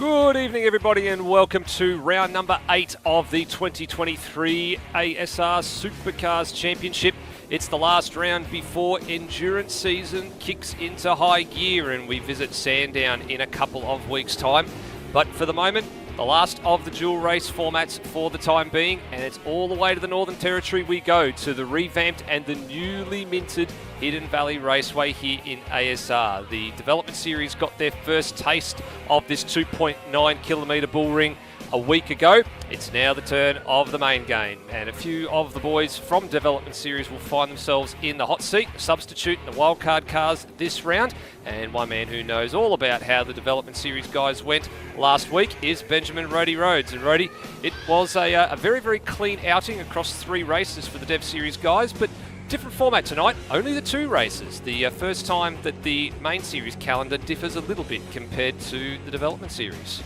Good evening, everybody, and welcome to round number 8 of the 2023 ASR Supercars Championship. It's the last round before endurance season kicks into high gear, and we visit Sandown in a couple of weeks' time. But for the moment, the last of the dual race formats for the time being, and it's all the way to the Northern Territory we go, to the revamped and the newly minted Hidden Valley Raceway here in ASR. The development series got their first taste of this 2.9 kilometre bull ring a week ago. It's now the turn of the main game, and a few of the boys from development series will find themselves in the hot seat, substitute in the wildcard cars this round. And one man who knows all about how the development series guys went last week is Benjamin Rhodey Rhodes. And Rhodey, it was a very, very clean outing across 3 races for the dev series guys, but different format tonight, only the 2 races. The first time that the main series calendar differs a little bit compared to the development series.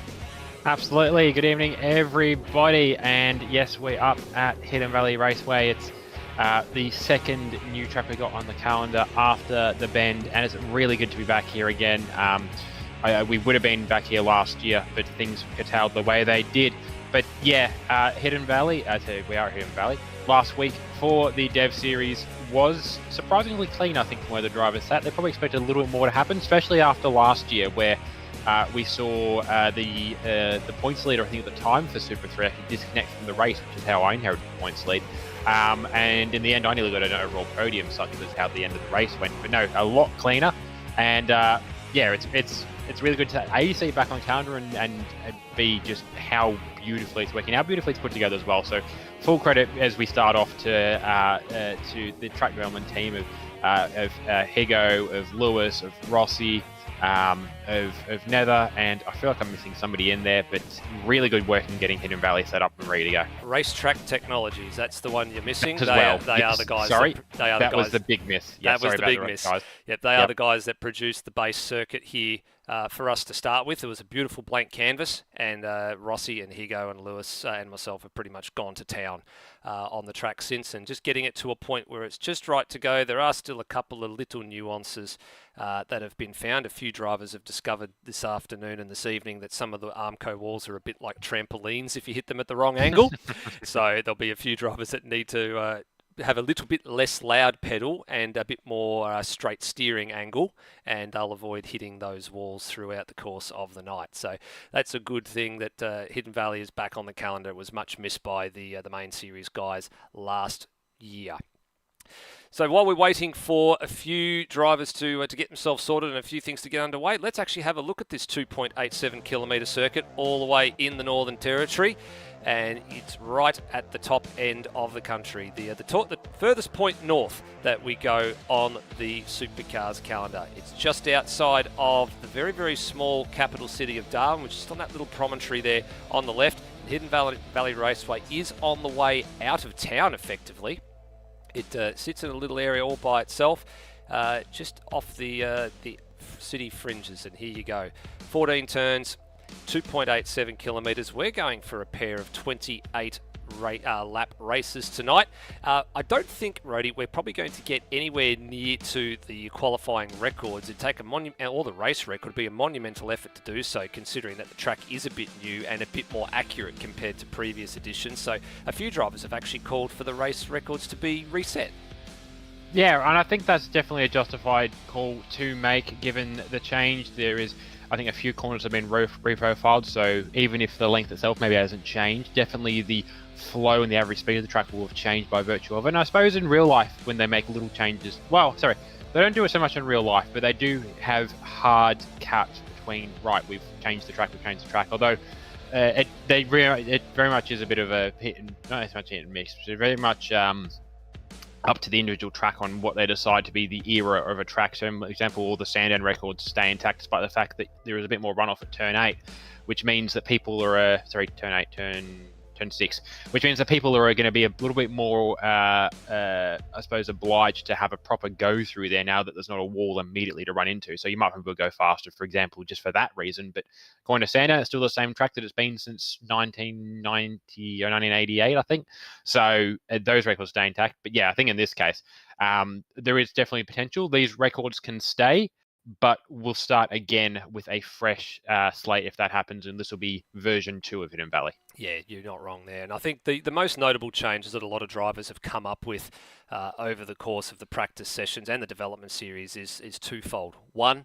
Absolutely. Good evening, everybody. And yes, we're up at Hidden Valley Raceway. It's the second new track we got on the calendar after the bend, and it's really good to be back here again. We would have been back here last year, but things curtailed the way they did. But yeah, Hidden Valley, we are at Hidden Valley. Last week for the Dev Series was surprisingly clean, I think, from where the drivers sat. They probably expected a little bit more to happen, especially after last year, where we saw the points leader, I think at the time for Super 3, disconnect from the race, which is how I inherited the points lead. And in the end, I nearly got an overall podium, such was how the end of the race went. But no, a lot cleaner. And yeah, it's really good to A, see it back on the calendar, and B, just how beautifully it's working, how beautifully it's put together as well. So full credit as we start off to the track development team of Higo, of Lewis, of Rossi, of Nether, and I feel like I'm missing somebody in there, but really good work in getting Hidden Valley set up and ready to go. Racetrack Technologies, that's the one you're missing. They are the guys. Sorry, that was the big miss. Yeah, that was the big miss. Yep, they are the guys that produced the base circuit here for us to start with. It was a beautiful blank canvas, and Rossi and Higo and Lewis and myself have pretty much gone to town on the track since, and just getting it to a point where it's just right to go. There are still a couple of little nuances that have been found. A few drivers have discovered this afternoon and this evening that some of the Armco walls are a bit like trampolines if you hit them at the wrong angle. So there'll be a few drivers that need to have a little bit less loud pedal and a bit more straight steering angle, and they'll avoid hitting those walls throughout the course of the night. So that's a good thing that Hidden Valley is back on the calendar. It was much missed by the main series guys last year. So while we're waiting for a few drivers to get themselves sorted and a few things to get underway, let's actually have a look at this 2.87 kilometre circuit all the way in the Northern Territory. And it's right at the top end of the country, the furthest point north that we go on the Supercars calendar. It's just outside of the very, very small capital city of Darwin, which is on that little promontory there on the left. Hidden Valley Raceway is on the way out of town, effectively. It sits in a little area all by itself, just off the city fringes, and here you go. 14 turns, 2.87 kilometres. We're going for a pair of 28 lap races tonight. I don't think, Rhodey, we're probably going to get anywhere near to the qualifying records. It'd take or the race record would be a monumental effort to do so, considering that the track is a bit new and a bit more accurate compared to previous editions. So a few drivers have actually called for the race records to be reset. Yeah, and I think that's definitely a justified call to make, given the change. There is, I think, a few corners have been reprofiled, so even if the length itself maybe hasn't changed, definitely the flow and the average speed of the track will have changed by virtue of it. And I suppose in real life, when they make little changes, they don't do it so much in real life, but they do have hard cuts between, right, we've changed the track, although it very much is a bit of a hit and, not so much hit and miss, but very much up to the individual track on what they decide to be the era of a track. So, for example, all the Sandown records stay intact despite the fact that there is a bit more runoff at turn 8, which means that people are, turn 6, which means that people are going to be a little bit more, I suppose, obliged to have a proper go through there now that there's not a wall immediately to run into. So you might be able to go faster, for example, just for that reason. But going to Sandown, it's still the same track that it's been since 1990 or 1988, I think. So those records stay intact. But yeah, I think in this case, there is definitely potential. These records can stay. but we'll start again with a fresh slate if that happens, and this will be version 2 of Hidden Valley. Yeah, you're not wrong there. And I think the most notable changes that a lot of drivers have come up with over the course of the practice sessions and the development series is twofold. One,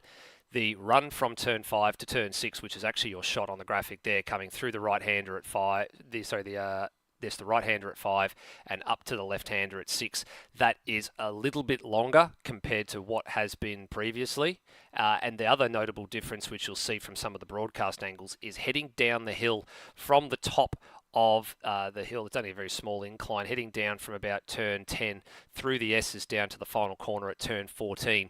the run from turn 5 to turn 6, which is actually your shot on the graphic there, coming through the right-hander at 5. There's the right-hander at 5 and up to the left-hander at 6. That is a little bit longer compared to what has been previously. And the other notable difference, which you'll see from some of the broadcast angles, is heading down the hill from the top of the hill. It's only a very small incline, heading down from about turn 10 through the S's down to the final corner at turn 14.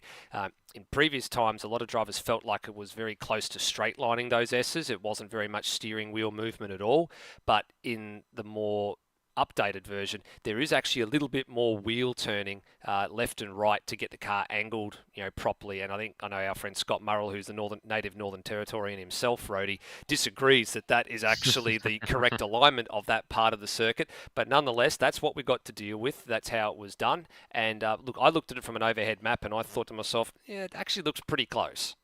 In previous times, a lot of drivers felt like it was very close to straight lining those S's. It wasn't very much steering wheel movement at all. But in the more updated version, there is actually a little bit more wheel turning left and right to get the car angled, properly. And I know our friend Scott Murrell, who's the native Northern Territorian himself, Rhodey, disagrees that is actually the correct alignment of that part of the circuit. But nonetheless, that's what we got to deal with. That's how it was done. And look, I looked at it from an overhead map, and I thought to myself, yeah, it actually looks pretty close.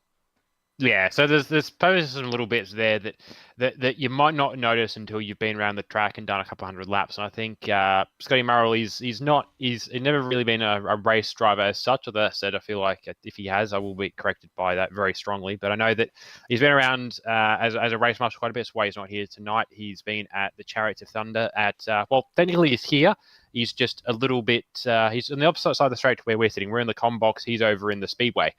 Yeah, so there's probably some little bits there that you might not notice until you've been around the track and done a couple hundred laps. And I think Scotty Murrell he's never really been a race driver as such. Or that said, I feel like if he has, I will be corrected by that very strongly. But I know that he's been around as a race marshal quite a bit. That's why he's not here tonight. He's been at the Chariots of Thunder at technically he's here. He's just a little bit. He's on the opposite side of the straight to where we're sitting. We're in the com box. He's over in the speedway.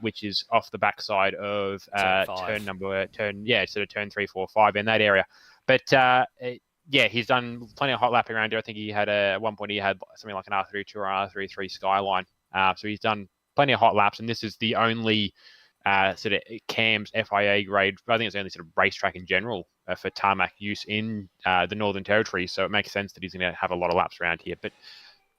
Which is off the backside of turn 3, 4, 5 in that area. But he's done plenty of hot lapping around here. I think he had at one point he had something like an R32 or R33 Skyline. So he's done plenty of hot laps, and this is the only sort of CAMS FIA grade. I think it's the only sort of racetrack in general for tarmac use in the Northern Territory. So it makes sense that he's going to have a lot of laps around here. But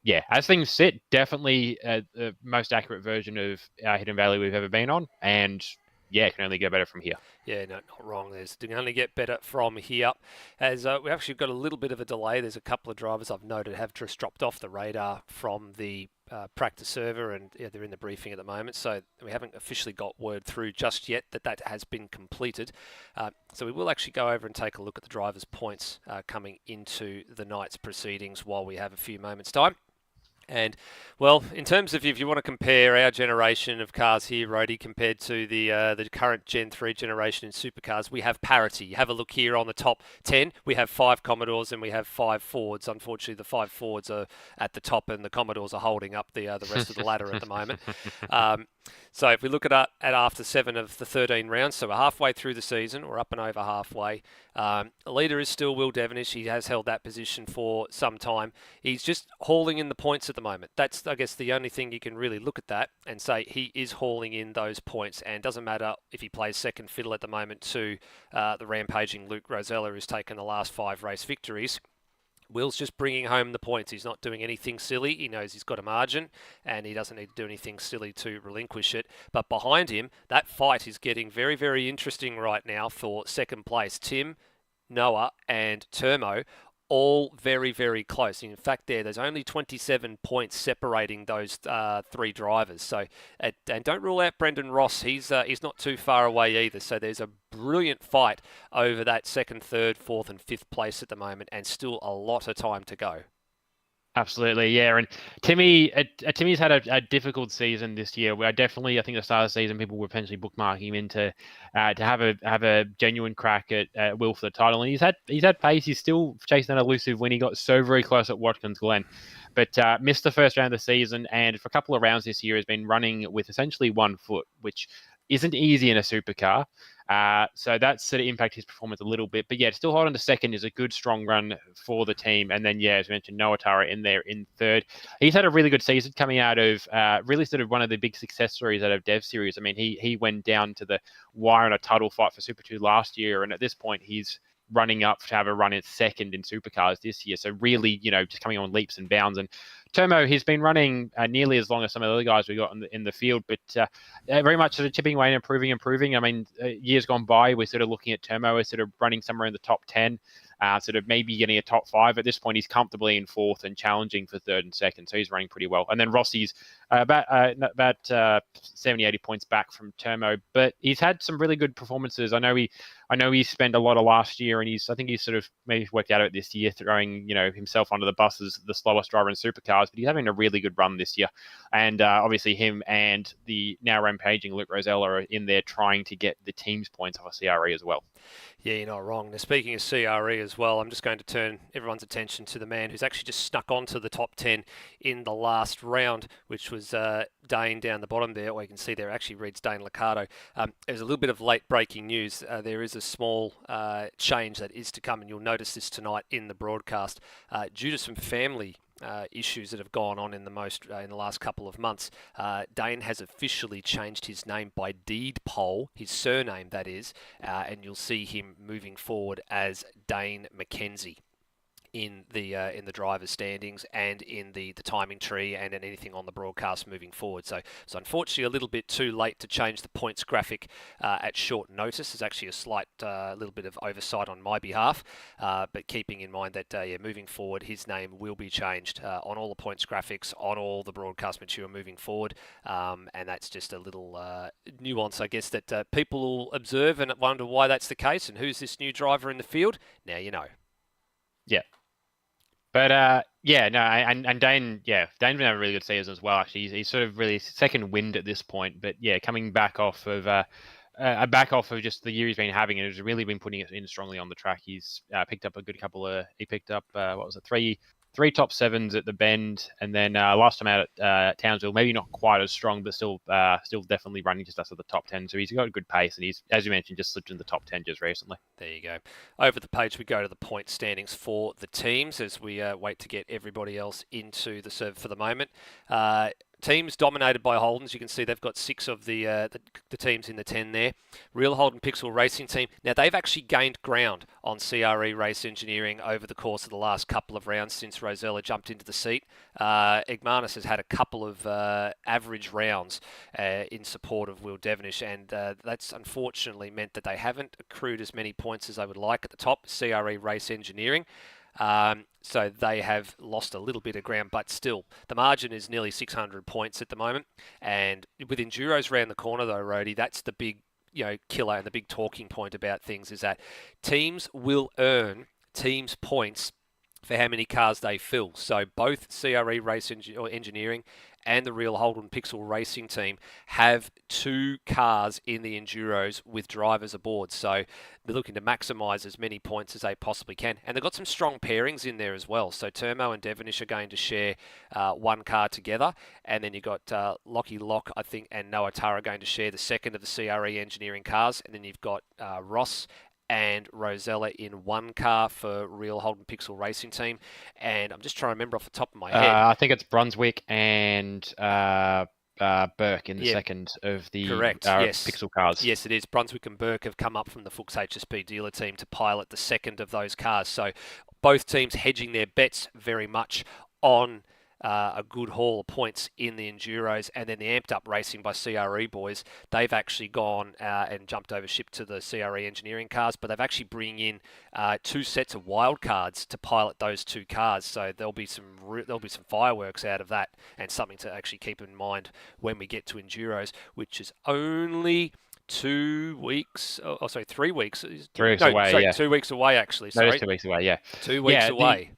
yeah, as things sit, definitely the most accurate version of Hidden Valley we've ever been on. And yeah, it can only get better from here. Yeah, no, not wrong. It can only get better from here. As we actually got a little bit of a delay. There's a couple of drivers I've noted have just dropped off the radar from the practice server, and they're in the briefing at the moment. So we haven't officially got word through just yet that has been completed. So we will actually go over and take a look at the drivers' points coming into the night's proceedings while we have a few moments' time. And, well, in terms of if you want to compare our generation of cars here, Rhodey, compared to the current Gen 3 generation in Supercars, we have parity. You have a look here on the top 10. We have 5 Commodores and we have 5 Fords. Unfortunately, the 5 Fords are at the top and the Commodores are holding up the rest of the ladder at the moment. So if we look at after 7 of the 13 rounds, so we're halfway through the season, we're up and over halfway. The leader is still Will Devenish. He has held that position for some time. He's just hauling in the points at the moment. That's, I guess, the only thing you can really look at that and say he is hauling in those points. And it doesn't matter if he plays second fiddle at the moment to the rampaging Luke Rosella, who's taken the last 5 race victories. Will's just bringing home the points. He's not doing anything silly. He knows he's got a margin and he doesn't need to do anything silly to relinquish it. But behind him, that fight is getting very, very interesting right now for second place. Tim, Noah and Termo, all very, very close. In fact, there's only 27 points separating those 3 drivers. So, and don't rule out Brendan Ross. He's not too far away either. So there's a brilliant fight over that 2nd, 3rd, 4th and 5th place at the moment, and still a lot of time to go. Absolutely, yeah. And Timmy's had a difficult season this year. I think the start of the season, people were potentially bookmarking him into to have a genuine crack at Will for the title. And he's had pace. He's still chasing that elusive win. He got so very close at Watkins Glen, but missed the first round of the season. And for a couple of rounds this year, has been running with essentially 1 foot, which isn't easy in a supercar. So that's sort of impacted his performance a little bit. But yeah, still hold on to 2nd is a good, strong run for the team. And then, yeah, as mentioned, Noah Tara in there in 3rd. He's had a really good season coming out of really sort of one of the big success stories out of Dev Series. I mean, he went down to the wire in a title fight for Super 2 last year. And at this point, he's running up to have a run at 2nd in Supercars this year. So really, just coming on leaps and bounds. And Termo, he's been running nearly as long as some of the other guys we got in the field, but very much sort of chipping away and improving. I mean, years gone by, we're sort of looking at Termo as sort of running somewhere in the top 10. sort of maybe getting a top 5. At this point, he's comfortably in 4th and challenging for 3rd and 2nd, so he's running pretty well. And then Rossi's about 70, 80 points back from Turmo, but he's had some really good performances. I know he spent a lot of last year, and I think he's sort of maybe worked out of it this year, throwing himself under the bus as the slowest driver in Supercars. But he's having a really good run this year, and obviously him and the now rampaging Luke Rosella are in there trying to get the team's points off a CRE as well. Yeah, you're not wrong. Now, speaking of CRE as well, I'm just going to turn everyone's attention to the man who's actually just snuck onto the top 10 in the last round, which was Dane down the bottom there. Or you can see there actually reads Dane Liccardo. There's a little bit of late breaking news. There is a small change that is to come, and you'll notice this tonight in the broadcast. Due to some family issues that have gone on in the last couple of months, Dane has officially changed his name by deed poll, his surname that is, and you'll see him moving forward as Dane McKenzie in the driver's standings and in the timing tree and in anything on the broadcast moving forward. So unfortunately a little bit too late to change the points graphic at short notice. There's actually a slight little bit of oversight on my behalf, but keeping in mind that moving forward his name will be changed on all the points graphics, on all the broadcast material moving forward, and that's just a little nuance, I guess, that people will observe and wonder why that's the case and who's this new driver in the field. Now you know. Yeah. But and Dane's been having a really good season as well. Actually, he's sort of really second wind at this point. But yeah, coming back off of just the year he's been having, and he's really been putting it in strongly on the track. He's picked up a good couple of. He picked up three top 7s at the Bend, and then last time out at Townsville, maybe not quite as strong, but still definitely running just us at the top 10. So he's got a good pace, and he's, as you mentioned, just slipped in the top 10 just recently. There you go. Over the page, we go to the point standings for the teams as we wait to get everybody else into the serve for the moment. Teams dominated by Holdens. You can see they've got 6 of the teams in the 10 there. Real Holden Pixel Racing Team. Now, they've actually gained ground on CRE Race Engineering over the course of the last couple of rounds since Rosella jumped into the seat. Igmanis has had a couple of average rounds in support of Will Devenish, and that's unfortunately meant that they haven't accrued as many points as they would like at the top, CRE Race Engineering. So they have lost a little bit of ground, but still, the margin is nearly 600 points at the moment. And with Enduros round the corner, though, Rhodey, that's the big killer and the big talking point about things is that teams will earn teams points for how many cars they fill. So both CRE Race Engineering and the Real Holden Pixel Racing Team have 2 cars in the Enduros with drivers aboard. So they're looking to maximise as many points as they possibly can. And they've got some strong pairings in there as well. So Turmo and Devenish are going to share 1 car together. And then you've got Lockie Lock, I think, and Noah Tara going to share the second of the CRE Engineering cars. And then you've got Ross and Rosella in 1 car for Real Holden Pixel Racing Team. And I'm just trying to remember off the top of my head. I think it's Brunswick and Burke in the second of the Pixel cars. Yes, it is. Brunswick and Burke have come up from the Fuchs HSP dealer team to pilot the second of those cars. So both teams hedging their bets very much on a good haul of points in the Enduros. And then the amped up racing by CRE boys, they've actually gone and jumped over ship to the CRE engineering cars, but they've actually bring in 2 sets of wild cards to pilot those 2 cars. So there'll be some fireworks out of that, and something to actually keep in mind when we get to Enduros, which is only 2 weeks. 3 weeks. 3 weeks away. Sorry, yeah. 2 weeks away. Actually, sorry. No, it's 2 weeks away. Yeah. 2 weeks away.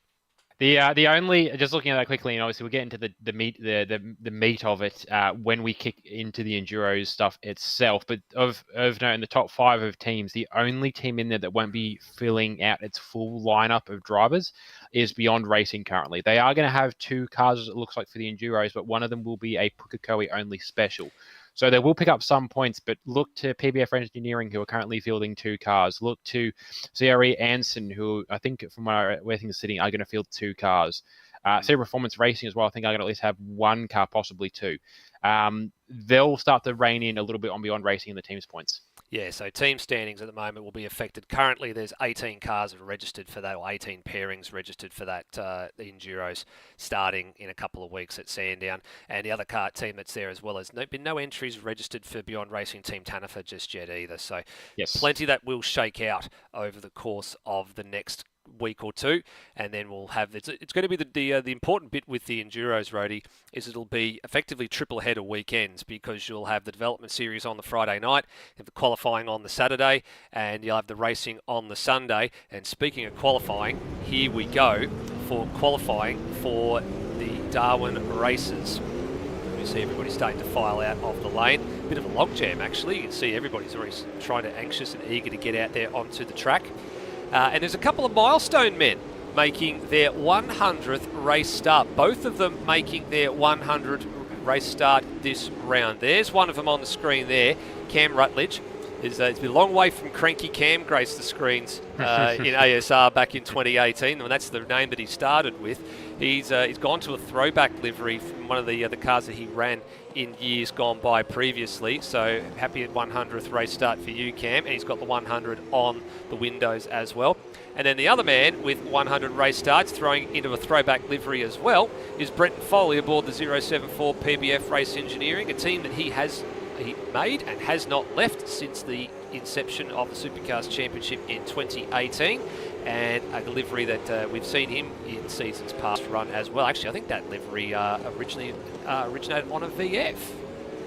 The only, just looking at that quickly, and obviously we'll get into the meat of it when we kick into the Enduros stuff itself. But of note, in the top 5 of teams, the only team in there that won't be filling out its full lineup of drivers is Beyond Racing currently. They are going to have 2 cars, it looks like, for the Enduros, but one of them will be a Pukekohe only special. So they will pick up some points, but look to PBF Engineering, who are currently fielding 2 cars. Look to CRE Anson, who I think, from where things are sitting, are going to field 2 cars. CRE Performance Racing as well, I think are going to at least have 1 car, possibly 2. They'll start to rein in a little bit on Beyond Racing and the team's points. Yeah, so team standings at the moment will be affected. Currently, there's 18 cars that are registered for that, or 18 pairings registered for that, the Enduros, starting in a couple of weeks at Sandown. And the other car team that's there as well, has been no entries registered for Beyond Racing Team Tanafer just yet either. So yes, plenty that will shake out over the course of the next week or two, and then we'll have it's going to be the important bit with the Enduros, Rody, is it'll be effectively triple header weekends, because you'll have the development series on the Friday night, you have the qualifying on the Saturday, and you'll have the racing on the Sunday. And speaking of qualifying, here we go for qualifying for the Darwin races. You see everybody starting to file out of the lane. Bit of a logjam, actually. You can see everybody's already anxious and eager to get out there onto the track. And there's a couple of milestone men making their 100th race start. Both of them making their 100th race start this round. There's one of them on the screen there, Cam Rutledge. It's been a long way from Cranky Cam graced the screens in ASR back in 2018, and that's the name that he started with. He's gone to a throwback livery from one of the cars that he ran in years gone by previously. So happy at 100th race start for you, Cam. And he's got the 100 on the windows as well. And then the other man with 100 race starts throwing into a throwback livery as well is Brenton Foley aboard the 074 PBF Race Engineering, a team that he made and has not left since the inception of the Supercars Championship in 2018, and a livery that we've seen him in seasons past run as well. Actually, I think that livery originally originated on a VF.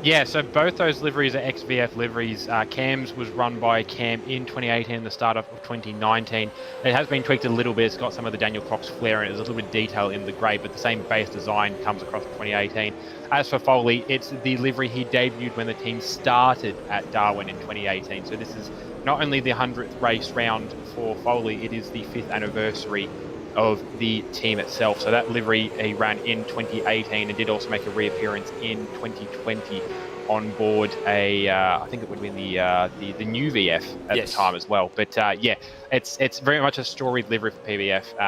Yeah, so both those liveries are ex-VF liveries. Cam's was run by Cam in 2018, the start of 2019. It has been tweaked a little bit. It's got some of the Daniel Cox flair in it. There's a little bit of detail in the grey, but the same base design comes across 2018. As for Foley, it's the livery he debuted when the team started at Darwin in 2018. So this is not only the 100th race round for Foley, it is the 5th anniversary of the team itself. So that livery he ran in 2018 and did also make a reappearance in 2020 on board I think it would have been the new VF at the time as well. But yeah, it's very much a storied livery for PBF.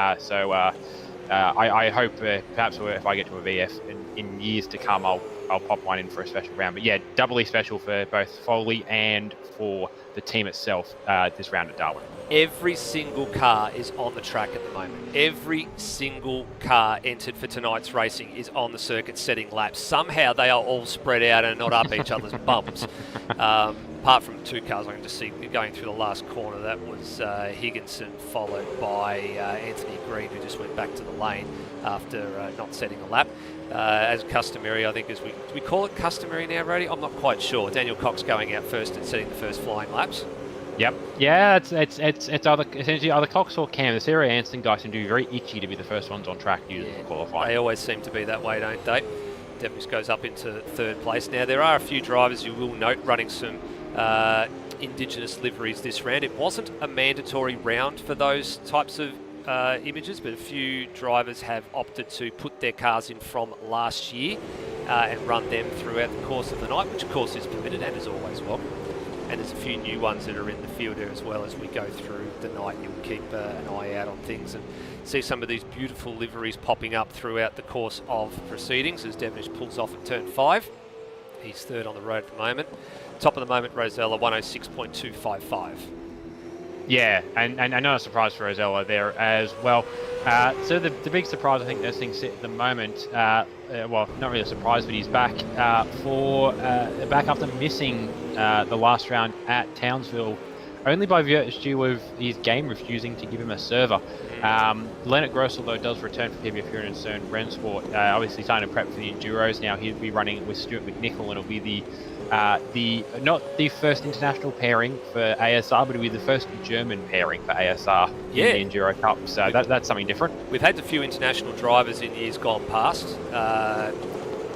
I hope perhaps if I get to a VF in years to come, I'll pop one in for a special round. But yeah, doubly special for both Foley and for the team itself this round at Darwin. Every single car is on the track at the moment. Every single car entered for tonight's racing is on the circuit setting laps. Somehow they are all spread out and not up each other's bums. Apart from two cars, I can just see going through the last corner. That was Higginson, followed by Anthony Green, who just went back to the lane after not setting a lap. As customary, I think, do we call it customary now, Brady? I'm not quite sure. Daniel Cox going out first and setting the first flying laps. Yep. Yeah, it's essentially either Cox or Cam. The Sarah Anston guys can do very itchy to be the first ones on track usually for qualifying. They always seem to be that way, don't they? Devils goes up into third place. Now, there are a few drivers you will note running some Indigenous liveries this round. It wasn't a mandatory round for those types of images, but a few drivers have opted to put their cars in from last year and run them throughout the course of the night, which of course is permitted and is always welcome. And there's a few new ones that are in the field here as well. As we go through the night, you'll keep an eye out on things and see some of these beautiful liveries popping up throughout the course of proceedings as Devonish pulls off at turn 5. He's third on the road at the moment. Top of the moment, Rosella, 106.255. Yeah, and not a surprise for Rosella there as well. So the big surprise, I think, those things sit at the moment, well, not really a surprise, but he's back back after missing the last round at Townsville, only by virtue of his game refusing to give him a server. Leonard Grossel, though, does return for PBF here in Cern Rennsport. Obviously starting to prep for the Enduros now. He'll be running with Stuart McNichol, and it'll be the not the first international pairing for ASR, but it'll be the first German pairing for ASR in the Enduro Cup. So that's something different. We've had a few international drivers in years gone past.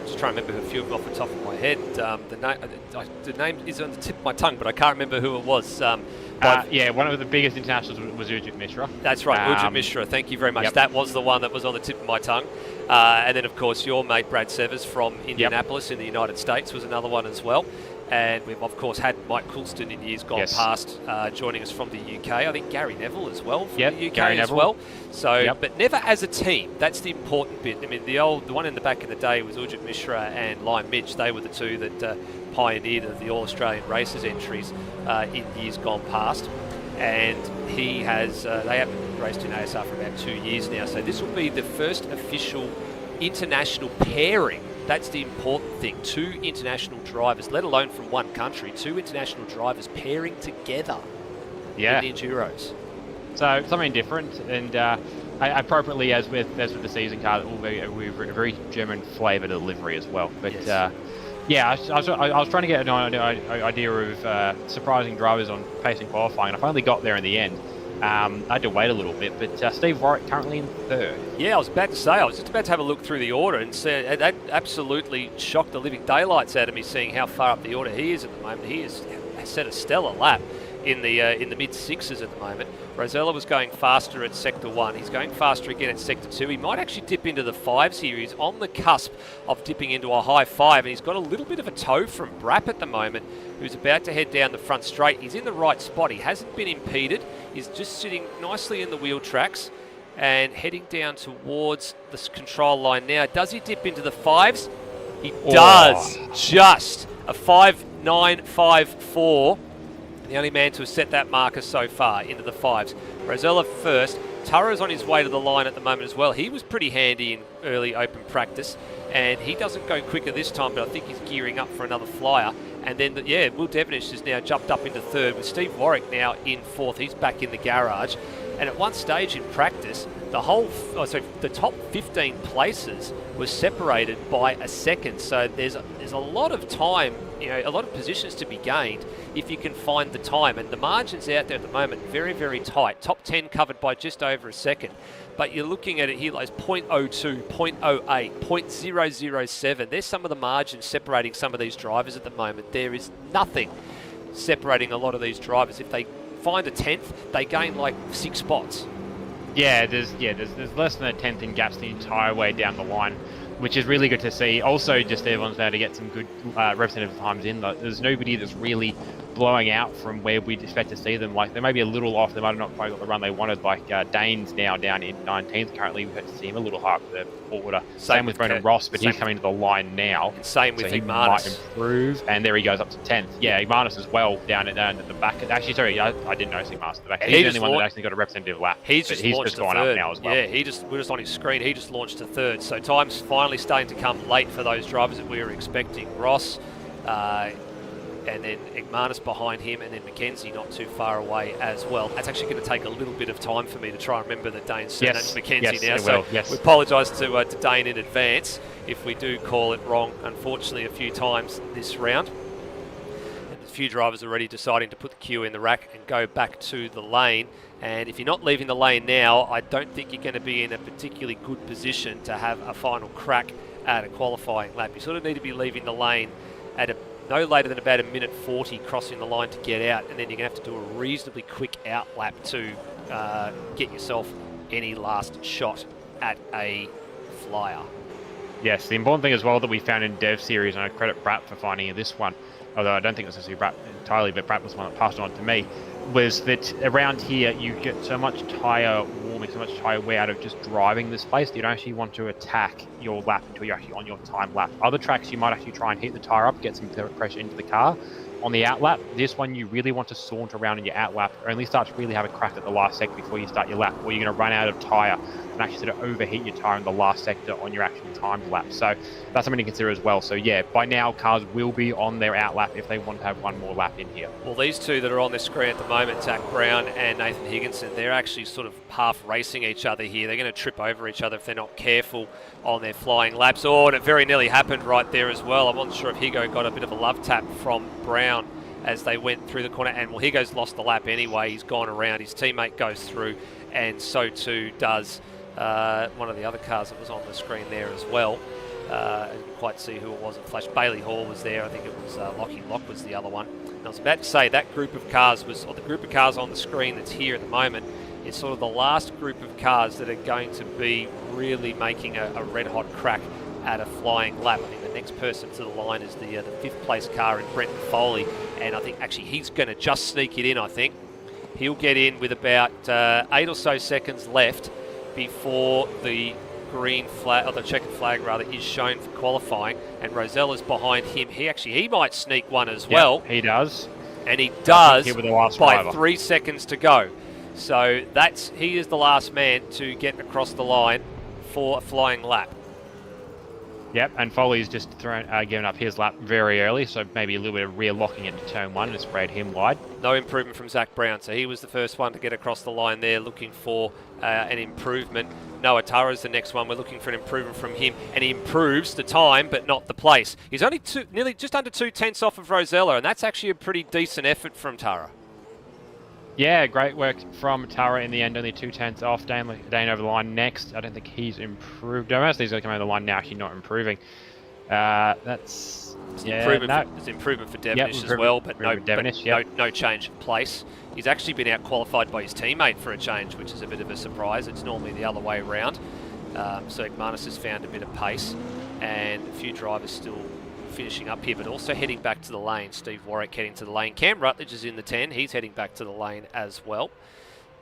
Just trying to remember a few of them off the top of my head. The name is on the tip of my tongue, but I can't remember who it was. Yeah, one of the biggest internationals was Ujit Mishra. That's right, Ujit Mishra. Thank you very much. Yep. That was the one that was on the tip of my tongue. And then, of course, your mate Brad Severs from Indianapolis in the United States was another one as well. And we've, of course, had Mike Coulston in years gone past joining us from the UK. I think Gary Neville as well from the UK as well. So, but never as a team. That's the important bit. I mean, the one in the back in the day was Ujit Mishra and Lime Mitch. They were the two that pioneered the All-Australian Races entries in years gone past. And he has, they haven't raced in ASR for about 2 years now. So this will be the first official international pairing. That's the important thing. 2 international drivers, let alone from one country, 2 international drivers pairing together in the Enduros. So something different, and appropriately, as with the season car, it will be a very German flavour delivery as well. But Yes. yeah, I was trying to get an idea of surprising drivers on pacing qualifying, and I finally got there in the end. I had to wait a little bit, but Steve Warwick currently in third. Yeah, I was about to say, I was just about to have a look through the order, and that absolutely shocked the living daylights out of me, seeing how far up the order he is at the moment. He has set a stellar lap in the mid-sixes at the moment. Rosella was going faster at Sector 1. He's going faster again at Sector 2. He might actually dip into the 5s here. He's on the cusp of dipping into a high 5, and he's got a little bit of a tow from Brapp at the moment, who's about to head down the front straight. He's in the right spot. He hasn't been impeded. He's just sitting nicely in the wheel tracks and heading down towards the control line now. Does he dip into the 5s? He does. Just a 5.954. The only man to have set that marker so far into the 5s. Rosella first. Turo's on his way to the line at the moment as well. He was pretty handy in early open practice, and he doesn't go quicker this time, but I think he's gearing up for another flyer. And then, Will Devenish has now jumped up into third, with Steve Warwick now in fourth. He's back in the garage. And at one stage in practice, the top 15 places was separated by a second. So there's a lot of time, a lot of positions to be gained if you can find the time. And the margins out there at the moment, very, very tight. Top 10 covered by just over a second. But you're looking at it here like 0.02, 0.08, 0.007. There's some of the margins separating some of these drivers at the moment. There is nothing separating a lot of these drivers. If they find a 10th, they gain like 6 spots. Yeah, there's less than a 10th in gaps the entire way down the line, which is really good to see. Also, just everyone's now to get some good representative times in. There's nobody that's really blowing out from where we'd expect to see them. Like, they may be a little off. They might have not quite got the run they wanted. Like, Dane's now down in 19th currently. We've had to see him a little higher up the order. Same with Brendan Ross, but he's coming to the line now. And same with Igmanis. He might improve, and there he goes up to 10th. Yeah, Igmanis as well down at the back. Actually, sorry, I didn't notice Igmanis at the back. He's the only one that actually got a representative lap. He's just gone up now as well. Yeah, we're just on his screen. He just launched to third. So time's finally starting to come late for those drivers that we were expecting. Ross, and then Igmanis behind him, and then Mackenzie not too far away as well. That's actually going to take a little bit of time for me to try and remember that Dane's surname's Mackenzie now. So we apologise to Dane in advance if we do call it wrong, unfortunately, a few times this round. And a few drivers already deciding to put the cue in the rack and go back to the lane. And if you're not leaving the lane now, I don't think you're going to be in a particularly good position to have a final crack at a qualifying lap. You sort of need to be leaving the lane at no later than about 1:40 crossing the line to get out, and then you're going to have to do a reasonably quick out lap to get yourself any last shot at a flyer. Yes, the important thing as well that we found in Dev Series, and I credit Brapp for finding this one, although I don't think it was necessarily Brapp entirely, but Brapp was the one that passed it on to me, was that around here you get so much tyre warming, so much tyre wear out of just driving this place that you don't actually want to attack your lap until you're actually on your time lap. Other tracks you might actually try and heat the tyre up, get some pressure into the car. On the out lap, this one you really want to saunter around in your out lap, or only start to really have a crack at the last sector before you start your lap, or you're going to run out of tyre and actually sort of overheat your tyre in the last sector on your actual timed lap. So that's something to consider as well. So yeah, by now cars will be on their out lap if they want to have one more lap in here. Well, these two that are on the screen at the moment, Zach Brown and Nathan Higginson, they're actually sort of half racing each other here. They're going to trip over each other if they're not careful on their flying laps. Oh, and it very nearly happened right there as well. I wasn't sure if Higo got a bit of a love tap from Brown as they went through the corner, and well, Higo's lost the lap anyway. He's gone around, his teammate goes through, and so too does one of the other cars that was on the screen there as well. I didn't quite see who it was. It flashed. Bailey Hall was there. I think it was Lockie Lock was the other one. And I was about to say that group of cars was, or the group of cars on the screen that's here at the moment, is sort of the last group of cars that are going to be really making a red-hot crack at a flying lap. I think the next person to the line is the fifth place car in Brenton Foley, and I think actually he's going to just sneak it in. I think he'll get in with about 8 or so seconds left before the green flag, or the checkered flag rather, is shown for qualifying, and Rosella's behind him. He might sneak one as well. He does, and he does by driver. 3 seconds to go. So he is the last man to get across the line for a flying lap. Yep, and Foley's just given up his lap very early, so maybe a little bit of rear locking into turn one and spread him wide. No improvement from Zach Brown, so he was the first one to get across the line there, looking for an improvement. Noah Tara's the next one. We're looking for an improvement from him, and he improves the time, but not the place. He's only nearly just under 2/10 off of Rosella, and that's actually a pretty decent effort from Tara. Yeah, great work from Tara in the end. Only 2/10 off. Dane over the line next. I don't think he's improved. I don't know he's going to come over the line now, actually not improving. That's... There's improvement for Devonish as well, but no change in place. He's actually been out-qualified by his teammate for a change, which is a bit of a surprise. It's normally the other way around. So Igmanis has found a bit of pace, and a few drivers still finishing up here, but also heading back to the lane. Steve Warwick heading to the lane. Cam Rutledge is in the 10. He's heading back to the lane as well.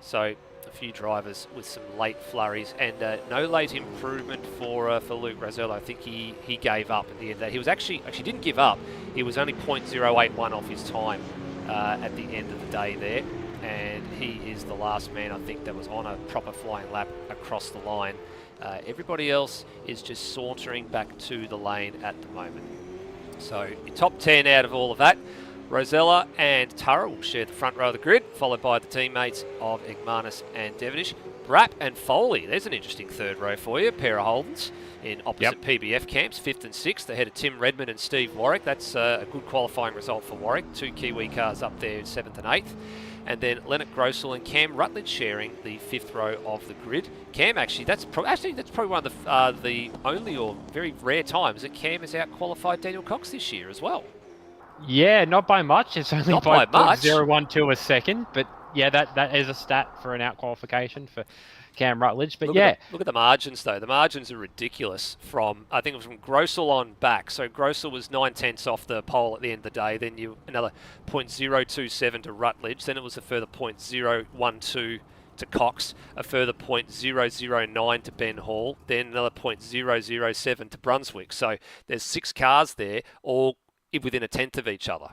So a few drivers with some late flurries, and no late improvement for Luke Rosella. I think he gave up at the end. He was actually didn't give up. He was only 0.081 off his time at the end of the day there, and he is the last man, I think, that was on a proper flying lap across the line. Everybody else is just sauntering back to the lane at the moment. So your top 10 out of all of that, Rosella and Tara will share the front row of the grid, followed by the teammates of Igmanis and Devonish. Brapp and Foley, there's an interesting third row for you. A pair of Holdens in opposite PBF camps, 5th and 6th, ahead of Tim Redmond and Steve Warwick. That's a good qualifying result for Warwick. 2 Kiwi cars up there, 7th and 8th. And then Leonard Grossel and Cam Rutledge sharing the 5th row of the grid. Cam, that's probably one of the only or very rare times that Cam has out-qualified Daniel Cox this year as well. Yeah, not by much. It's only not by much. 0.012 a second, but yeah, that is a stat for an out-qualification for Cam Rutledge. But look at the margins, though. The margins are ridiculous I think it was from Grossel on back. So Grossel was 9/10 off the pole at the end of the day. Then another 0.027 to Rutledge. Then it was a further 0.012 to Cox, a further 0.009 to Ben Hall, then another 0.007 to Brunswick. So there's 6 cars there, all within a tenth of each other.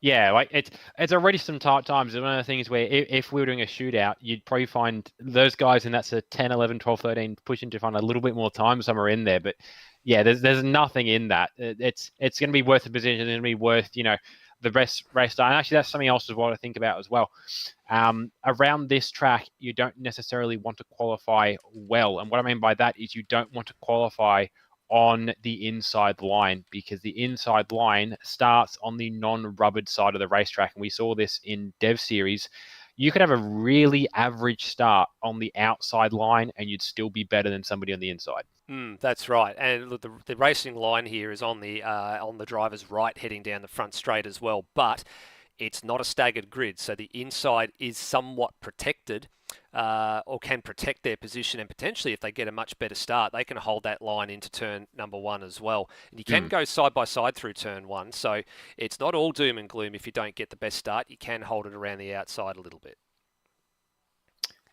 Yeah, like it's already some tight times. It's one of the things where if we were doing a shootout, you'd probably find those guys, and that's a 10, 11, 12, 13, pushing to find a little bit more time somewhere in there. But yeah, there's nothing in that. It's going to be worth the position. It's going to be worth, the best race start. And actually, that's something else as well to think about as well. Around this track, you don't necessarily want to qualify well. And what I mean by that is you don't want to qualify on the inside line, because the inside line starts on the non-rubbered side of the racetrack. And we saw this in Dev Series. You could have a really average start on the outside line and you'd still be better than somebody on the inside. That's right. And look, the racing line here is on the driver's right, heading down the front straight as well. But it's not a staggered grid, so the inside is somewhat protected, or can protect their position, and potentially if they get a much better start, they can hold that line into turn number 1 as well. And you can go side by side through turn 1, so it's not all doom and gloom. If you don't get the best start, you can hold it around the outside a little bit.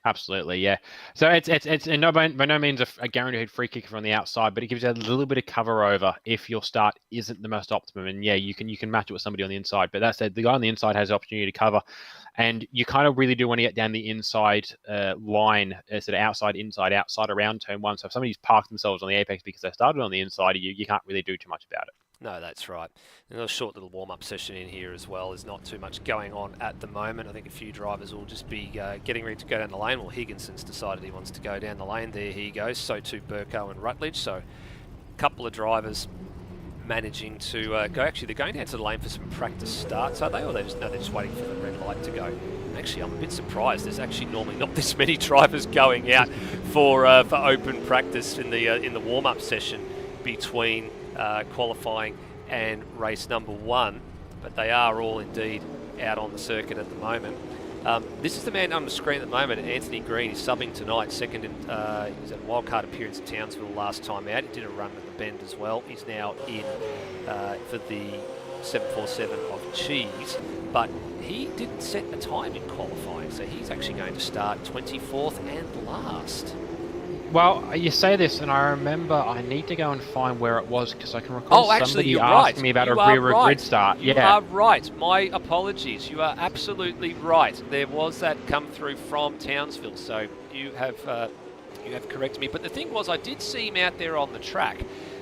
Absolutely, yeah. So it's by no means a guaranteed free kick from the outside, but it gives you a little bit of cover over if your start isn't the most optimum. And yeah, you can match it with somebody on the inside. But that said, the guy on the inside has the opportunity to cover, and you kind of really do want to get down the inside line, sort of outside, inside, outside around turn 1. So if somebody's parked themselves on the apex because they started on the inside, you can't really do too much about it. No, that's right. And a short little warm-up session in here as well. There's not too much going on at the moment. I think a few drivers will just be getting ready to go down the lane. Well, Higginson's decided he wants to go down the lane. There he goes. So too Burko and Rutledge. So a couple of drivers managing to go. Actually, they're going down to the lane for some practice starts, are they? Or they're just waiting for the red light to go. Actually, I'm a bit surprised. There's actually normally not this many drivers going out for open practice in the warm-up session between qualifying and race number 1, but they are all indeed out on the circuit at the moment. This is the man on the screen at the moment, Anthony Green. He's subbing tonight, second in, he was at a wildcard appearance at Townsville last time out. He did a run at the Bend as well. He's now in for the 747 of Cheese, but he didn't set a time in qualifying, so he's actually going to start 24th and last. Well, you say this, and I remember I need to go and find where it was, because I can recall somebody asking me about a rear grid start. You are right. My apologies. You are absolutely right. There was that come through from Townsville, so you have corrected me. But the thing was, I did see him out there on the track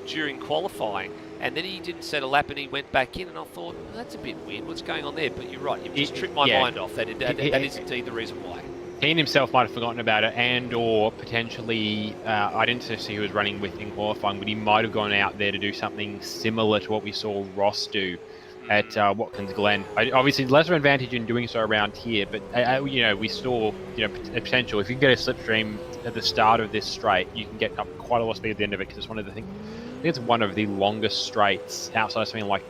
during qualifying, and then he didn't set a lap and he went back in, and I thought, well, that's a bit weird. What's going on there? But you're right. You've just tripped my mind off. That is indeed the reason why. He himself might have forgotten about it, and or potentially, I didn't see who was running with in qualifying, but he might have gone out there to do something similar to what we saw Ross do at Watkins Glen. Obviously, lesser advantage in doing so around here, but we saw potential. If you can get a slipstream at the start of this straight, you can get up quite a lot of speed at the end of it, because it's one of the things. I think it's one of the longest straights outside of something like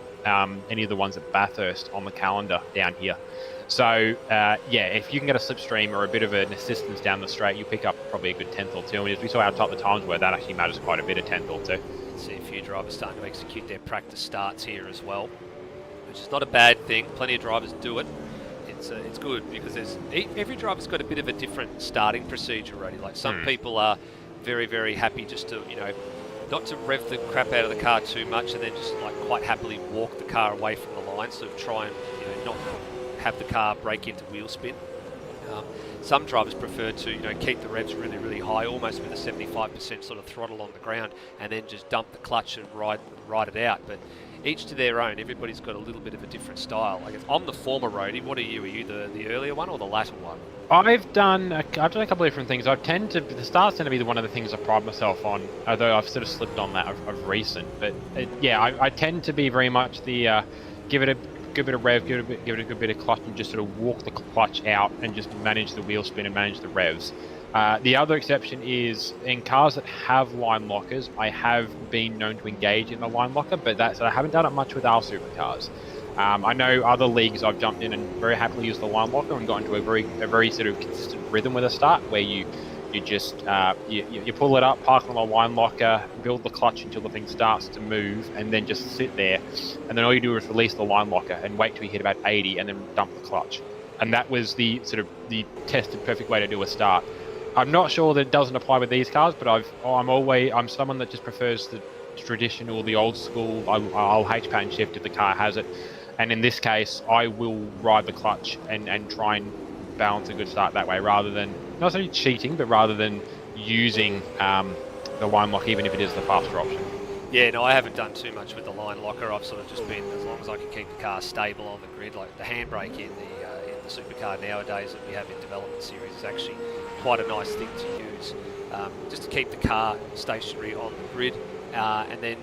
any of the ones at Bathurst on the calendar down here. So, if you can get a slipstream or a bit of an assistance down the straight, you pick up probably a good tenth or two. And as we saw how top the times were, that actually matters quite a bit, a tenth or two. See a few drivers starting to execute their practice starts here as well, which is not a bad thing. Plenty of drivers do it. It's good because every driver's got a bit of a different starting procedure already. Like some people are very, very happy just to, not to rev the crap out of the car too much, and then just like quite happily walk the car away from the line, sort of try and not have the car break into wheel spin. Some drivers prefer to keep the revs really, really high, almost with a 75% sort of throttle on the ground, and then just dump the clutch and ride it out. But each to their own. Everybody's got a little bit of a different style. I guess I'm the former roadie. What are you? Are you the earlier one or the latter one? I've done a couple of different things. The starts tend to be one of the things I pride myself on, although I've sort of slipped on that of recent. But I tend to be very much the give it a good bit of rev, give it a good bit of clutch, and just sort of walk the clutch out and just manage the wheel spin and manage the revs. The other exception is in cars that have line lockers. I have been known to engage in the line locker, but I haven't done it much with our supercars. I know other leagues I've jumped in and very happily used the line locker and got into a very sort of consistent rhythm with a start, where you just you pull it up, park on the line locker, build the clutch until the thing starts to move, and then just sit there. And then all you do is release the line locker and wait till you hit about 80, and then dump the clutch. And that was the tested perfect way to do a start. I'm not sure that it doesn't apply with these cars, but I'm someone that just prefers the traditional, the old school. I'll H-pattern shift if the car has it. And in this case, I will ride the clutch and try and balance a good start that way, rather than, not necessarily cheating, but rather than using the line lock, even if it is the faster option. Yeah, no, I haven't done too much with the line locker. I've sort of just been, as long as I can keep the car stable on the grid, like the handbrake in the supercar nowadays that we have in development series is actually quite a nice thing to use, just to keep the car stationary on the grid, and then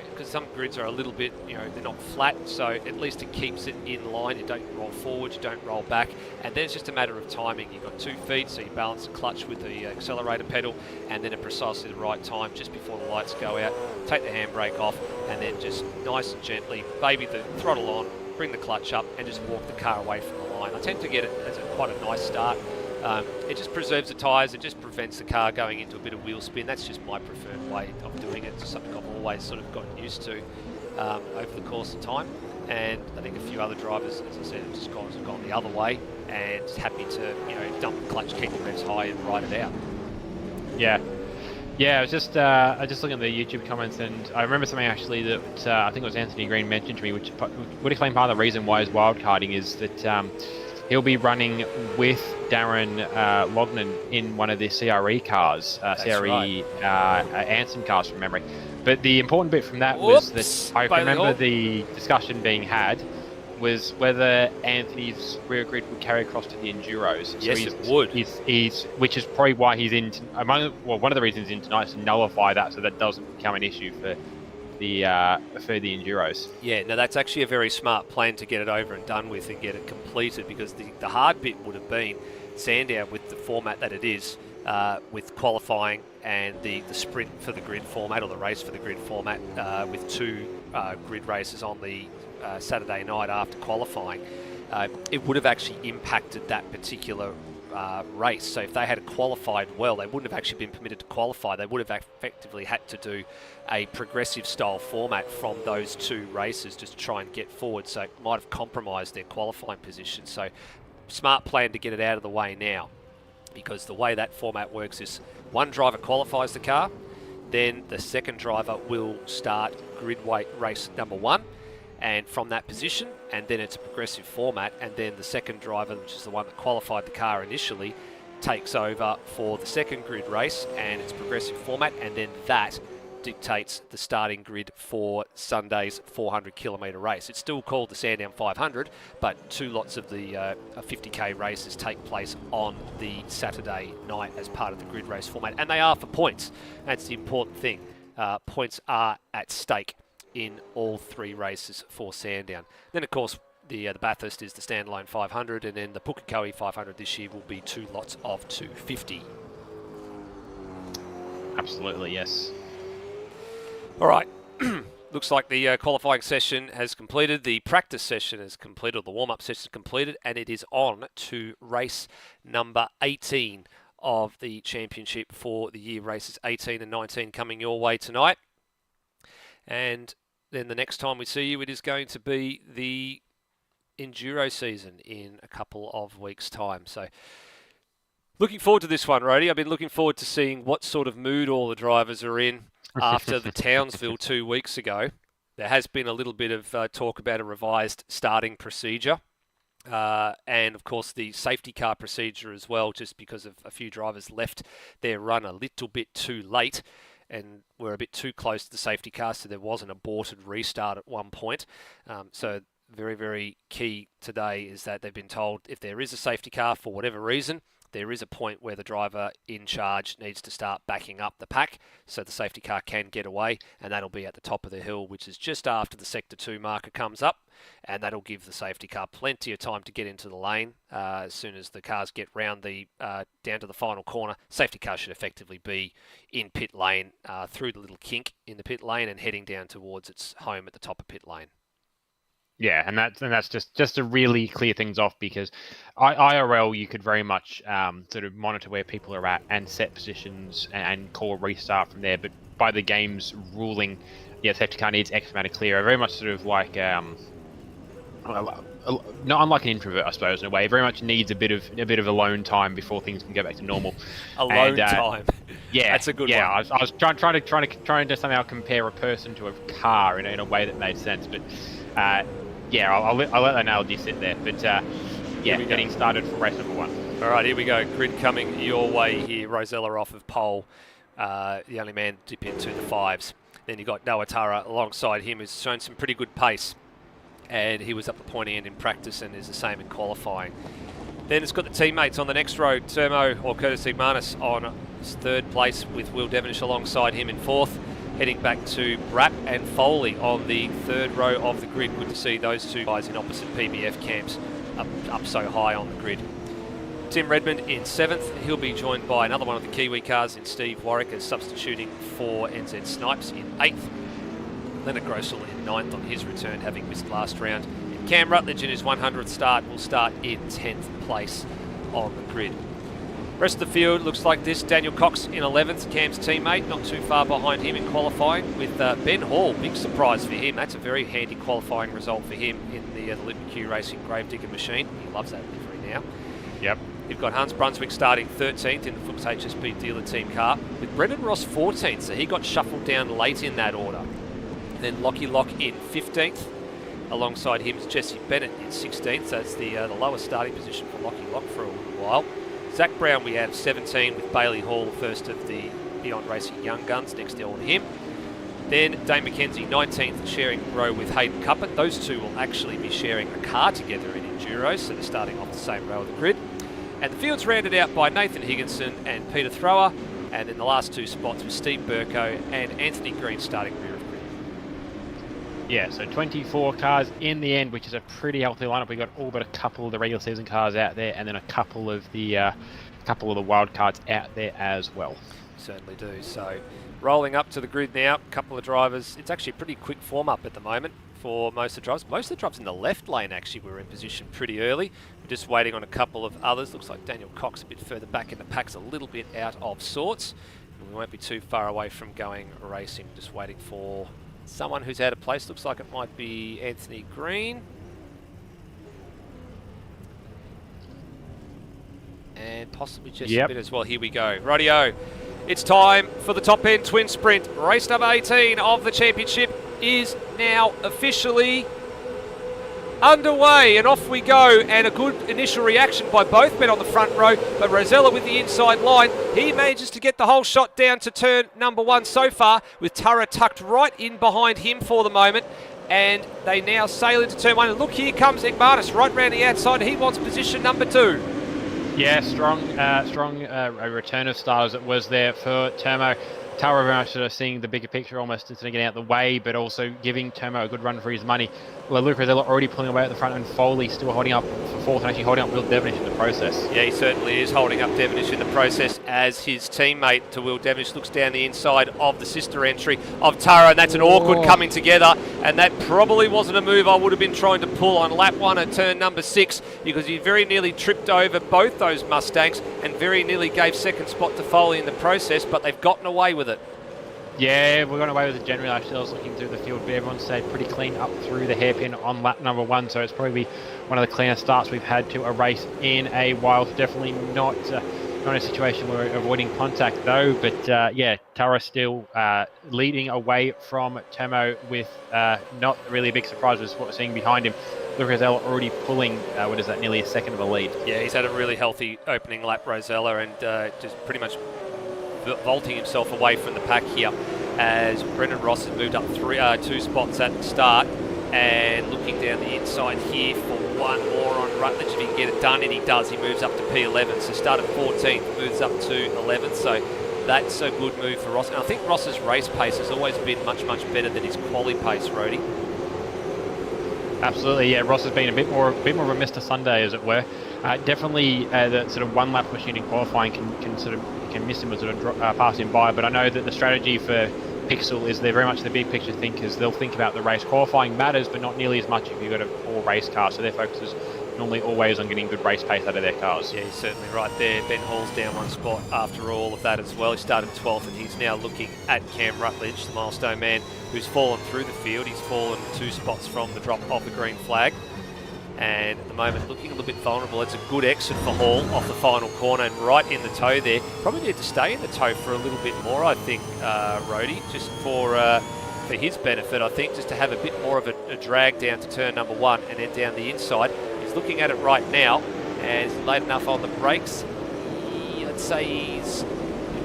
because some grids are a little bit, they're not flat, so at least it keeps it in line. You don't roll forward, you don't roll back, and then it's just a matter of timing. You've got 2 feet, so you balance the clutch with the accelerator pedal, and then at precisely the right time, just before the lights go out, take the handbrake off, and then just nice and gently baby the throttle on, bring the clutch up, and just walk the car away from the line. I tend to get it as quite a nice start. It just preserves the tyres, it just prevents the car going into a bit of wheel spin. That's just my preferred way of doing it. It's something I've always sort of gotten used to over the course of time. And I think a few other drivers, as I said, have just gone the other way and happy to dump the clutch, keep the revs high and ride it out. Yeah, I was just looking at the YouTube comments, and I remember something actually that I think it was Anthony Green mentioned to me, which would explain part of the reason why he's wildcarding, is that he'll be running with Darren Lognan in one of the CRE cars, Anson cars from memory. But the important bit from that was that I remember the discussion being had was whether Anthony's rear grid would carry across to the Enduros. Yes, it would. Which is probably why he's in. One of the reasons he's in tonight is to nullify that, so that doesn't become an issue for the Enduros. Yeah, no, that's actually a very smart plan to get it over and done with and get it completed, because the hard bit would have been Sandown with the format that it is, with qualifying and the sprint for the grid format, or the race for the grid format, with 2 grid races on the Saturday night after qualifying. It would have actually impacted that particular race. So if they had qualified well, they wouldn't have actually been permitted to qualify. They would have effectively had to do a progressive style format from those 2 races just to try and get forward. So it might have compromised their qualifying position. So smart plan to get it out of the way now, because the way that format works is one driver qualifies the car, then the second driver will start grid weight race number 1, and from that position, and then it's a progressive format, and then the second driver, which is the one that qualified the car initially, takes over for the second grid race, and it's progressive format, and then that dictates the starting grid for Sunday's 400-kilometre race. It's still called the Sandown 500, but 2 lots of the 50k races take place on the Saturday night as part of the grid race format, and they are for points. That's the important thing. Points are at stake in all 3 races for Sandown. Then, of course, the Bathurst is the standalone 500, and then the Pukekohe 500 this year will be 2 lots of 250. Absolutely, yes. All right. Looks like the qualifying session has completed, the practice session has completed, or the warm-up session is completed, and it is on to race number 18 of the championship for the year. Races 18 and 19 coming your way tonight. And then the next time we see you, it is going to be the Enduro season in a couple of weeks' time. So looking forward to this one, Rody. I've been looking forward to seeing what sort of mood all the drivers are in after the Townsville 2 weeks ago. There has been a little bit of talk about a revised starting procedure. And, of course, the safety car procedure as well, just because of a few drivers left their run a little bit too late and were a bit too close to the safety car, so there was an aborted restart at one point. So very, very key today is that they've been told if there is a safety car for whatever reason, there is a point where the driver in charge needs to start backing up the pack so the safety car can get away, and that'll be at the top of the hill, which is just after the Sector 2 marker comes up, and that'll give the safety car plenty of time to get into the lane. As soon as the cars get round the down to the final corner, safety car should effectively be in pit lane through the little kink in the pit lane and heading down towards its home at the top of pit lane. Yeah, and that's just to really clear things off, because IRL you could very much sort of monitor where people are at and set positions and call a restart from there. But by the game's ruling, safety car needs X amount of clear. Very much sort of like not unlike an introvert, I suppose, in a way. It very much needs a bit of alone time before things can go back to normal. Alone time. Yeah, that's a good one. I was trying to somehow compare a person to a car in a way that made sense, but. I'll let the analogy sit there. But, getting started for race number 1. All right, here we go. Grid coming your way here. Rosella off of pole. The only man dip into the 5s. Then you've got Noatara alongside him, who's shown some pretty good pace. And he was up the pointy end in practice and is the same in qualifying. Then it's got the teammates on the next row. Termo, or Curtis Igmanis, on 3rd place with Will Devonish alongside him in 4th. Heading back to Brapp and Foley on the 3rd row of the grid. Good to see those 2 guys in opposite PBF camps up so high on the grid. Tim Redmond in 7th. He'll be joined by another one of the Kiwi cars in Steve Warwick as substituting for NZ Snipes in 8th. Leonard Grossel in 9th on his return, having missed last round. And Cam Rutledge in his 100th start will start in 10th place on the grid. Rest of the field looks like this. Daniel Cox in 11th, Cam's teammate, not too far behind him in qualifying, with Ben Hall. Big surprise for him. That's a very handy qualifying result for him in the Litton Q Racing Gravedigger machine. He loves that livery now. Yep. You've got Hans Brunswick starting 13th in the Fuchs HSP dealer team car, with Brendan Ross 14th, so he got shuffled down late in that order. Then Lockie Lock in 15th. Alongside him is Jesse Bennett in 16th, so it's the lowest starting position for Lockie Lock for a little while. Zach Brown we have 17 with Bailey Hall, first of the Beyond Racing Young Guns, next to him. Then Dane McKenzie 19th, sharing row with Hayden Cuppett. Those 2 will actually be sharing a car together in Enduro, so they're starting off the same row of the grid. And the field's rounded out by Nathan Higginson and Peter Thrower, and then the last 2 spots with Steve Burko and Anthony Green starting rear of grid. Yeah, so 24 cars in the end, which is a pretty healthy lineup. We've got all but a couple of the regular season cars out there, and then a couple of the wild cards out there as well. Certainly do. So rolling up to the grid now, a couple of drivers. It's actually a pretty quick form up at the moment for most of the drivers. Most of the drivers in the left lane actually were in position pretty early. We're just waiting on a couple of others. Looks like Daniel Cox a bit further back in the pack's a little bit out of sorts. We won't be too far away from going racing. Just waiting for someone who's out of place. Looks like it might be Anthony Green. And possibly just a bit as well. Here we go. Rightio. It's time for the top end twin sprint. Race number 18 of the championship is now officially underway, and off we go, and a good initial reaction by both men on the front row, but Rosella with the inside line, he manages to get the whole shot down to turn number 1 so far, with Tara tucked right in behind him for the moment, and they now sail into turn 1, and look, here comes Egmartis right round the outside. He wants position number 2. Yeah, strong return of stars that was there for Termo. Tara very much sort of seeing the bigger picture almost instead of getting out the way, but also giving Termo a good run for his money. Well, Luke Rosella already pulling away at the front, and Foley still holding up for fourth and actually holding up Will Devonish in the process. Yeah, he certainly is holding up Devonish in the process as his teammate to Will Devonish looks down the inside of the sister entry of Tara, and that's an awkward coming together, and that probably wasn't a move I would have been trying to pull on lap 1 at turn number 6, because he very nearly tripped over both those Mustangs and very nearly gave second spot to Foley in the process, but they've gotten away with it. Yeah, we've gone away with it generally. Actually, I was looking through the field, but everyone stayed pretty clean up through the hairpin on lap number 1, so it's probably one of the cleanest starts we've had to a race in a while. Definitely not a situation where we're avoiding contact though, but yeah, Tara still leading away from Termo with not really a big surprise with what we're seeing behind him. Luke Rosella already pulling, what is that, nearly a second of a lead. Yeah, he's had a really healthy opening lap, Rosella, and just pretty much vaulting himself away from the pack here as Brendan Ross has moved up 2 spots at the start, and looking down the inside here for one more on Rutledge if he can get it done, and he does. He moves up to P11, so started 14th, moves up to 11th, so that's a good move for Ross. And I think Ross's race pace has always been much better than his quali pace, Rhodey. Absolutely, yeah. Ross has been a bit more of a Mr. Sunday, as it were. Definitely, the sort of one lap machine in qualifying can miss him or sort of pass him by. But I know that the strategy for Pixel is they're very much the big picture thinkers. They'll think about the race. Qualifying matters, but not nearly as much if you've got a full race car. So their focus is normally always on getting good race pace out of their cars. Yeah, he's certainly right there. Ben Hall's down 1 spot after all of that as well. He started 12th, and he's now looking at Cam Rutledge, the milestone man, who's fallen through the field. He's fallen 2 spots from the drop of the green flag, and at the moment looking a little bit vulnerable. It's a good exit for Hall off the final corner and right in the toe there. Probably need to stay in the toe for a little bit more, I think, Rhodey, just for his benefit, I think, just to have a bit more of a drag down to turn number 1 and then down the inside. He's looking at it right now, and he's late enough on the brakes. I'd say he's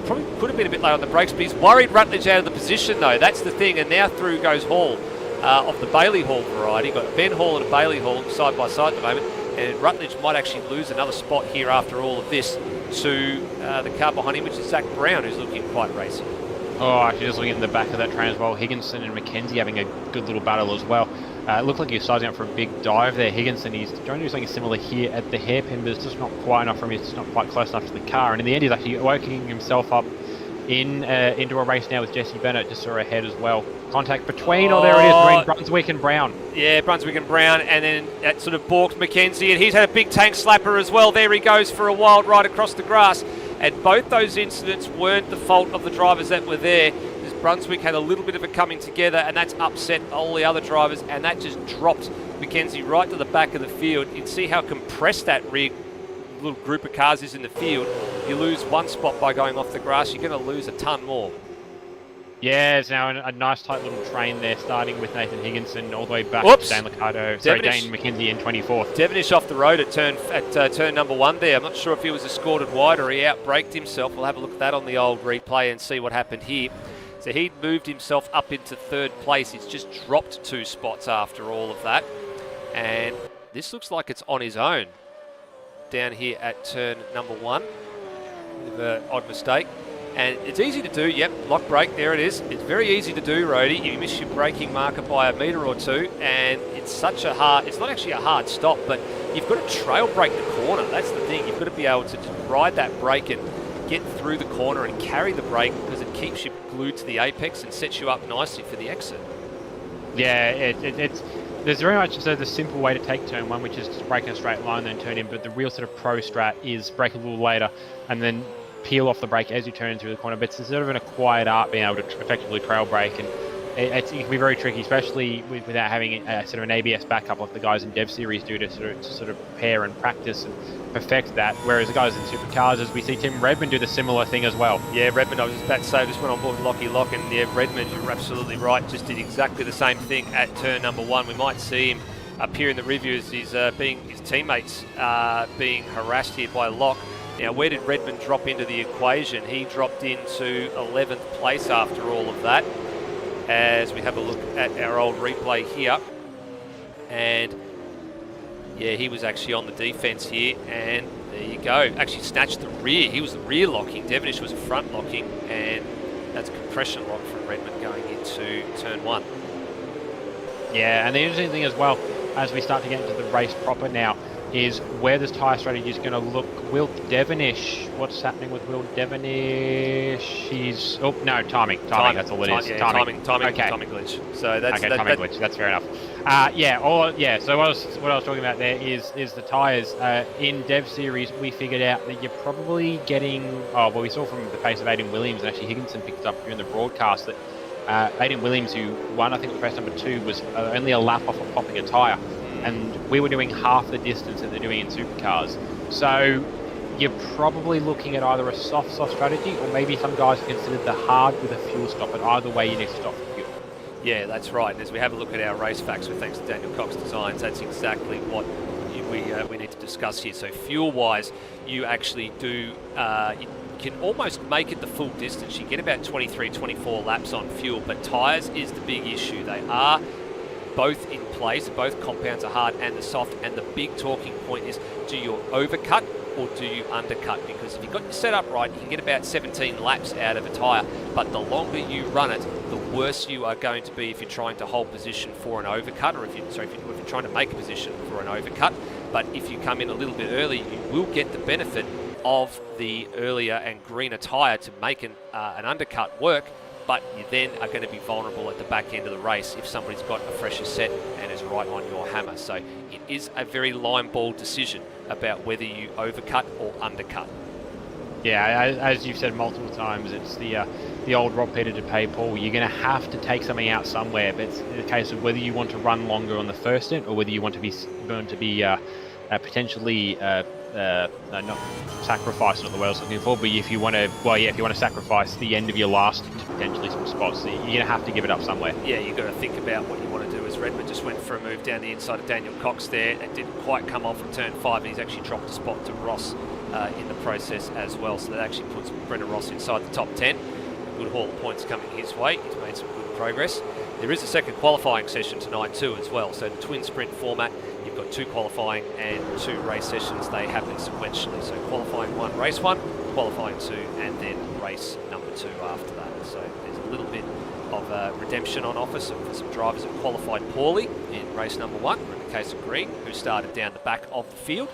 probably could have been a bit late on the brakes, but he's worried Rutledge out of the position though. That's the thing, and now through goes Hall of the Bailey Hall variety. Got Ben Hall and a Bailey Hall side by side at the moment, and Rutledge might actually lose another spot here after all of this to the car behind him, which is Zach Brown, who's looking quite racy. Oh, actually just looking at the back of that train as well, Higginson and McKenzie having a good little battle as well. It looked like he was sizing up for a big dive there. Higginson, he's trying to do something similar here at the hairpin, but it's just not quite enough for him. It's just not quite close enough to the car. And in the end, he's actually working himself up into a race now with Jesse Bennett, just saw ahead as well. Contact between, there it is, between Brunswick and Brown. Yeah, Brunswick and Brown, and then that sort of balked McKenzie, and he's had a big tank slapper as well. There he goes for a wild ride across the grass. And both those incidents weren't the fault of the drivers that were there. Brunswick had a little bit of a coming together, and that's upset all the other drivers, and that just dropped McKenzie right to the back of the field. You can see how compressed that rear little group of cars is in the field. You lose 1 spot by going off the grass, you're going to lose a ton more. Yeah, it's now a nice tight little train there, starting with Nathan Higginson all the way back to Dane McKenzie in 24th. Devonish off the road at turn number 1 there. I'm not sure if he was escorted wide or he outbraked himself. We'll have a look at that on the old replay and see what happened here. So he'd moved himself up into 3rd place. He's just dropped 2 spots after all of that. And this looks like it's on his own down here at turn number 1. Bit of an odd mistake. And it's easy to do, yep, lock brake, there it is. It's very easy to do, Rhodey. You miss your braking marker by a metre or 2, and it's such a hard, it's not actually a hard stop, but you've got to trail brake the corner. That's the thing. You've got to be able to just ride that brake and get through the corner and carry the brake, because it keeps you glued to the apex and sets you up nicely for the exit. Yeah, there's very much the simple way to take turn 1, which is just brake in a straight line, then turn in, but the real sort of pro strat is brake a little later and then peel off the brake as you turn through the corner. But it's sort of an acquired art being able to effectively trail brake, and it can be very tricky, especially without having sort of an ABS backup like the guys in Dev Series do to sort of pair and practice and perfect that. Whereas the guys in Supercars, as we see Tim Redmond do the similar thing as well. Yeah, Redmond, I was just about to say, just went on board with Lockie Lock, and yeah, Redmond, you're absolutely right, just did exactly the same thing at turn number 1. We might see him up here in the reviews, his teammates being harassed here by Locke. Now, where did Redmond drop into the equation? He dropped into 11th place after all of that. As we have a look at our old replay here. And yeah, he was actually on the defense here, and there you go. Actually snatched the rear. He was the rear locking. Devonish was front locking, and that's a compression lock from Redmond going into turn 1. Yeah, and the interesting thing as well, as we start to get into the race proper now, is where this tyre strategy is going to look. Will Devonish, what's happening with Will Devonish? He's, oh no, timing, that's all it is. Yeah, timing glitch. So that's okay, timing glitch, that's fair enough. So what I was talking about there is the tyres. In Dev Series, we figured out that you're probably getting, we saw from the pace of Aiden Williams, and actually Higginson picked up during the broadcast that Aiden Williams, who won, I think, was race number 2, was only a lap off of popping a tyre. And we were doing half the distance that they're doing in Supercars. So you're probably looking at either a soft strategy, or maybe some guys considered the hard with a fuel stop, and either way you need to stop for fuel. Yeah, that's right. As we have a look at our race facts with thanks to Daniel Cox Designs, that's exactly what we need to discuss here. So fuel-wise, you actually do, you can almost make it the full distance. You get about 23, 24 laps on fuel, but tyres is the big issue. They are both in place, both compounds are hard and the soft, and the big talking point is, do you overcut or do you undercut? Because if you've got your setup right, you can get about 17 laps out of a tyre, but the longer you run it, the worse you are going to be if you're trying to hold position for an overcut, or if you're trying to make a position for an overcut. But if you come in a little bit early, you will get the benefit of the earlier and greener tyre to make an undercut work, but you then are going to be vulnerable at the back end of the race if somebody's got a fresher set and is right on your hammer. So it is a very line ball decision about whether you overcut or undercut. Yeah, as you've said multiple times, it's the old rob Peter to pay Paul. You're going to have to take something out somewhere, but it's a case of whether you want to run longer on the first stint, or whether you want to be potentially not sacrifice, not the word I was looking for, but if you want to sacrifice the end of your last to potentially some spots, you're going to have to give it up somewhere. Yeah, you've got to think about what you want to do. As Redmond just went for a move down the inside of Daniel Cox there, it didn't quite come off from turn 5, and he's actually dropped a spot to Ross in the process as well, so that actually puts Brendan Ross inside the top 10. Good haul of points coming his way. He's made some good progress. There is a second qualifying session tonight too as well, so the twin sprint format, you've got 2 qualifying and 2 race sessions. They happen sequentially, so qualifying 1, race 1, qualifying 2, and then race number 2 after that. So there's a little bit of redemption on offer for some drivers who qualified poorly in race number 1, in the case of Green, who started down the back of the field,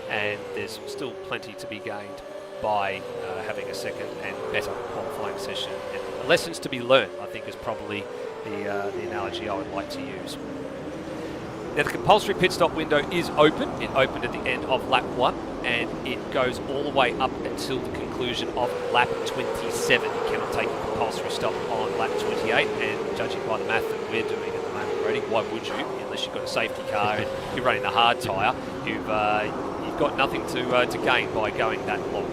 and there's still plenty to be gained by having a second and better qualifying session. And lessons to be learned, I think, is probably the analogy I would like to use. Now, the compulsory pit stop window is open. It opened at the end of lap 1, and it goes all the way up until the conclusion of lap 27. You cannot take a compulsory stop on lap 28, and judging by the math that we're doing at the moment already, why would you? Unless you've got a safety car and you're running the hard tyre, you've got nothing to gain by going that long.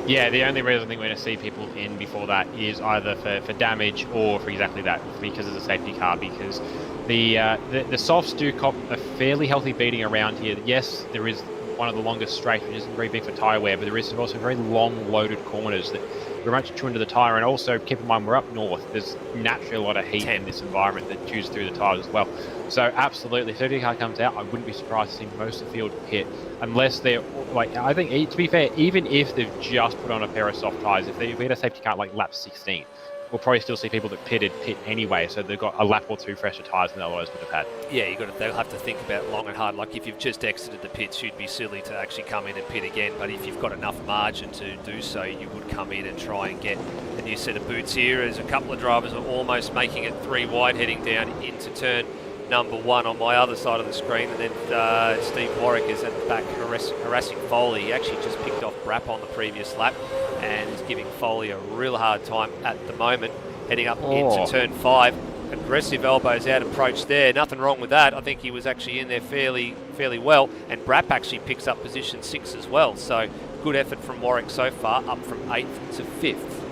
Yeah, the only reason I think we're going to see people in before that is either for damage or for exactly that, because it's a safety car, because the softs do cop a fairly healthy beating around here. Yes, there is one of the longest straights, which isn't very big for tyre wear, but there is also very long loaded corners that very much chew into the tyre. And also keep in mind, we're up north, there's naturally a lot of heat in this environment that chews through the tyres as well. So absolutely, if safety car comes out, I wouldn't be surprised to see most of the field pit, unless they're, I think, to be fair, even if they've just put on a pair of soft tyres, if we had a safety car like lap 16, we'll probably still see people that pit anyway, so they've got a lap or 2 fresher tyres than they otherwise would have had. Yeah, they'll have to think about long and hard. Like if you've just exited the pits, you'd be silly to actually come in and pit again, but if you've got enough margin to do so, you would come in and try and get a new set of boots here, as a couple of drivers are almost making it 3 wide heading down into turn number 1 on my other side of the screen, and then Steve Warwick is at the back harassing Foley. He actually just picked off Brapp on the previous lap and is giving Foley a real hard time at the moment, heading up into turn 5. Aggressive elbows out approach there, nothing wrong with that. I think he was actually in there fairly well, and Brapp actually picks up position 6 as well, so good effort from Warwick so far, up from 8th to 5th.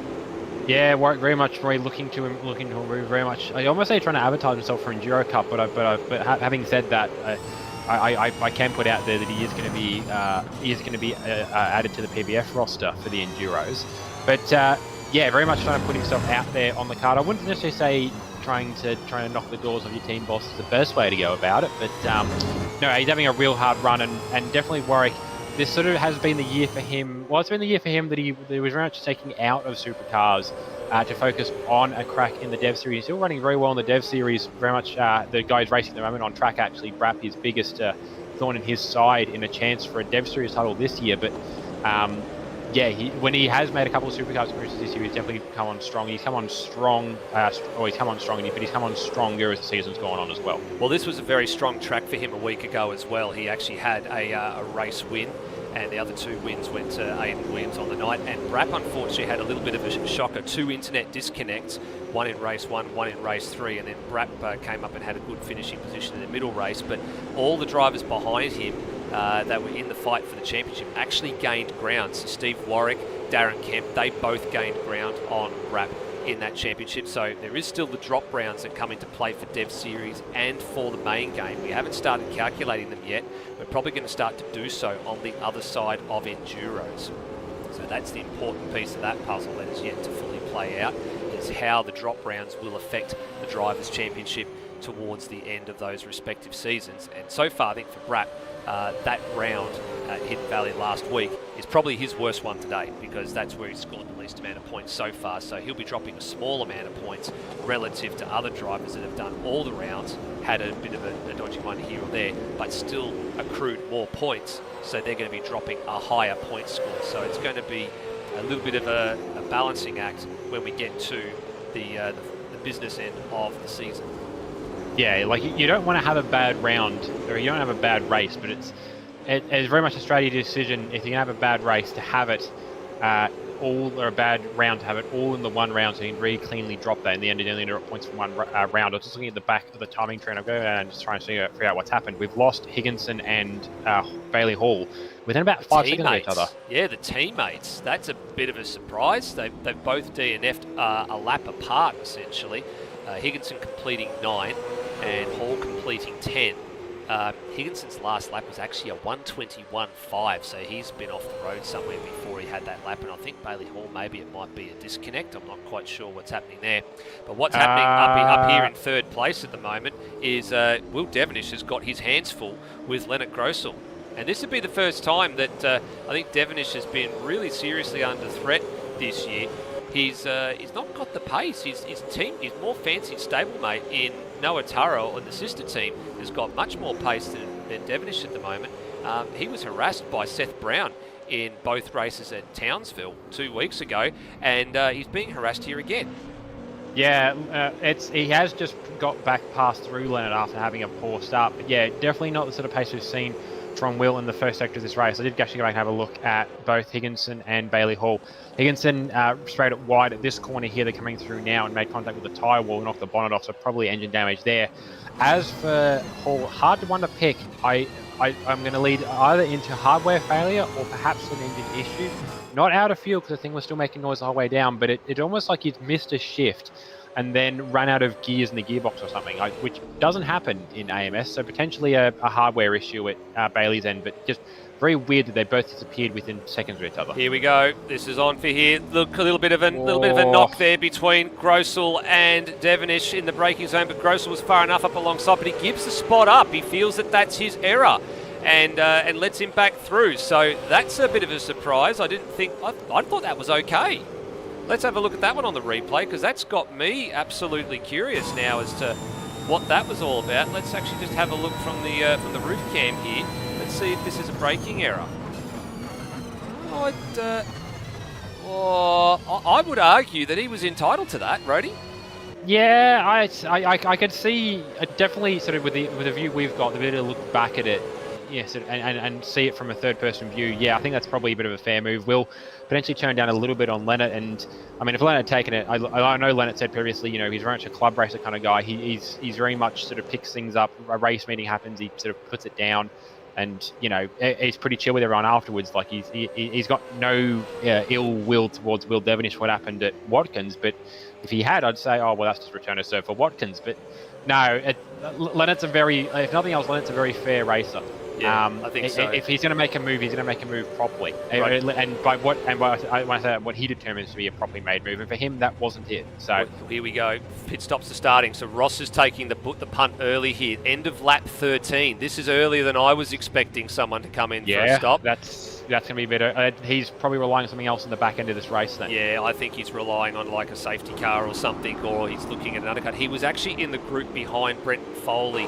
Yeah, Warwick very much really looking to improve very much. I almost say trying to advertise himself for Enduro Cup, but having said that, I can put out there that he is going to be added to the PBF roster for the Enduros. But yeah, very much trying to put himself out there on the card. I wouldn't necessarily say trying to knock the doors of your team boss is the best way to go about it, but no, he's having a real hard run, and definitely Warwick. This sort of has been the year for him. Well, it's been the year for him that he was very much taking out of Supercars to focus on a crack in the Dev Series. He's still running very well in the Dev Series. Very much the guys racing at the moment on track actually Brap his biggest thorn in his side in a chance for a Dev Series title this year. But yeah, when he has made a couple of Supercars appearances this year, he's definitely come on strong. He's come on strong, but he's come on stronger as the season's gone on as well. Well, this was a very strong track for him a week ago as well. He actually had a race win, and the other 2 wins went to Aiden Williams on the night. And Brap, unfortunately, had a little bit of a shocker. 2 internet disconnects, one in race 1, one in race 3, and then Brap came up and had a good finishing position in the middle race. But all the drivers behind him that were in the fight for the championship actually gained ground. So Steve Warwick, Darren Kemp, they both gained ground on Brap in that championship. So there is still the drop rounds that come into play for Dev Series and for the main game. We haven't started calculating them yet. We're probably going to start to do so on the other side of Enduros. So that's the important piece of that puzzle that is yet to fully play out, is how the drop rounds will affect the Drivers' Championship towards the end of those respective seasons. And so far, I think for Brap, that round at Hidden Valley last week is probably his worst one today, because that's where he's scored the least amount of points so far. So he'll be dropping a small amount of points relative to other drivers that have done all the rounds, had a bit of a dodgy one here or there, but still accrued more points. So they're going to be dropping a higher point score. So it's going to be a little bit of a balancing act when we get to the business end of the season. Yeah, like you don't want to have a bad round, or you don't have a bad race, but it's very much a strategy decision if you're going to have a bad race to have it all, or a bad round to have it all in the one round, so you can really cleanly drop that. In the end, you only drop points from one round. I was just looking at the back of the timing trend. I'll go and just try and figure out what's happened. We've lost Higginson and Bailey Hall within about 5 seconds of each other. Yeah, the teammates. That's a bit of a surprise. They've both DNF'd a lap apart, essentially. Higginson completing 9 and Hall completing 10. Higginson's last lap was actually a 1:21.5, so he's been off the road somewhere before he had that lap. And I think Bailey Hall, maybe it might be a disconnect. I'm not quite sure what's happening there. But what's happening up here in 3rd place at the moment is Will Devonish has got his hands full with Leonard Grossel. And this would be the first time that I think Devonish has been really seriously under threat this year. He's not got the pace. His more fancy stablemate in Noah Taro and the sister team has got much more pace than Devonish at the moment. He was harassed by Seth Brown in both races at Townsville 2 weeks ago, and he's being harassed here again. Yeah, he has just got back past through Leonard after having a poor start. But yeah, definitely not the sort of pace we've seen from Will in the first sector of this race. I did actually go back and have a look at both Higginson and Bailey Hall. Higginson straight it wide at this corner here. They're coming through now and made contact with the tyre wall and knocked the bonnet off, so probably engine damage there. As for Hall, hard to one to pick. I'm going to lead either into hardware failure or perhaps an engine issue. Not out of fuel, because the thing was still making noise the whole way down, but it almost like he's missed a shift and then ran out of gears in the gearbox or something, which doesn't happen in AMS, so potentially a hardware issue at Bailey's end, but just very weird that they both disappeared within seconds of each other. Here we go. This is on for here. Look, a little bit of a knock there between Grossel and Devonish in the braking zone, but Grossel was far enough up alongside, but he gives the spot up. He feels that that's his error and lets him back through. So that's a bit of a surprise. I thought that was okay. Let's have a look at that one on the replay, because that's got me absolutely curious now as to what that was all about. Let's actually just have a look from the roof cam here. Let's see if this is a braking error. I would argue that he was entitled to that, Rody. Yeah, I could see definitely sort of with the view we've got, the ability to look back at it, yes, and see it from a third-person view. Yeah, I think that's probably a bit of a fair move. We'll potentially turn down a little bit on Leonard, and I mean, if Leonard had taken it, I know Leonard said previously, you know, he's very much a club racer kind of guy. He's very much sort of picks things up. A race meeting happens, he sort of puts it down. and he's pretty chill with everyone afterwards. Like he's got no ill will towards Will Devonish for what happened at Watkins, but if he had, I'd say, oh well, that's just return to serve for Watkins. But no, Leonard's if nothing else, Leonard's a very fair racer. Yeah, I think so. If he's going to make a move, he's going to make a move properly. Right. And when I say that, what he determines to be a properly made move, and for him, that wasn't it. So well, here we go. Pit stops are starting. So Ross is taking the punt early here. End of lap 13. This is earlier than I was expecting someone to come in for a stop. That's going to be better. He's probably relying on something else in the back end of this race then. Yeah, I think he's relying on like a safety car or something, or he's looking at an undercut. He was actually in the group behind Brent Foley,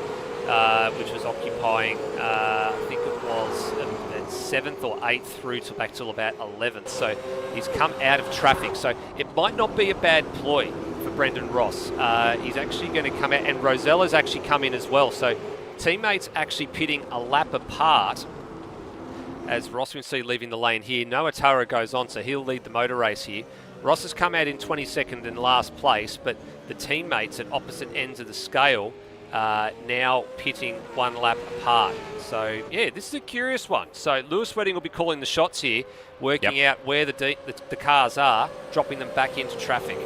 which was occupying, I think it was at 7th or 8th through to back till about 11th. So he's come out of traffic. So it might not be a bad ploy for Brendan Ross. He's actually going to come out, and Rosella's actually come in as well. So teammates actually pitting a lap apart as Ross we see leaving the lane here. Noah Tara goes on, so he'll lead the motor race here. Ross has come out in 22nd and last place, but the teammates at opposite ends of the scale now pitting one lap apart. So yeah, this is a curious one. So Lewis Wedding will be calling the shots here, working out where the cars are, dropping them back into traffic.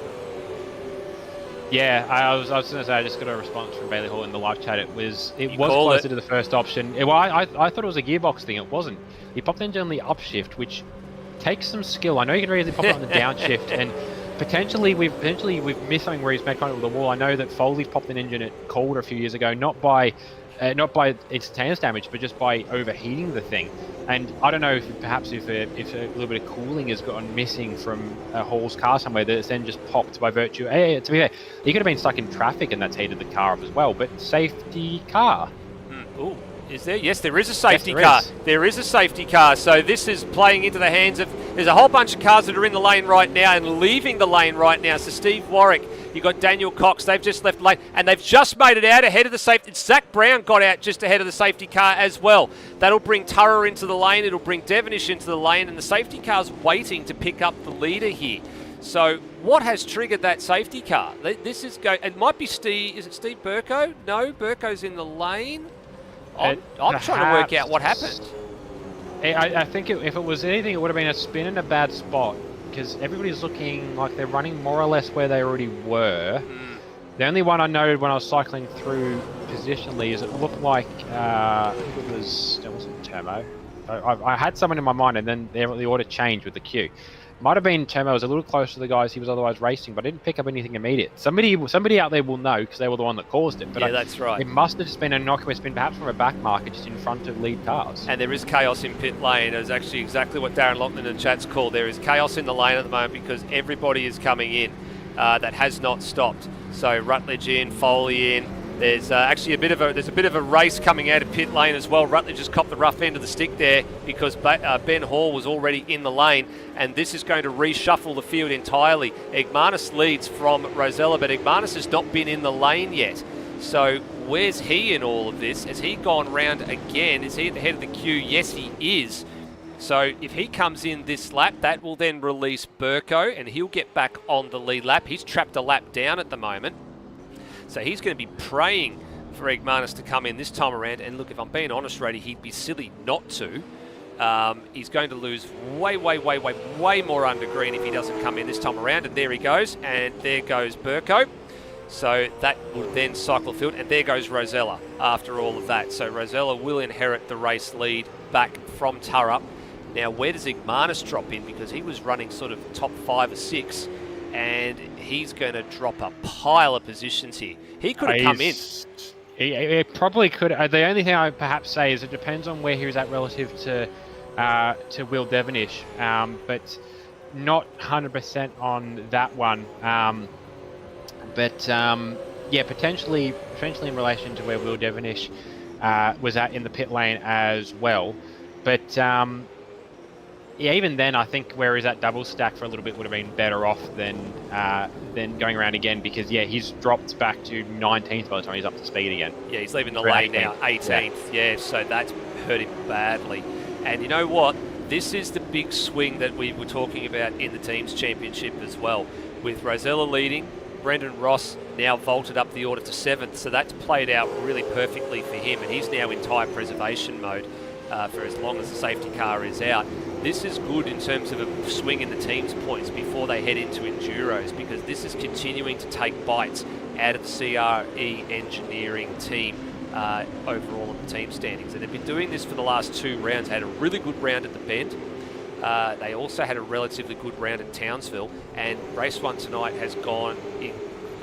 Yeah, I was going to say, I just got a response from Bailey Hall in the live chat. It was closer to the first option. I thought it was a gearbox thing. It wasn't. He popped the engine on the upshift, which takes some skill. I know you can really pop it on the downshift, and potentially we've missed something where he's made contact with the wall. I know that Foley popped an engine at Calder a few years ago, not by instantaneous damage, but just by overheating the thing. And I don't know if perhaps if a little bit of cooling has gotten missing from Hall's car somewhere, that it's then just popped by virtue. Hey, to be fair, he could have been stuck in traffic and that's heated the car up as well. But safety car. Ooh. Is there? Yes, there is a safety car. There is a safety car. So this is playing into the hands of... There's a whole bunch of cars that are in the lane right now and leaving the lane right now. So Steve Warwick, you've got Daniel Cox. They've just left lane and they've just made it out ahead of the safety. Zach Brown got out just ahead of the safety car as well. That'll bring Turrer into the lane. It'll bring Devonish into the lane, and the safety car's waiting to pick up the leader here. So what has triggered that safety car? This is go. It might be Steve. Is it Steve Burko? No, Burko's in the lane. I'm trying to work out what happened. I think if it was anything, it would have been a spin in a bad spot, because everybody's looking like they're running more or less where they already were. The only one I noted when I was cycling through positionally is it looked like I think it wasn't Termo. I had someone in my mind, and then the order changed with the queue. Might have been Termo was a little closer to the guys he was otherwise racing, but I didn't pick up anything immediate. Somebody out there will know, because they were the one that caused it. But yeah, that's right. It must have just been a innocuous spin, perhaps from a back marker, just in front of lead cars. And there is chaos in pit lane. It's actually exactly what Darren Loughlin in the chat's called. There is chaos in the lane at the moment because everybody is coming in that has not stopped. So Rutledge in, Foley in. There's actually a bit of a race coming out of pit lane as well. Rutledge just copped the rough end of the stick there because Ben Hall was already in the lane, and this is going to reshuffle the field entirely. Egmanis leads from Rosella, but Egmanis has not been in the lane yet. So where's he in all of this? Has he gone round again? Is he at the head of the queue? Yes, he is. So if he comes in this lap, that will then release Burko, and he'll get back on the lead lap. He's trapped a lap down at the moment. So he's going to be praying for Egmanis to come in this time around. And look, if I'm being honest, Rady, he'd be silly not to. He's going to lose way more under green if he doesn't come in this time around. And there he goes. And there goes Burko. So that will then cycle field. And there goes Rosella after all of that. So Rosella will inherit the race lead back from Turrup. Now, where does Egmanis drop in? Because he was running sort of top 5 or 6. And he's going to drop a pile of positions here. He could have come in. He probably could. The only thing I would perhaps say is it depends on where he was at relative to Will Devonish, but not 100% on that one. Yeah, potentially in relation to where Will Devonish was at in the pit lane as well. But yeah, even then, I think where he's at double stack for a little bit would have been better off than going around again, because yeah, he's dropped back to 19th by the time he's up to speed again. Yeah, he's leaving the lane now, 18th. Yeah, so that's hurt him badly. And you know what? This is the big swing that we were talking about in the team's championship as well, with Rosella leading. Brendan Ross now vaulted up the order to 7th, so that's played out really perfectly for him, and he's now in tyre preservation mode. for as long as the safety car is out. This is good in terms of a swing in the team's points before they head into Enduros, because this is continuing to take bites out of the CRE engineering team overall in the team standings. And they've been doing this for the last 2 rounds. They had a really good round at the Bend. They also had a relatively good round at Townsville, and race 1 tonight has gone in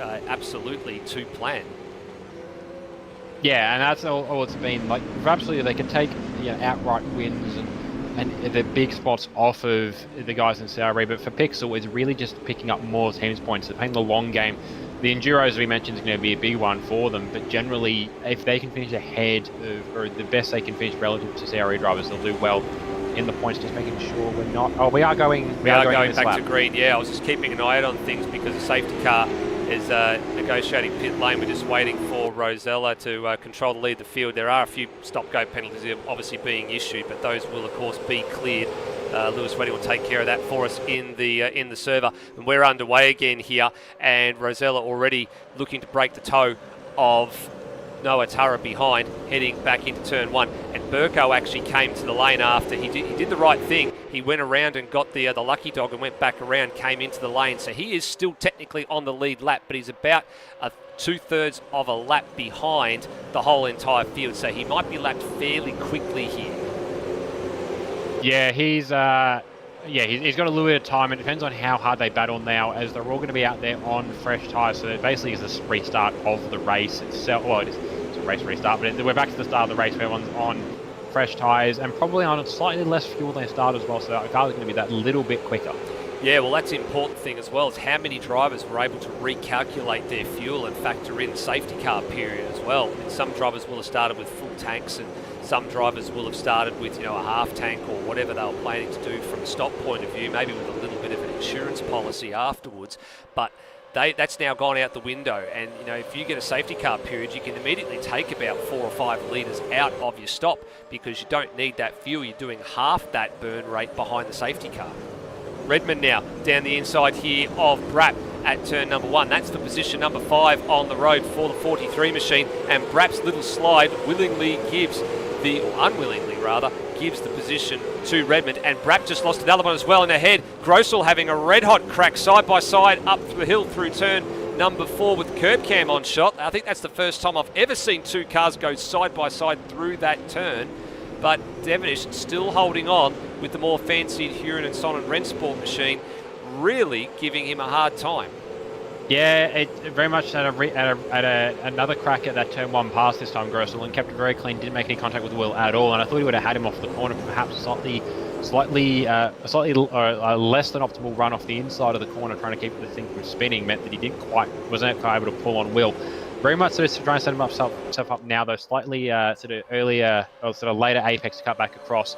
absolutely to plan. Yeah, and that's all it's been. Like, absolutely, they can take outright wins and the big spots off of the guys in CRE, but for Pixel, it's really just picking up more teams points. They're playing the long game. The Enduros we mentioned is going to be a big one for them, but generally, if they can finish ahead or the best they can finish relative to CRE drivers, they'll do well in the points. Just making sure we're not. Oh, we are going back to green. Yeah, I was just keeping an eye out on things because the safety car is negotiating pit lane. We're just waiting for Rosella to control the lead of the field. There are a few stop-go penalties obviously being issued, but those will of course be cleared. Lewis Redding will take care of that for us in the server. And we're underway again here, and Rosella already looking to break the toe of Noah Turra behind, heading back into turn 1. And Burko actually came to the lane after he did the right thing. He went around and got the lucky dog and went back around, came into the lane. So he is still technically on the lead lap, but he's about 2/3 of a lap behind the whole entire field. So he might be lapped fairly quickly here. Yeah, he's got a little bit of time. It depends on how hard they battle now, as they're all going to be out there on fresh tyres. So it basically is the restart of the race itself. Well, it's a race restart, but we're back to the start of the race where everyone's on fresh tyres and probably on slightly less fuel than they started as well. So the cars are going to be that little bit quicker. Yeah, well, that's an important thing as well, is how many drivers were able to recalculate their fuel and factor in the safety car period as well. And some drivers will have started with full tanks, and some drivers will have started with, a half tank or whatever they were planning to do from a stock point of view, maybe with a little bit of an insurance policy afterwards. But that's now gone out the window. And, if you get a safety car period, you can immediately take about 4 or 5 litres out of your stop because you don't need that fuel. You're doing half that burn rate behind the safety car. Redmond now down the inside here of Brapp at turn number 1. That's for position number 5 on the road for the 43 machine. And Brapp's little slide unwillingly gives the position to Redmond. And Brapp just lost another one as well in ahead. Grossel having a red hot crack side by side up the hill through turn number 4 with curb cam on shot. I think that's the first time I've ever seen 2 cars go side by side through that turn. But Devonish still holding on with the more fancied Huron and Sonnen Rennsport machine, really giving him a hard time. Yeah, it very much had another crack at that turn 1 pass this time, Grossel, and kept it very clean, didn't make any contact with Will at all, and I thought he would have had him off the corner, perhaps slightly less than optimal run off the inside of the corner, trying to keep the thing from spinning, meant that he wasn't quite able to pull on Will. Very much so trying to set himself up now, though, slightly later apex to cut back across.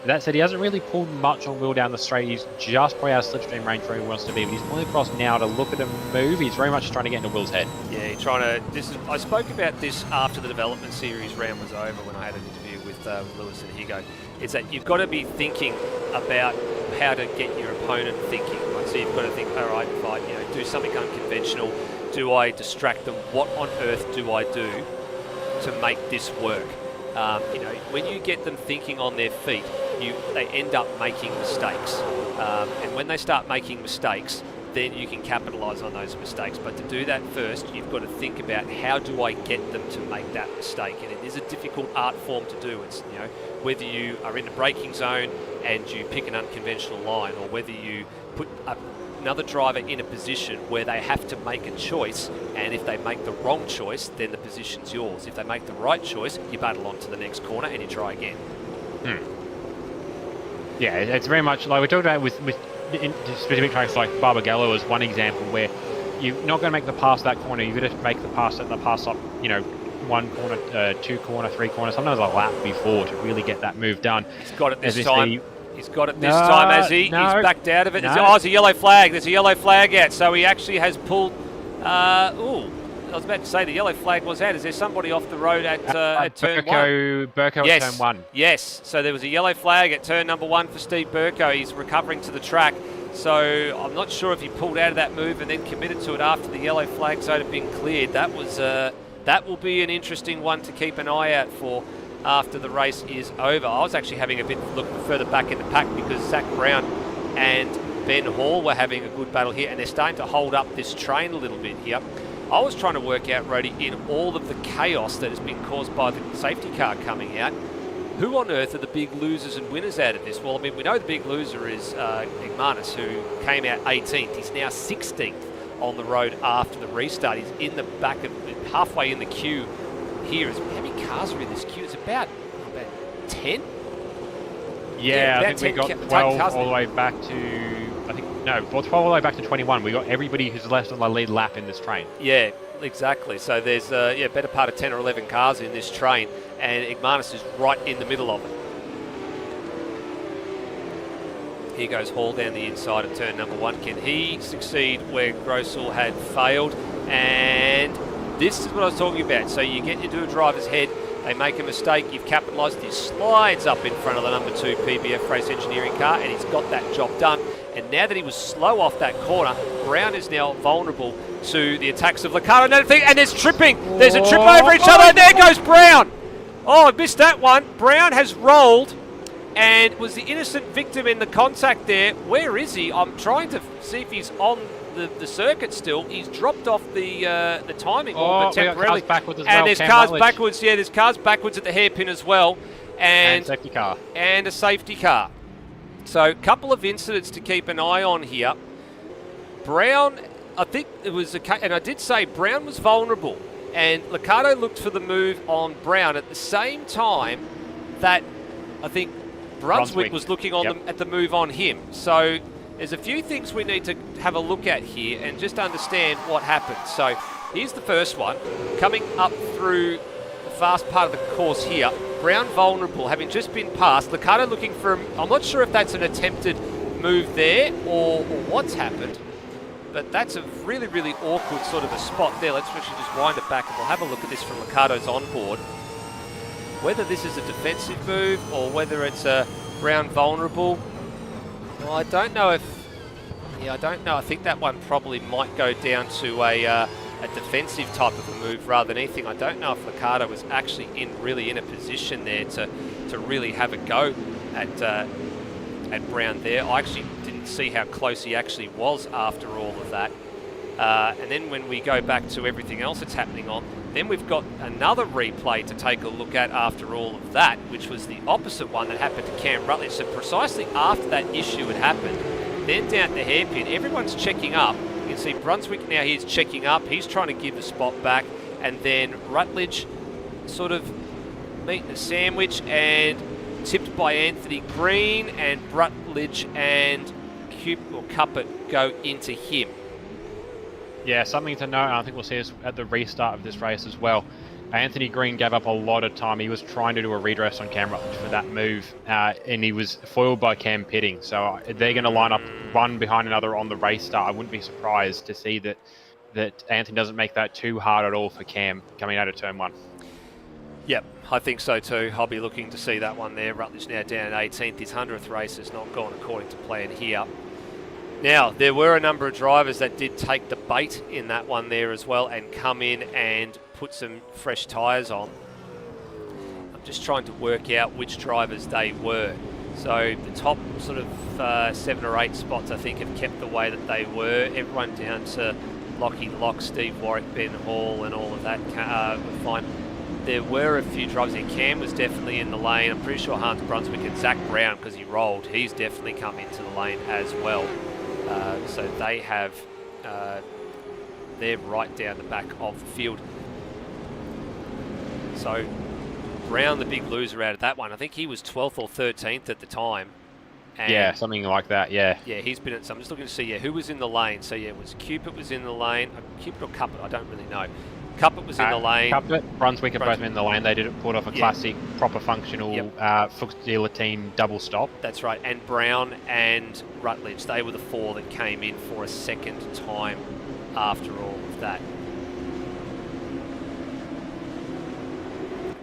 That said, he hasn't really pulled much on Will down the straight. He's just probably out of slipstream range where he wants to be, but he's pulling across now to look at him move. He's very much trying to get into Will's head. Yeah, I spoke about this after the development series round was over when I had an interview with Lewis and Higo. Is that you've got to be thinking about how to get your opponent thinking. Right? So you've got to think, all right, if I do something unconventional, do I distract them? What on earth do I do to make this work? When you get them thinking on their feet, they end up making mistakes. And when they start making mistakes, then you can capitalise on those mistakes. But to do that first, you've got to think about how do I get them to make that mistake. And it is a difficult art form to do. It's whether you are in the braking zone and you pick an unconventional line, or whether you put another driver in a position where they have to make a choice, and if they make the wrong choice, then the position's yours. If they make the right choice, you battle on to the next corner and you try again. Yeah, it's very much like we talked about with specific tracks like Barbagallo as one example where you're not going to make the pass that corner. You've got to make the pass up, 1 corner, 2 corner, 3 corner, sometimes a lap before to really get that move done. He's got it this time. He's got it this time, has he? No, he's backed out of it. No. It's a yellow flag. There's a yellow flag out. So he actually has pulled... I was about to say the yellow flag was out. Is there somebody off the road at turn 1? Burko yes. at turn 1. Yes. So there was a yellow flag at turn number 1 for Steve Burko. He's recovering to the track. So I'm not sure if he pulled out of that move and then committed to it after the yellow flag zone had been cleared. That will be an interesting one to keep an eye out for. after the race is over. I was actually having a bit look further back in the pack because Zach Brown and Ben Hall were having a good battle here, and they're starting to hold up this train a little bit here. I was trying to work out, Rody, in all of the chaos that has been caused by the safety car coming out, who on earth are the big losers and winners out of this? Well, I mean, we know the big loser is Igmanis, who came out 18th. He's now 16th on the road after the restart. He's in the back of, halfway in the queue here. How many cars are in this queue? It's about 10? Yeah, I think we got 12 all the way back to, 12 all the way back to 21. We got everybody who's left on the lead lap in this train. Yeah, exactly. So there's better part of 10 or 11 cars in this train, and Igmanis is right in the middle of it. Here goes Hall down the inside of turn number 1. Can he succeed where Grossel had failed? And this is what I was talking about. So you get into a driver's head, they make a mistake, you've capitalised, he slides up in front of the number 2 PBF Race Engineering car, and he's got that job done. And now that he was slow off that corner, Brown is now vulnerable to the attacks of Liccardo. And there's tripping. There's a trip over each other, and there goes Brown. Oh, I missed that one. Brown has rolled and was the innocent victim in the contact there. Where is he? I'm trying to see if he's on the circuit still. He's dropped off the timing board, but temporarily. Cars backwards as and well. there's cars backwards. Yeah, there's cars backwards at the hairpin as well. And safety car. And a safety car. So a couple of incidents to keep an eye on here. Brown, I think it was, and I did say Brown was vulnerable, and Liccardo looked for the move on Brown at the same time that I think Brunswick was looking on at the move on him. So there's a few things we need to have a look at here and just understand what happened. So here's the first one, coming up through the fast part of the course here. Brown vulnerable, having just been passed. Liccardo looking for him. I'm not sure if that's an attempted move there or what's happened, but that's a really, really awkward sort of a spot there. Let's actually just wind it back and we'll have a look at this from Liccardo's onboard. Whether this is a defensive move or whether it's a Brown vulnerable, well, I don't know if... Yeah, I don't know. I think that one probably might go down to a defensive type of a move rather than anything. I don't know if Liccardo was actually really in a position there to really have a go at Brown there. I actually didn't see how close he actually was after all of that. And then when we go back to everything else that's happening on, then we've got another replay to take a look at after all of that, which was the opposite one that happened to Cam Rutledge. So precisely after that issue had happened, then down the hairpin, everyone's checking up. You can see Brunswick now, he's checking up. He's trying to give the spot back. And then Rutledge sort of meeting a sandwich and tipped by Anthony Green, and Rutledge and Cuppet go into him. Yeah, something to note, and I think we'll see this at the restart of this race as well. Anthony Green gave up a lot of time. He was trying to do a redress on Cam Rutledge for that move, and he was foiled by Cam pitting. So they're going to line up one behind another on the race start. I wouldn't be surprised to see that Anthony doesn't make that too hard at all for Cam coming out of turn 1. Yep, I think so too. I'll be looking to see that one there. Rutledge now down at 18th. His 100th race has not gone according to plan here. Now, there were a number of drivers that did take the bait in that one there as well and come in and put some fresh tyres on. I'm just trying to work out which drivers they were. So the top sort of 7 or 8 spots, I think, have kept the way that they were. Everyone down to Lockie Locke, Steve Warwick, Ben Hall and all of that were fine. There were a few drivers here. Cam was definitely in the lane. I'm pretty sure Hans Brunswick and Zach Brown, because he rolled, he's definitely come into the lane as well. So they have, they're right down the back of the field. So Brown, the big loser out of that one. I think he was 12th or 13th at the time. And yeah, something like that, yeah. Yeah, he's been at some. I'm just looking to see, who was in the lane. So, it was Cupid was in the lane. Cupid or Cuppet, I don't really know. Cuppet was in the lane. Cuppet, Brunswick are both in the lane. They did put off a classic, proper functional Fuchs dealer team double stop. That's right. And Brown and Rutledge, they were the 4 that came in for a second time after all of that.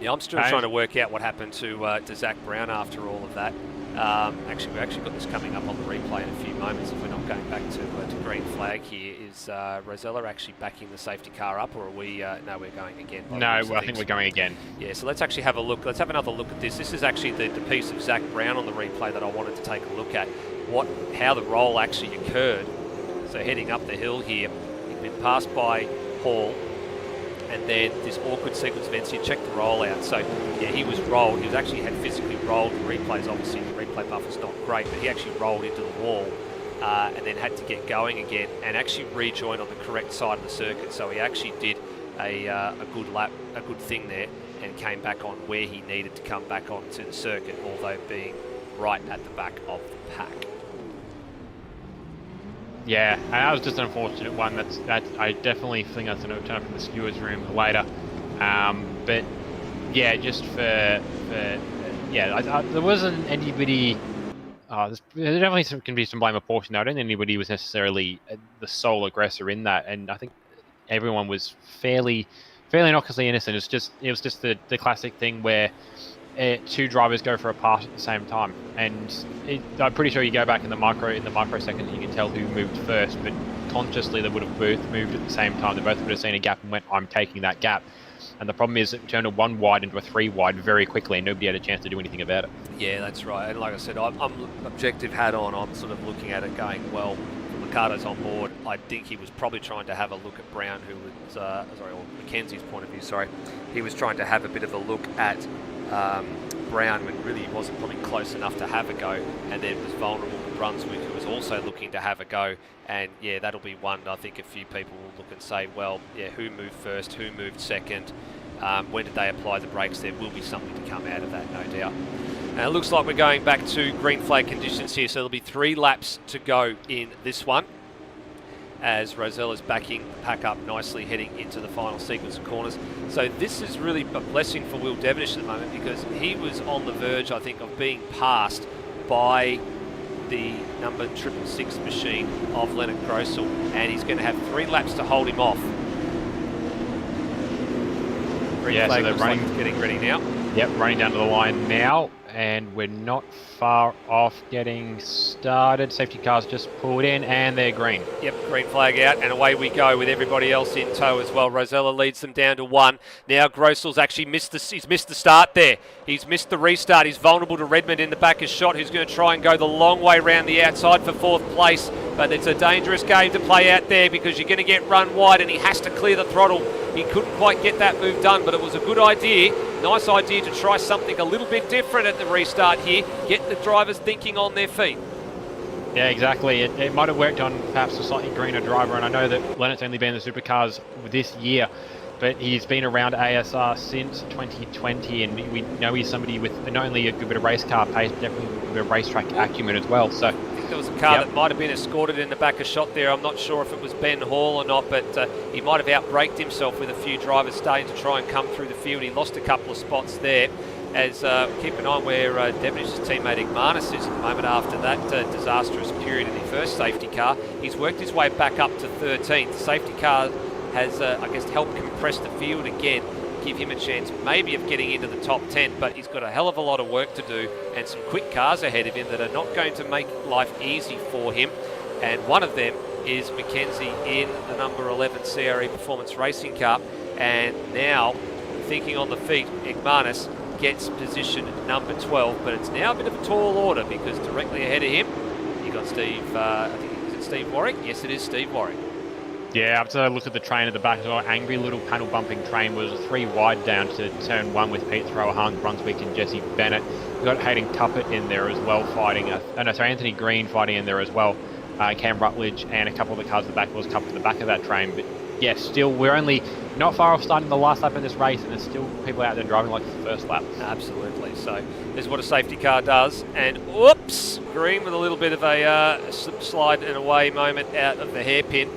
Yeah, I'm still trying to work out what happened to Zach Brown after all of that. Actually, we've actually got this coming up on the replay in a few moments. If we're not going back to green flag here, is Rosella actually backing the safety car up, or are we? No, we're going again. No, I think we're going again. Yeah, so let's actually have a look. Let's have another look at this. This is actually the piece of Zach Brown on the replay that I wanted to take a look at. How the roll actually occurred. So heading up the hill here, he'd been passed by Hall, and then this awkward sequence of events. You check the roll out. So yeah, he was rolled. He was actually had physically rolled. The replays, obviously, the replay buffer's not great, but he actually rolled into the wall and then had to get going again and actually rejoin on the correct side of the circuit. So he actually did a good lap, a good thing there, and came back on where he needed to come back onto the circuit, although being right at the back of the pack. Yeah, and that was just an unfortunate one. I definitely think that's going to turn up in the stewards room later. But yeah, just there wasn't anybody. There definitely can be some blame apportioned. I don't think anybody was necessarily the sole aggressor in that, and I think everyone was fairly innocuously innocent. It was just the classic thing where two drivers go for a pass at the same time, and I'm pretty sure you go back in the microsecond, you can tell who moved first, but consciously they would have both moved at the same time. They both would have seen a gap and went, "I'm taking that gap." And the problem is it turned a 1 wide into a 3 wide very quickly, and nobody had a chance to do anything about it. Yeah, that's right. And like I said, I'm objective hat on. I'm sort of looking at it going, well, Ricardo's on board. I think he was probably trying to have a look at Brown, who was, or Mackenzie's point of view, sorry. He was trying to have a bit of a look at Brown when really he wasn't probably close enough to have a go, and then was vulnerable to Brunswick, who was also looking to have a go. And yeah, that'll be one I think a few people will look and say, well, yeah, who moved first, who moved second, when did they apply the brakes? There will be something to come out of that, no doubt. And it looks like we're going back to green flag conditions here, so there'll be 3 laps to go in this one, as Rosella's backing the pack up nicely heading into the final sequence of corners. So this is really a blessing for Will Devonish at the moment, because he was on the verge, I think, of being passed by the number 666 machine of Leonard Grossel, and he's going to have 3 laps to hold him off. Green flag, so they're getting ready now. Yep, running down to the line now, and we're not far off getting started. Safety cars just pulled in, and they're green. Yep, green flag out, and away we go with everybody else in tow as well. Rosella leads them down to 1. Now Grossel's actually missed the start there. He's missed the restart. He's vulnerable to Redmond in the back of shot, who's going to try and go the long way round the outside for 4th place. But it's a dangerous game to play out there, because you're going to get run wide, and he has to clear the throttle. He couldn't quite get that move done, but it was a good idea. Nice idea to try something a little bit different at the restart here. Get the drivers thinking on their feet. Yeah, exactly. It might have worked on perhaps a slightly greener driver, and I know that Leonard's only been in the Supercars this year, but he's been around ASR since 2020, and we know he's somebody with not only a good bit of race car pace, but definitely a good bit of racetrack acumen as well. So there was a car that might have been escorted in the back of shot there. I'm not sure if it was Ben Hall or not, but he might have outbraked himself with a few drivers starting to try and come through the field. He lost a couple of spots there. As keep an eye on where Devonish's teammate Igmanis is at the moment after that disastrous period in the first safety car. He's worked his way back up to 13th. The safety car has, I guess, helped compress the field again, give him a chance maybe of getting into the top 10, but he's got a hell of a lot of work to do and some quick cars ahead of him that are not going to make life easy for him. And one of them is Mackenzie in the number 11 CRE Performance Racing Car. And now, thinking on the feet, Igmanis gets position number 12, but it's now a bit of a tall order, because directly ahead of him, you got Steve, I think, is it Steve Warwick? Yes, it is Steve Warwick. Yeah, after I look at the train at the back as well, angry little panel bumping train was 3 wide down to turn 1 with Pete Thrower, Hans Brunswick and Jesse Bennett. We've got Hayden Tuppett in there as well fighting, Anthony Green fighting in there as well, Cam Rutledge, and a couple of the cars at the back was come to the back of that train. But yeah, still, we're only not far off starting the last lap of this race, and there's still people out there driving like it's the first lap. Absolutely. So this is what a safety car does, and whoops, Green with a little bit of a slip, slide and away moment out of the hairpin.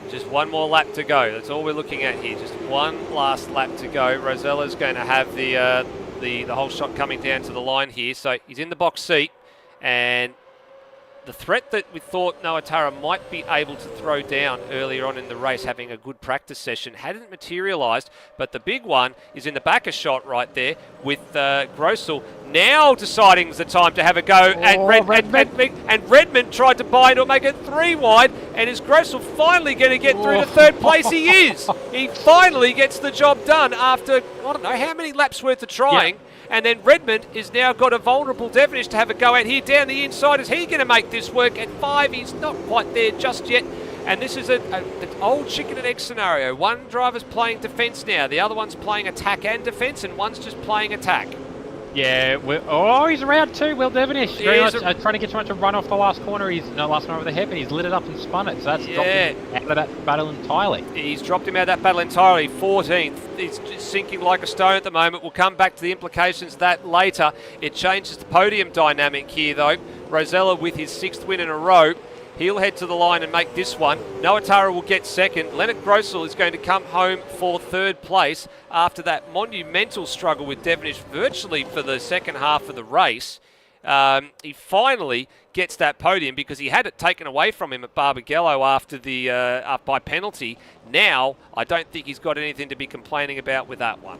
Just 1 more lap to go. That's all we're looking at here. Just 1 last lap to go. Rosella's going to have the whole shot coming down to the line here. So he's in the box seat, and the threat that we thought Noah Tara might be able to throw down earlier on in the race, having a good practice session, hadn't materialised. But the big one is in the backer shot right there with Grossel now deciding it's the time to have a go. And Redmond tried to bind or make it 3 wide. And is Grossel finally going to get through to third place? He is. He finally gets the job done after, I don't know, how many laps worth of trying. Yeah. And then Redmond is now got a vulnerable Devonish to have a go at here down the inside. Is he going to make this work? At 5, he's not quite there just yet. And this is an old chicken and egg scenario. One driver's playing defence now. The other one's playing attack and defence, and one's just playing attack. Yeah, he's around too, Will Devonish. Trying to get too much of a run off the last corner. He's last one over the hip, and he's lit it up and spun it. So that's dropped him out of that battle entirely. He's dropped him out of that battle entirely. 14th. He's just sinking like a stone at the moment. We'll come back to the implications of that later. It changes the podium dynamic here, though. Rosella with his 6th win in a row. He'll head to the line and make this one. Noah Tara will get second. Leonard Grossel is going to come home for 3rd place after that monumental struggle with Devonish virtually for the second half of the race. He finally gets that podium because he had it taken away from him at Barbagallo after the by penalty. Now, I don't think he's got anything to be complaining about with that one.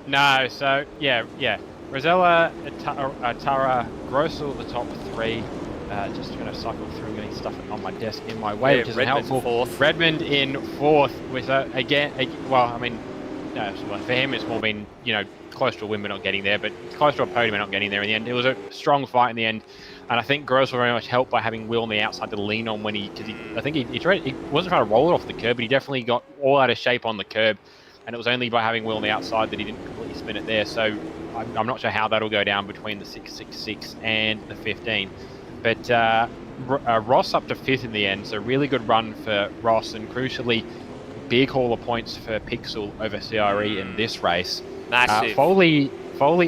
No, so, yeah. Rosella, Tara, Grossel, the top 3. Just going to cycle through getting stuff on my desk in my way, which is helpful. 4th. Redmond in 4th with, for him it's more been, close to a win but not getting there, but close to a podium but not getting there in the end. It was a strong fight in the end, and I think Gross was very much helped by having Will on the outside to lean on when he wasn't trying to roll it off the curb, but he definitely got all out of shape on the curb, and it was only by having Will on the outside that he didn't completely spin it there. So I'm not sure how that'll go down between the 666 and the 15. But Ross up to 5th in the end, so really good run for Ross, and crucially, big haul of points for Pixel over CRE in this race. Massive. Foley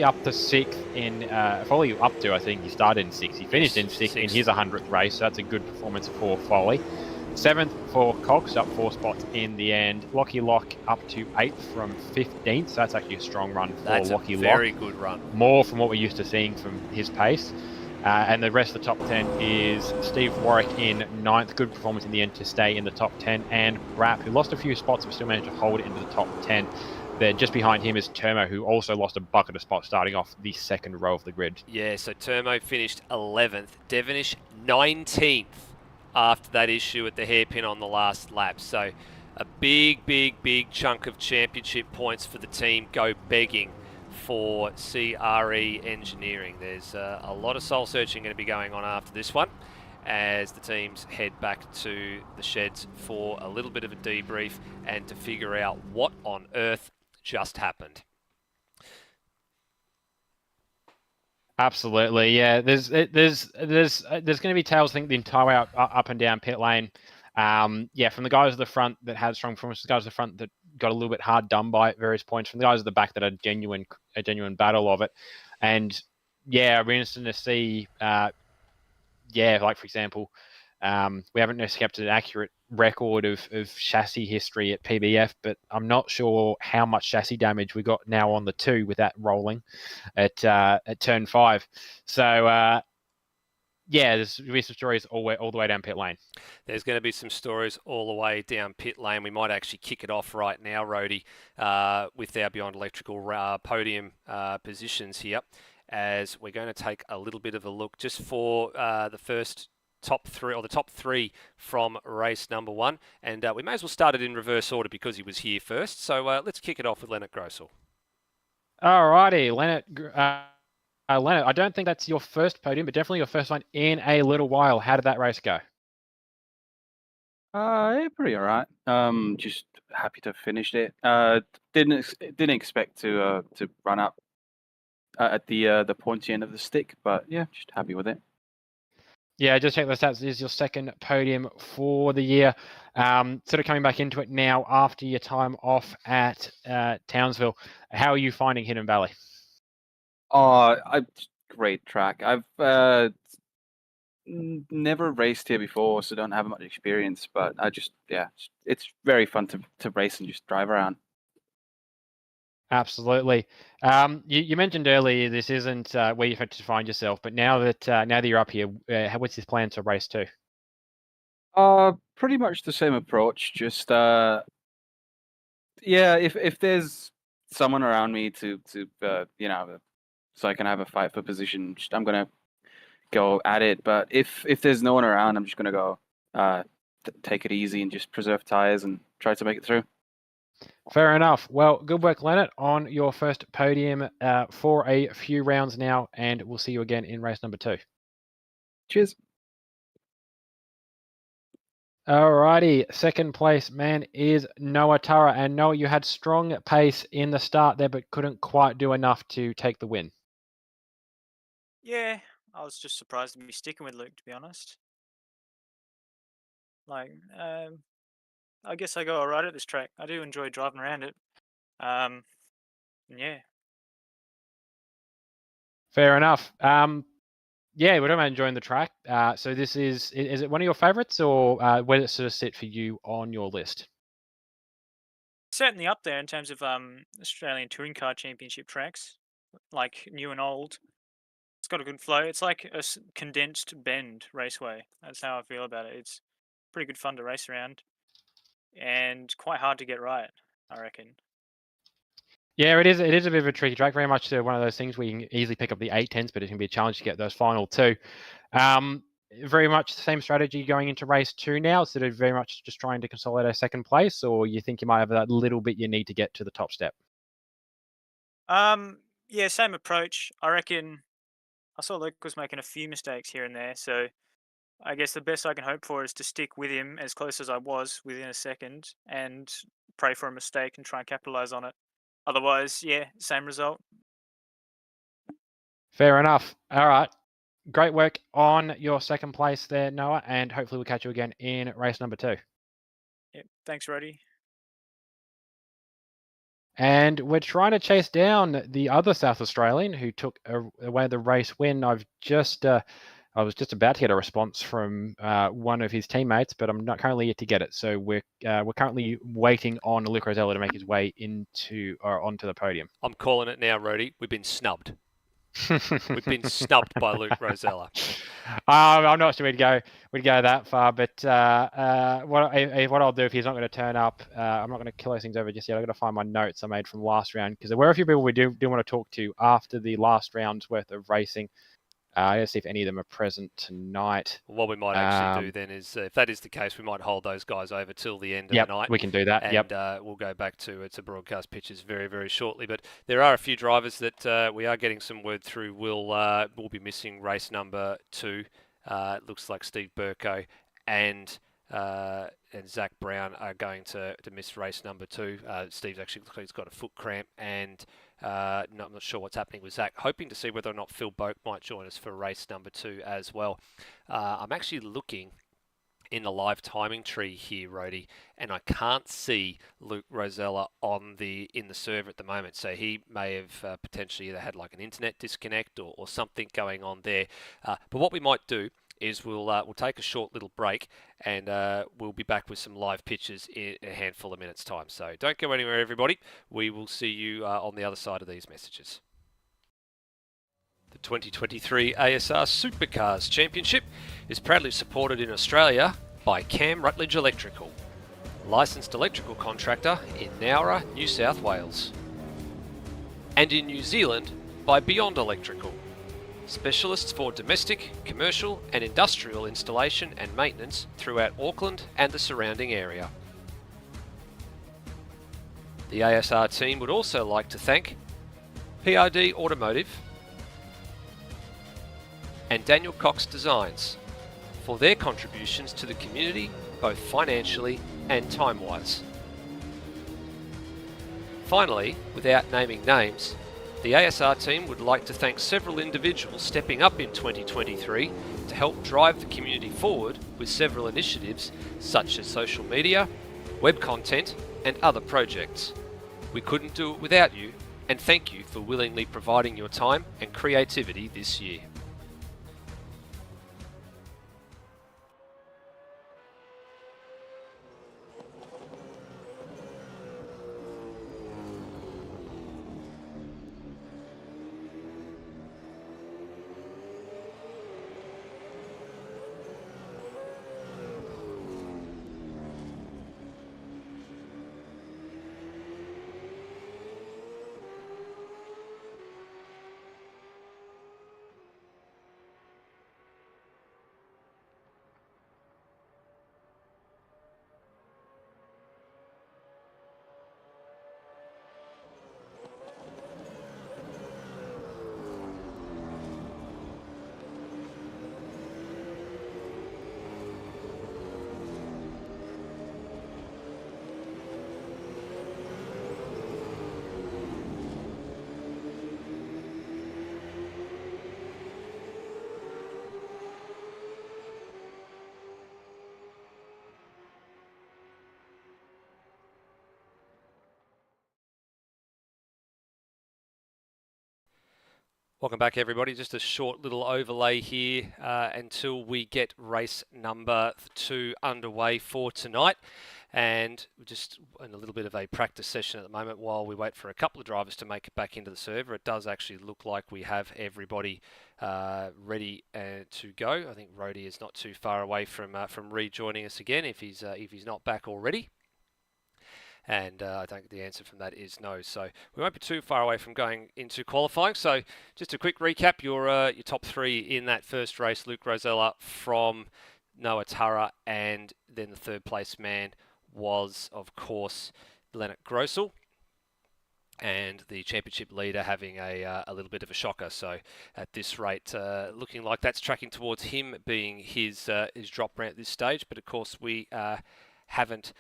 up to 6th in, Foley up to, I think he started in 6th. He finished in 6th in his 100th race, so that's a good performance for Foley. 7th for Cox, up 4 spots in the end. Lockie Lock up to 8th from 15th, so that's actually a strong run for Lockie Lock. Very good run. More from what we're used to seeing from his pace. And the rest of the top 10 is Steve Warwick in 9th. Good performance in the end to stay in the top 10. And Rapp, who lost a few spots but still managed to hold it into the top 10. Then just behind him is Termo, who also lost a bucket of spots starting off the 2nd row of the grid. Yeah, so Termo finished 11th. Devonish 19th after that issue at the hairpin on the last lap. So a big chunk of championship points for the team go begging for CRE Engineering. There's a lot of soul searching going to be going on after this one as the teams head back to the sheds for a little bit of a debrief and to figure out what on earth just happened. Absolutely, yeah. There's going to be tails, I think, the entire way up and down pit lane. From the guys at the front that had strong performance, the guys at the front that got a little bit hard done by at various points, from the guys at the back that had a genuine battle of it. And yeah, we're interested to see, like for example, we haven't necessarily kept an accurate record of chassis history at PBF, but I'm not sure how much chassis damage we got now on the 2 with that rolling at turn 5. So there's going to be some stories all the way down pit lane. There's going to be some stories all the way down pit lane. We might actually kick it off right now, Rhodey, with our Beyond Electrical podium positions here, as we're going to take a little bit of a look just for the first top 3, or the top 3 from race number 1. And we may as well start it in reverse order because he was here first. So let's kick it off with Leonard Grossel. Alrighty, Leonard, I don't think that's your first podium, but definitely your first one in a little while. How did that race go? Pretty alright. Just happy to finish it. Didn't expect to run up at the pointy end of the stick, but yeah, just happy with it. Yeah, just check the stats. This is your second podium for the year. Sort of coming back into it now after your time off at Townsville. How are you finding Hidden Valley? Great track. I've never raced here before, so don't have much experience. But it's very fun to race and just drive around. Absolutely. You mentioned earlier this isn't where you've had to find yourself, but now that you're up here, what's this plan to race to? Pretty much the same approach. Just yeah, if there's someone around me to so I can have a fight for position, I'm gonna go at it. But if there's no one around, I'm just gonna go take it easy and just preserve tires and try to make it through. Fair enough. Well, good work, Leonard, on your first podium for a few rounds now, and we'll see you again in race number 2. Cheers. Alrighty, second place man is Noah Tara, and Noah, you had strong pace in the start there, but couldn't quite do enough to take the win. Yeah, I was just surprised to be sticking with Luke, to be honest. Like, I guess I go alright at this track. I do enjoy driving around it. Yeah. Fair enough. Yeah, we're talking about enjoying the track. So this is it one of your favorites, or where does it sort of sit for you on your list? Certainly up there in terms of Australian Touring Car Championship tracks, like new and old. It's got a good flow. It's like a condensed bend raceway. That's how I feel about it. It's pretty good fun to race around and quite hard to get right, I reckon. Yeah, it is. It is a bit of a tricky track. Very much one of those things where you can easily pick up the 8/10s, but it can be a challenge to get those final 2. Very much the same strategy going into race 2 now, instead of very much just trying to consolidate a second place, or you think you might have that little bit you need to get to the top step? Yeah, same approach. I reckon I saw Luke was making a few mistakes here and there, so I guess the best I can hope for is to stick with him as close as I was within a second and pray for a mistake and try and capitalize on it. Otherwise, yeah, same result. Fair enough. All right. Great work on your second place there, Noah, and hopefully we'll catch you again in race number 2. Yep. Thanks, Roddy. And we're trying to chase down the other South Australian who took away the race win. I was just about to get a response from one of his teammates, but I'm not currently yet to get it. So we're currently waiting on Luke Rosella to make his way onto the podium. I'm calling it now, Rody. We've been snubbed. We've been snubbed by Luke Rosella. I'm not sure we'd go that far, but what I'll do if he's not going to turn up, I'm not going to kill those things over just yet. I've got to find my notes I made from last round, because there were a few people we do want to talk to after the last round's worth of racing. Let's see if any of them are present tonight. What we might actually do then is, if that is the case, we might hold those guys over till the end of the night. We can do that. And we'll go back to broadcast pitches very, very shortly. But there are a few drivers that we are getting some word through. We'll be missing race number 2. It looks like Steve Burko and Zach Brown are going to miss race number 2. Steve's actually he's got a foot cramp, and I'm not sure what's happening with Zach. Hoping to see whether or not Phil Boak might join us for race number 2 as well. I'm actually looking in the live timing tree here, Rody, and I can't see Luke Rosella in the server at the moment. So he may have potentially either had like an internet disconnect or something going on there. But what we might do is we'll take a short little break, and we'll be back with some live pictures in a handful of minutes' time. So don't go anywhere, everybody. We will see you on the other side of these messages. The 2023 ASR Supercars Championship is proudly supported in Australia by Cam Rutledge Electrical, licensed electrical contractor in Nowra, New South Wales, and in New Zealand by Beyond Electrical, specialists for domestic, commercial and industrial installation and maintenance throughout Auckland and the surrounding area. The ASR team would also like to thank PRD Automotive and Daniel Cox Designs for their contributions to the community, both financially and time-wise. Finally, without naming names, the ASR team would like to thank several individuals stepping up in 2023 to help drive the community forward with several initiatives such as social media, web content and other projects. We couldn't do it without you, and thank you for willingly providing your time and creativity this year. Welcome back, everybody. Just a short little overlay here until we get race number 2 underway for tonight. And we're just in a little bit of a practice session at the moment while we wait for a couple of drivers to make it back into the server. It does actually look like we have everybody ready to go. I think Rhodey is not too far away from rejoining us again if he's not back already. And I think the answer from that is no. So we won't be too far away from going into qualifying. So just a quick recap, your top 3 in that first race: Luke Rosella from Noah Turra, and then the third place man was, of course, Leonard Grossel. And the championship leader having a little bit of a shocker. So at this rate, looking like that's tracking towards him being his drop round at this stage. But of course, we haven't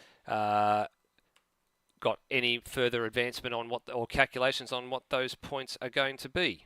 got any further advancement on or calculations on what those points are going to be.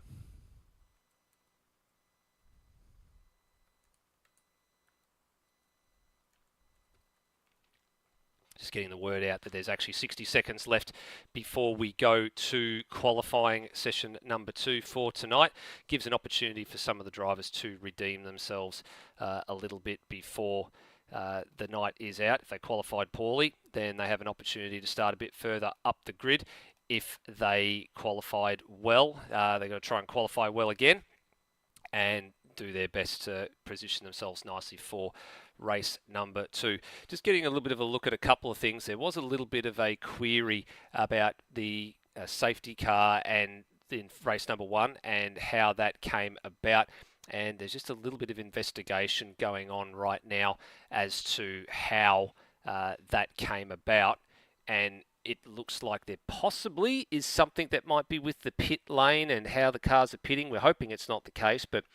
Just getting the word out that there's actually 60 seconds left before we go to qualifying session number 2 for tonight. Gives an opportunity for some of the drivers to redeem themselves a little bit before the night is out. If they qualified poorly, then they have an opportunity to start a bit further up the grid. If they qualified well, they're going to try and qualify well again and do their best to position themselves nicely for race number 2. Just getting a little bit of a look at a couple of things. There was a little bit of a query about the safety car and in race number 1 and how that came about. And there's just a little bit of investigation going on right now as to how that came about. And it looks like there possibly is something that might be with the pit lane and how the cars are pitting. We're hoping it's not the case, but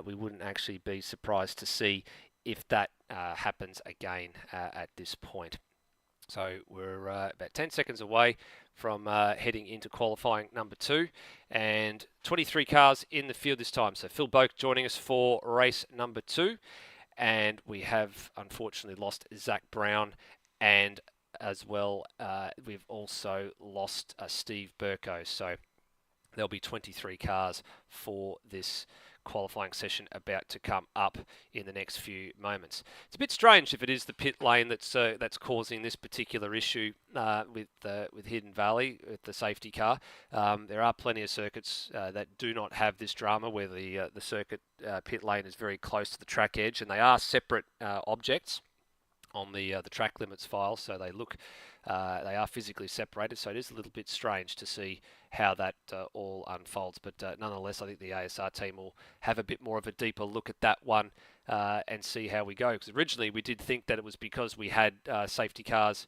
we wouldn't actually be surprised to see if that happens again at this point. So we're about 10 seconds away from heading into qualifying number 2, and 23 cars in the field this time. So Phil Boak joining us for race number 2, and we have unfortunately lost Zach Brown, and as well we've also lost Steve Burko. So there'll be 23 cars for this qualifying session about to come up in the next few moments. It's a bit strange if it is the pit lane that's causing this particular issue with Hidden Valley with the safety car. There are plenty of circuits that do not have this drama where the circuit pit lane is very close to the track edge, and they are separate objects on the track limits file, so they look they are physically separated. So it is a little bit strange to see how that all unfolds, but nonetheless, I think the ASR team will have a bit more of a deeper look at that one and see how we go. Because originally we did think that it was because we had safety cars,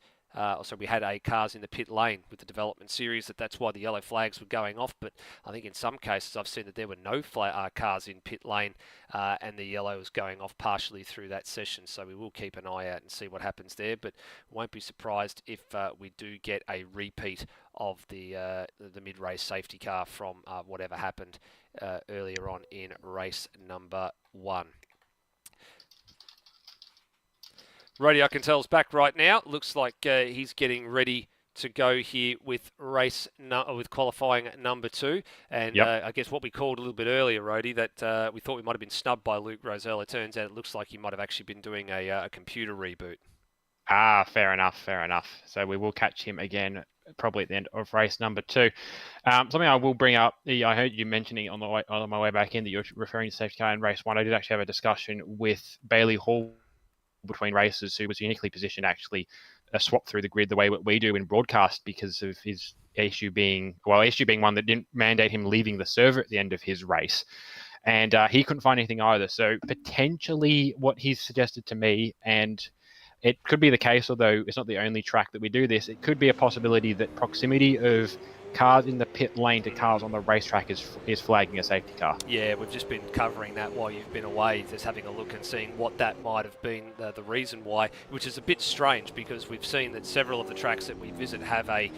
we had cars in the pit lane with the development series, that's why the yellow flags were going off. But I think in some cases I've seen that there were no cars in pit lane and the yellow was going off partially through that session. So we will keep an eye out and see what happens there, but won't be surprised if we do get a repeat of the mid-race safety car from whatever happened earlier on in race number 1. Rhodey, I can tell, is back right now. Looks like he's getting ready to go here with with qualifying number 2. And I guess what we called a little bit earlier, Rhodey, that we thought we might have been snubbed by Luke Rosell. It turns out it looks like he might have actually been doing a computer reboot. Ah, fair enough. So we will catch him again probably at the end of race number 2. Something I will bring up, I heard you mentioning on my way back in that you're referring to safety car in race 1. I did actually have a discussion with Bailey Hall between races, who was uniquely positioned to actually swap through the grid the way what we do in broadcast because of his issue being one that didn't mandate him leaving the server at the end of his race. And he couldn't find anything either. So potentially what he's suggested to me, and it could be the case, although it's not the only track that we do this, it could be a possibility that proximity of cars in the pit lane to cars on the racetrack is flagging a safety car. Yeah, we've just been covering that while you've been away, just having a look and seeing what that might have been the reason why, which is a bit strange because we've seen that several of the tracks that we visit have a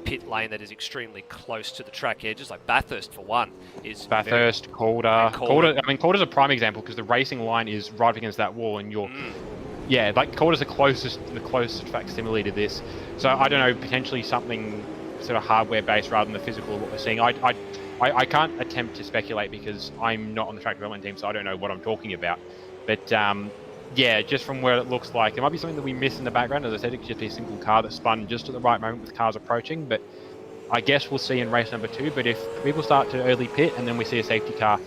pit lane that is extremely close to the track edges, like Bathurst for one. Bathurst, Calder. Calder's a prime example because the racing line is right against that wall and you're... Yeah, like Calder's the closest facsimile to this. So I don't know, potentially something sort of hardware based rather than the physical of what we're seeing. I I can't attempt to speculate because I'm not on the track development team, so I don't know what I'm talking about. But yeah, just from where it looks like, there might be something that we miss in the background. As I said, it could just be a single car that spun just at the right moment with cars approaching. But I guess we'll see in race number 2. But if people start to early pit and then we see a safety car,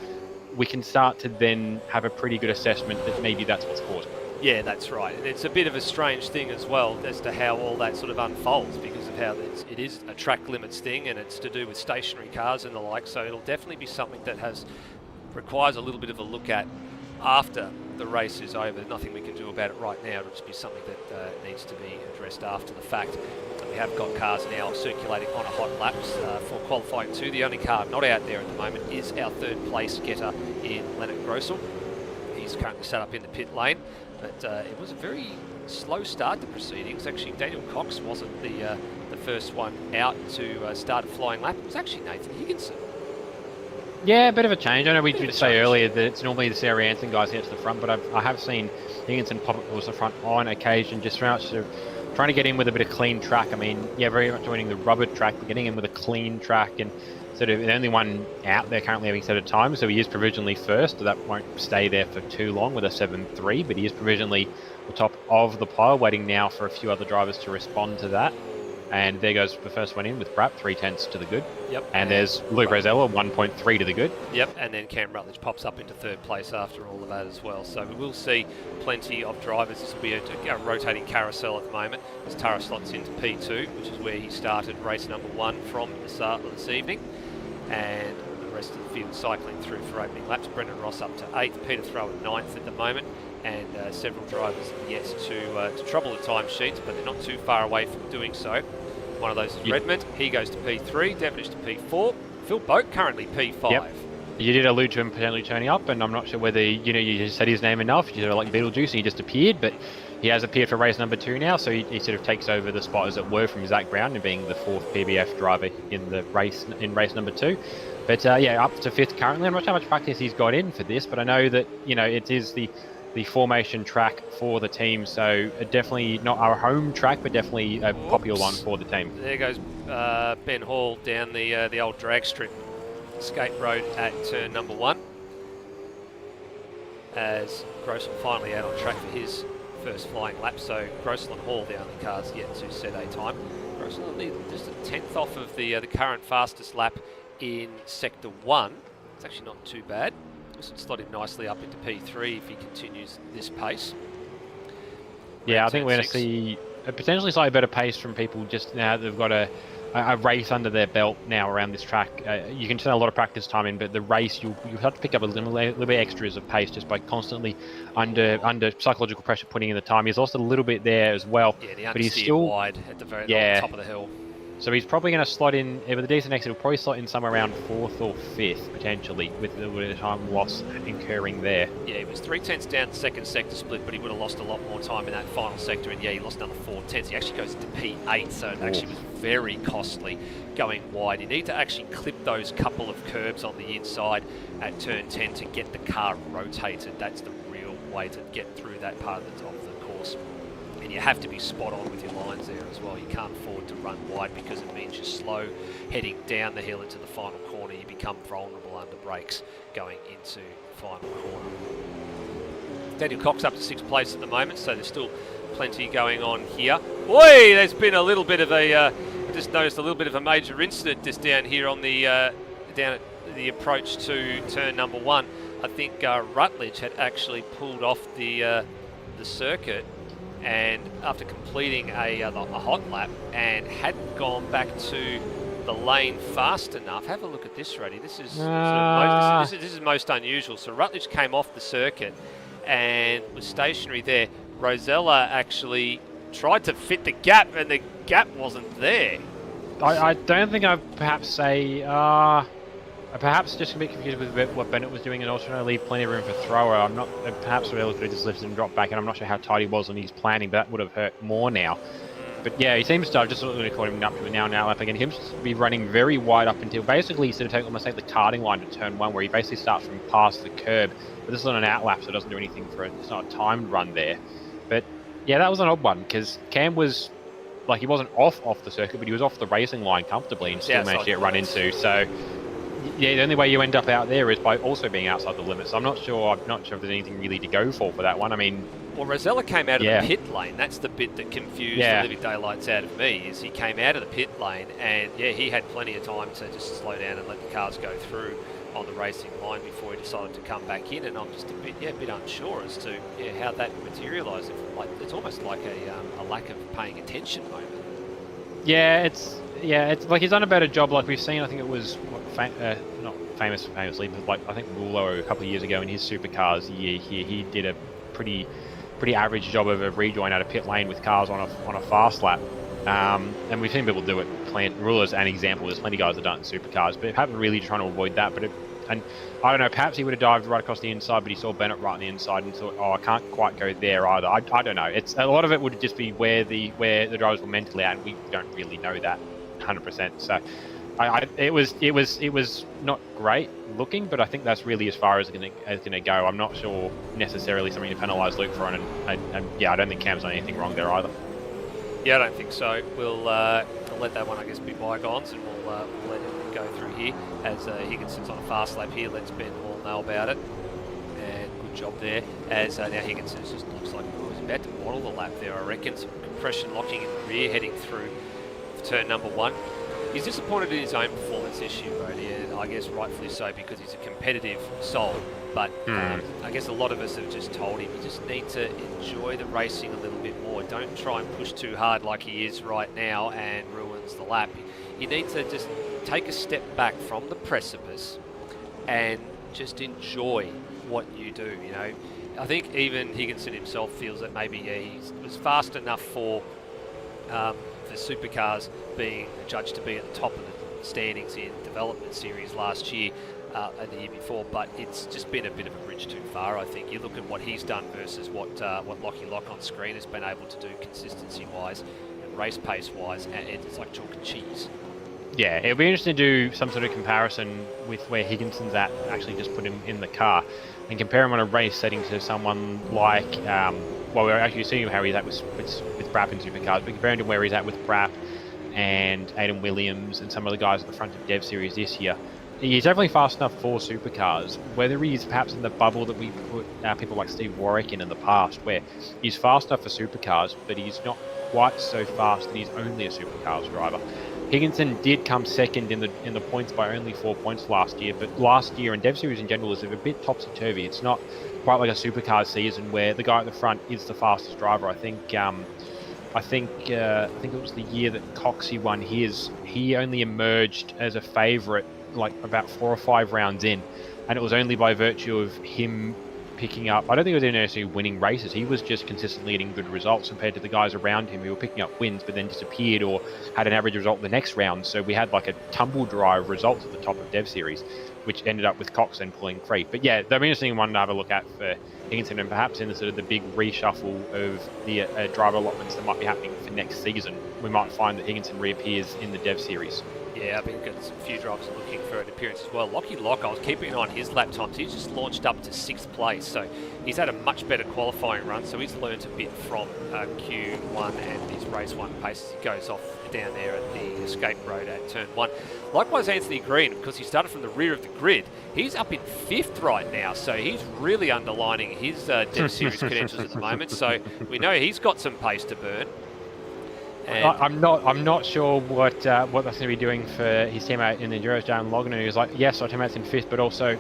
we can start to then have a pretty good assessment that maybe that's what's caused it. Yeah, that's right. And it's a bit of a strange thing as well as to how all that sort of unfolds because of how it is a track limits thing and it's to do with stationary cars and the like. So it'll definitely be something that requires a little bit of a look at after the race is over. Nothing we can do about it right now. It'll just be something that needs to be addressed after the fact. We have got cars now circulating on a hot laps for qualifying 2. The only car not out there at the moment is our third place getter in Leonard Grossel. He's currently set up in the pit lane, but it was a very slow start to proceedings. Actually, Daniel Cox wasn't the first one out to start a flying lap. It was actually Nathan Higginson. Yeah, a bit of a change. I know we did say earlier that it's normally the Sarah Anson guys get to the front, but I have seen Higginson pop up towards the front on occasion, just trying to get in with a bit of clean track. I mean, yeah, very much joining the rubber track, but getting in with a clean track and sort of the only one out there currently having set a time, so he is provisionally first. So that won't stay there for too long with a 7.3, but he is provisionally the top of the pile, waiting now for a few other drivers to respond to that. And there goes the first one in with Brapp, 3/10 to the good. Yep. And there's Luke Rosella, 1.3 to the good. Yep, and then Cam Rutledge pops up into third place after all of that as well. So we will see plenty of drivers. This will be a rotating carousel at the moment as Tara slots into P2, which is where he started race number 1 from the start of this evening. And the rest of the field cycling through for opening laps. Brendan Ross up to 8th, Peter Thrower 9th at the moment. And several drivers yet to trouble the timesheets, but they're not too far away from doing so. One of those is Redmond. He goes to P3, Devonish to P4. Phil Boak currently P5. Yep. You did allude to him potentially turning up, and I'm not sure whether you just said his name enough. You like Beetlejuice, and he just appeared, but he has appeared for race number 2 now, so he sort of takes over the spot, as it were, from Zach Brown and being the 4th PBF driver in race number 2. But yeah, up to 5th currently. I'm not sure how much practice he's got in for this, but I know that it is the formation track for the team, so definitely not our home track, but definitely a popular one for the team. There goes Ben Hall down the old drag strip skate road at turn number 1 as Grossel finally out on track for his first flying lap. So Grossel and Hall, the only cars yet to set a time. Grossel only just a 10th off of the current fastest lap in sector 1. It's actually not too bad. This would slot him nicely up into P3 if he continues this pace. Yeah, I think we're going to see a potentially slightly better pace from people just now that they've got a race under their belt now around this track. You can turn a lot of practice time in, but the race, you'll have to pick up a little bit extras of pace just by constantly under psychological pressure putting in the time. He's lost a little bit there as well. Yeah, but he's still wide at the very top of the hill. So he's probably going to slot in, with a decent exit, he'll probably slot in somewhere around 4th or 5th, potentially, with the time loss incurring there. Yeah, he was 3/10 down the second sector split, but he would have lost a lot more time in that final sector, and yeah, he lost another 4/10. He actually goes into P8, so it actually was very costly going wide. You need to actually clip those couple of curbs on the inside at turn 10 to get the car rotated. That's the real way to get through that part of the course. And you have to be spot on with your lines there as well. You can't afford to run wide because it means you're slow heading down the hill into the final corner. You become vulnerable under brakes going into the final corner. Daniel Cox up to 6th place at the moment, so there's still plenty going on here. Boy, there's been a little bit of I just noticed a little bit of a major incident just down here on the down at the approach to turn number 1. I think Rutledge had actually pulled off the circuit, and after completing a hot lap and hadn't gone back to the lane fast enough. Have a look at this, Roddy. This is this is most unusual. So Rutledge came off the circuit and was stationary there. Rosella actually tried to fit the gap, and the gap wasn't there. I don't think I'd perhaps say... perhaps just a bit confused with what Bennett was doing, and also leave plenty of room for thrower. I'm not perhaps Rosella could have just lifted and dropped back, and I'm not sure how tight he was on his planning, but that would have hurt more now. But yeah, he seems to have just looking at him up to a now lap again. He seems to be running very wide up until basically he sort of take almost like the karting line to turn 1, where he basically starts from past the curb. But this is on an out lap, so it doesn't do anything for it. It's not a timed run there. But yeah, that was an odd one because Cam was like, he wasn't off the circuit, but he was off the racing line comfortably and still managed to get run into. So yeah, the only way you end up out there is by also being outside the limits. So I'm not sure if there's anything really to go for that one. I mean, well, Rosella came out of the pit lane. That's the bit that confused the living daylights out of me. Is he came out of the pit lane, and he had plenty of time to just slow down and let the cars go through on the racing line before he decided to come back in. And I'm just a bit unsure as to how that materialised. It's almost like a lack of paying attention moment. Yeah, it's like he's done a better job. Like we've seen, I think it was not famously, but like I think Rulo a couple of years ago in his Supercars year here, he did a pretty average job of a rejoin out of pit lane with cars on a fast lap. And we've seen people do it. Ruler's an example. There's plenty of guys that done it in Supercars, but haven't really trying to avoid that. And I don't know, perhaps he would have dived right across the inside, but he saw Bennett right on the inside and thought, I can't quite go there either. I don't know. It's a lot of it would just be where the drivers were mentally at, and we don't really know that 100%. So it was not great looking, but I think that's really as far as it's gonna go. I'm not sure necessarily something to penalise Luke for, and I don't think Cam's done anything wrong there either. Yeah, I don't think so. We'll let that one, I guess, be bygones, and we'll let him go through here as Higginson's on a fast lap here. Let's Ben all know about it, and good job there. As now Higginson just looks like he's about to bottle the lap there. I reckon some compression locking in the rear heading through turn number 1. He's disappointed in his own performance this year, Brody, and I guess rightfully so because he's a competitive soul. But I guess a lot of us have just told him you just need to enjoy the racing a little bit more. Don't try and push too hard like he is right now and ruins the lap. You need to just take a step back from the precipice and just enjoy what you do. You know, I think even Higginson himself feels that maybe he was fast enough for the Supercars being judged to be at the top of the standings in development series last year and the year before, but it's just been a bit of a bridge too far. I think you look at what he's done versus what Lockie Lock on screen has been able to do consistency wise and race pace wise, and it's like chalk and cheese. Yeah, it'll be interesting to do some sort of comparison with where Higginson's at, actually just put him in the car and compare him on a race setting to someone like, we're actually seeing how he's at with Brapp in Supercars, but comparing to where he's at with Brapp and Aiden Williams and some of the guys at the front of Dev Series this year. He's definitely fast enough for Supercars, whether he's perhaps in the bubble that we put people like Steve Warwick in the past, where he's fast enough for Supercars, but he's not quite so fast that he's only a Supercars driver. Higginson did come second in the points by only 4 points last year, but last year and Dev Series in general is a bit topsy-turvy. It's not quite like a Supercars season where the guy at the front is the fastest driver. I think it was the year that Coxey won his. He only emerged as a favourite like about 4 or 5 rounds in, and it was only by virtue of him picking up, I don't think it was necessarily winning races, he was just consistently getting good results compared to the guys around him who were picking up wins but then disappeared or had an average result the next round. So we had like a tumble drive results at the top of Dev Series, which ended up with Cox then pulling free. But yeah, the interesting one to have a look at for Higginson, and perhaps in the sort of the big reshuffle of the driver allotments that might be happening for next season, we might find that Higginson reappears in the Dev Series. Yeah, I think a few drivers are looking for an appearance as well. Lockie Lock, I was keeping an eye on his lap times. He's just launched up to 6th place, so he's had a much better qualifying run, so he's learned a bit from Q1 and his race 1 pace as he goes off down there at the escape road at turn 1. Likewise, Anthony Green, because he started from the rear of the grid, he's up in 5th right now, so he's really underlining his Dev Series credentials at the moment, so we know he's got some pace to burn. I'm not sure what that's going to be doing for his teammate in the Enduros, Darren Logan. He was like, yes, my teammate's in 5th, but also,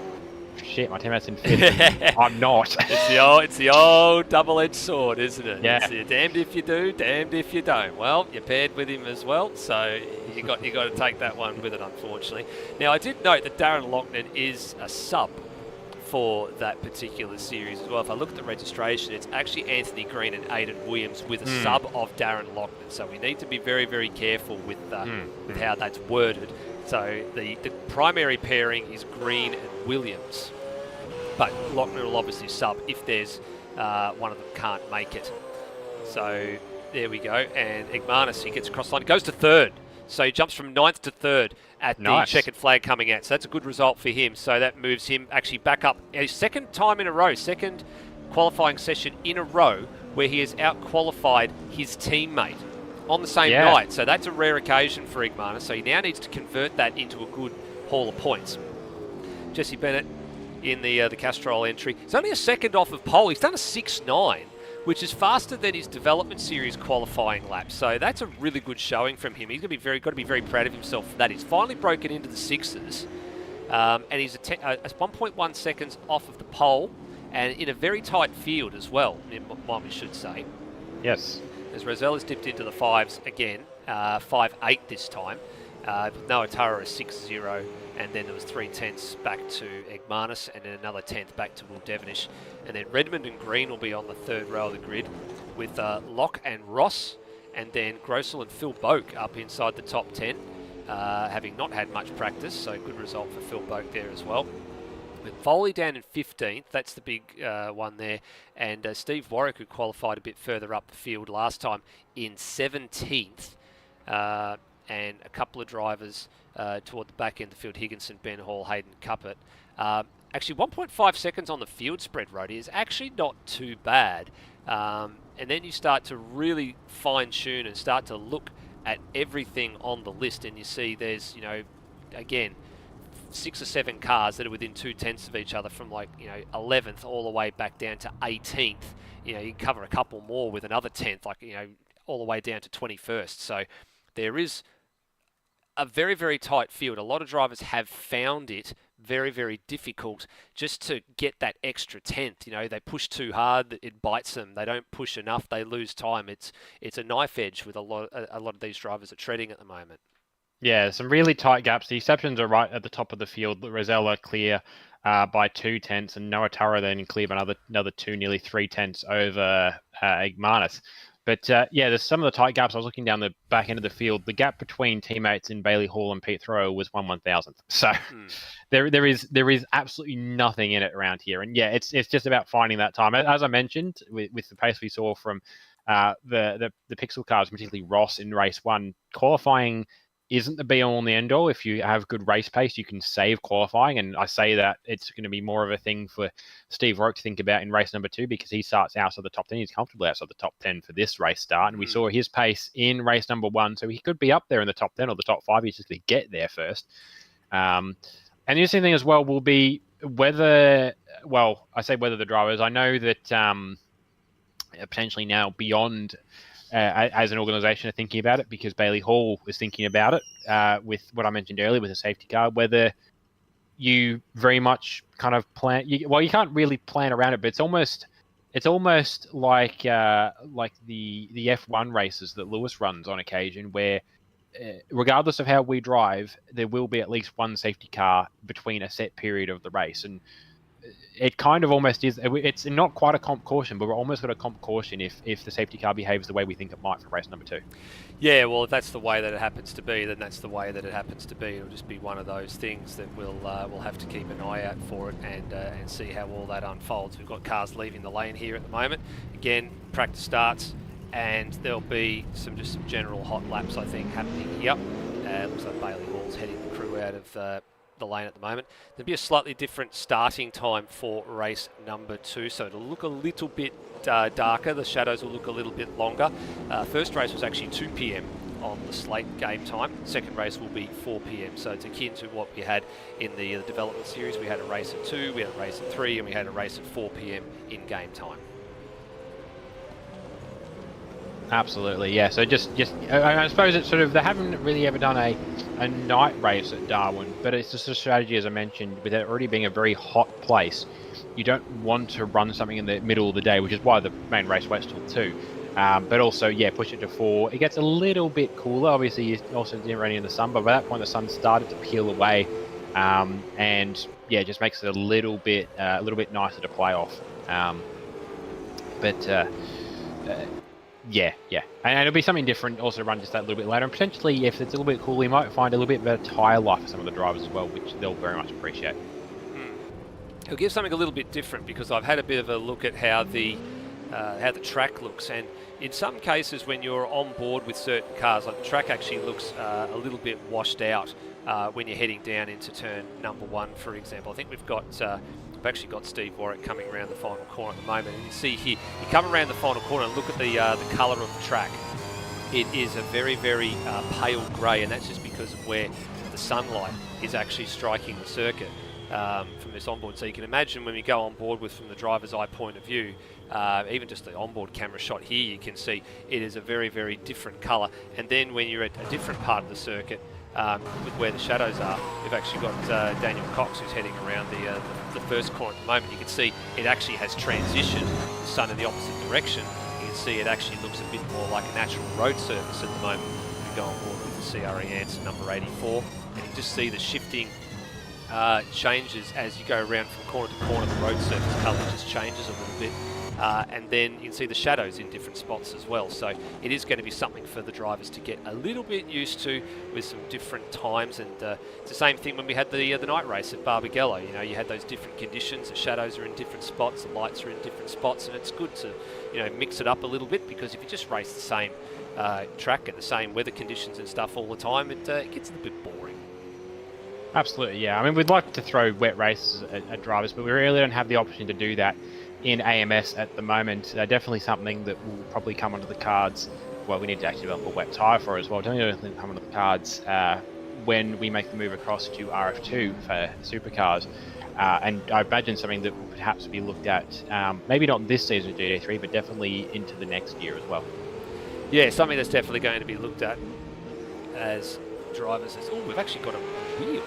shit, my teammate's in 5th. I'm not. It's the old double-edged sword, isn't it? Yeah. It's damned if you do, damned if you don't. Well, you're paired with him as well, so you got to take that one with it, unfortunately. Now, I did note that Darren Loughnane is a sub for that particular series as well. If I look at the registration, it's actually Anthony Green and Aiden Williams with a sub of Darren Loughnane. So we need to be very, very careful with how that's worded. So the primary pairing is Green and Williams, but Loughnane will obviously sub if there's one of them can't make it. So there we go. And Igmanis, he gets across the line, goes to 3rd. So he jumps from 9th to 3rd at the checkered flag coming out. So that's a good result for him. So that moves him actually back up a second time in a row, second qualifying session in a row where he has out-qualified his teammate on the same night. So that's a rare occasion for Igmanis. So he now needs to convert that into a good haul of points. Jesse Bennett in the Castrol entry. He's only a second off of pole. He's done a 6.9, which is faster than his development series qualifying lap. So that's a really good showing from him. He's got to be very proud of himself for that. He's finally broken into the sixes, and he's 1.1 seconds off of the pole, and in a very tight field as well, we should say. Yes. As Rosell has dipped into the fives again, 5.8 this time. Noah Tara a 6.0, and then there was 3/10 back to Egmanis, and then another 10th back to Will Devonish. And then Redmond and Green will be on the third row of the grid with Locke and Ross, and then Grossel and Phil Boak up inside the top 10, having not had much practice, so good result for Phil Boak there as well. With Foley down in 15th, that's the big one there, and Steve Warwick, who qualified a bit further up the field last time, in 17th, and a couple of drivers toward the back end of the field, Higginson, Ben Hall, Hayden Cuppett. Actually, 1.5 seconds on the field spread, Rody, is actually not too bad. And then you start to really fine-tune and start to look at everything on the list, and you see there's, again, 6 or 7 cars that are within 2/10 of each other from 11th all the way back down to 18th. You can cover a couple more with another 10th, all the way down to 21st. So there is a very, very tight field. A lot of drivers have found it very, very difficult just to get that extra 10th. They push too hard, it bites them. They don't push enough, they lose time. It's a knife edge with a lot of these drivers are treading at the moment. Yeah, some really tight gaps. The exceptions are right at the top of the field. Rosella clear by 2/10, and Noah Tara then clear by another 2, nearly 3/10 over Egmanis. But there's some of the tight gaps. I was looking down the back end of the field. The gap between teammates in Bailey Hall and Pete Thrower was 1/1000th. So there is absolutely nothing in it around here. And it's just about finding that time. As I mentioned, with the pace we saw from the Pixel cars, particularly Ross in race 1, qualifying isn't the be all and the end all. If you have good race pace, you can save qualifying. And I say that it's going to be more of a thing for Steve Rourke to think about in race number 2, because he starts outside the top 10. He's comfortably outside the top 10 for this race start. And we saw his pace in race number 1. So he could be up there in the top 10 or the top 5. He's just going to get there first. And the interesting thing as well will be whether the drivers, I know that potentially now beyond as an organisation are thinking about it, because Bailey Hall was thinking about it with what I mentioned earlier with the safety car, whether you very much kind of plan. You can't really plan around it, but it's almost like the F1 races that Lewis runs on occasion, where regardless of how we drive, there will be at least one safety car between a set period of the race. And it kind of almost is. It's not quite a comp caution, but we're almost got a comp caution if the safety car behaves the way we think it might for race number 2. Yeah, well, if that's the way that it happens to be, then that's the way that it happens to be. It'll just be one of those things that we'll have to keep an eye out for it and see how all that unfolds. We've got cars leaving the lane here at the moment. Again, practice starts, and there'll be some general hot laps, I think, happening here. Looks like Bailey Hall's heading the crew out of the lane at the moment. There'll be a slightly different starting time for race number 2, so it'll look a little bit darker. The shadows will look a little bit longer. First race was actually 2 p.m. on the slate game time. Second race will be 4 p.m. So it's akin to what we had in the development series. We had a race at 2, we had a race at 3, and we had a race at 4 p.m. in game time. Absolutely, yeah. So just I suppose it's sort of, they haven't really ever done a night race at Darwin, but it's just a strategy, as I mentioned, with it already being a very hot place. You don't want to run something in the middle of the day, which is why the main race waits till 2. But also, push it to 4. It gets a little bit cooler. Obviously, you also didn't run in the sun, but by that point, the sun started to peel away, and it just makes it a little bit nicer to play off. And it'll be something different also to run just that little bit later. And potentially, if it's a little bit cool, we might find a little bit better tyre life for some of the drivers as well, which they'll very much appreciate. It'll give something a little bit different, because I've had a bit of a look at how the track looks, and in some cases when you're on board with certain cars, like the track actually looks a little bit washed out when you're heading down into turn number 1, for example. I think we've actually got Steve Warwick coming around the final corner at the moment, and you see here, you come around the final corner and look at the colour of the track. It is a very, very pale grey, and that's just because of where the sunlight is actually striking the circuit. from this onboard. So you can imagine when we go on board with, from the driver's eye point of view, even just the onboard camera shot here, you can see it is a very, very different colour. And then when you're at a different part of the circuit, with where the shadows are, we've actually got Daniel Cox, who's heading around the first corner at the moment. You can see it actually has transitioned the sun in the opposite direction. You can see it actually looks a bit more like a natural road surface at the moment. We go on board with the CRE Answer number 84, and you just see the shifting changes as you go around from corner to corner. The road surface colour just changes a little bit. And then you can see the shadows in different spots as well. So it is going to be something for the drivers to get a little bit used to with some different times. And it's the same thing when we had the night race at Barbagallo. You know, you had those different conditions. The shadows are in different spots, the lights are in different spots, and it's good to, you know, mix it up a little bit, because if you just race the same track and the same weather conditions and stuff all the time, it gets a little bit boring. Absolutely, yeah. I mean, we'd like to throw wet races at drivers, but we really don't have the option to do that in AMS at the moment. Definitely something that will probably come onto the cards. Well, we need to actually develop a wet tyre for as well. Definitely come onto the cards when we make the move across to RF2 for supercars. And I imagine something that will perhaps be looked at, maybe not this season at GT3, but definitely into the next year as well. Yeah, something that's definitely going to be looked at as drivers. Oh, we've actually got a wheel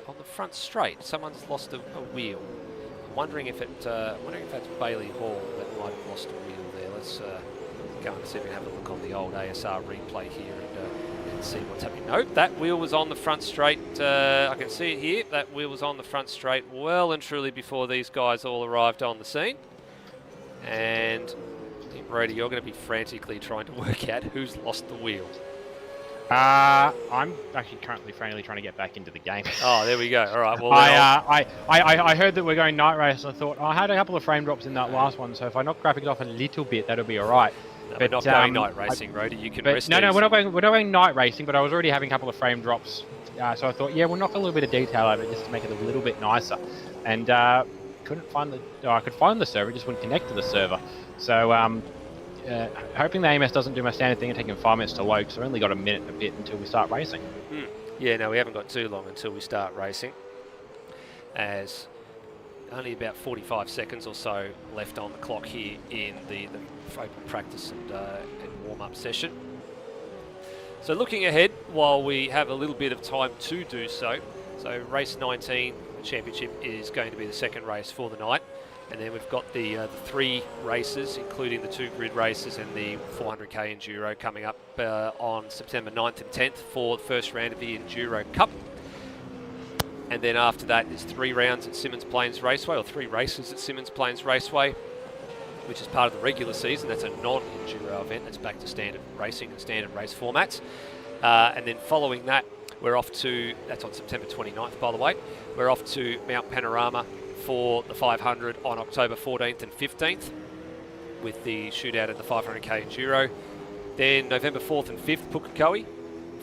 on the front straight. Someone's lost a wheel. Wondering if that's Bailey Hall that might have lost a wheel there. Let's go and see if we can have a look on the old ASR replay here and see what's happening. Nope, that wheel was on the front straight. I can see it here. That wheel was on the front straight well and truly before these guys all arrived on the scene. And I think, Brody, you're going to be frantically trying to work out who's lost the wheel. I'm actually currently frantically trying to get back into the game. Oh, there we go. All right. Well, I heard that we're going night race, and I thought I had a couple of frame drops in that last one, so if I knock graphics off a little bit, that'll be all right. No, but we're not going night racing, Rody. You can rest. No, we're not going night racing, but I was already having a couple of frame drops, so I thought, yeah, we'll knock a little bit of detail out of it just to make it a little bit nicer. And couldn't find I could find the server, it just wouldn't connect to the server. So hoping the AMS doesn't do my standard thing and taking 5 minutes to load, because I've only got a minute and a bit until we start racing. Yeah, no, we haven't got too long until we start racing, as only about 45 seconds or so left on the clock here in the open practice and warm-up session. So looking ahead, while we have a little bit of time to do so, race 19, the championship, is going to be the second race for the night. And then we've got the 3 races, including the 2 grid races and the 400k Enduro, coming up on September 9th and 10th for the first round of the Enduro Cup. And then after that is 3 rounds at Symmons Plains Raceway, or 3 races at Symmons Plains Raceway, which is part of the regular season. That's a non-Enduro event. That's back to standard racing and standard race formats. And then following that, we're off to, that's on September 29th, by the way, we're off to Mount Panorama for the 500 on October 14th and 15th, with the shootout at the 500k Enduro. Then November 4th and 5th, Pukekohe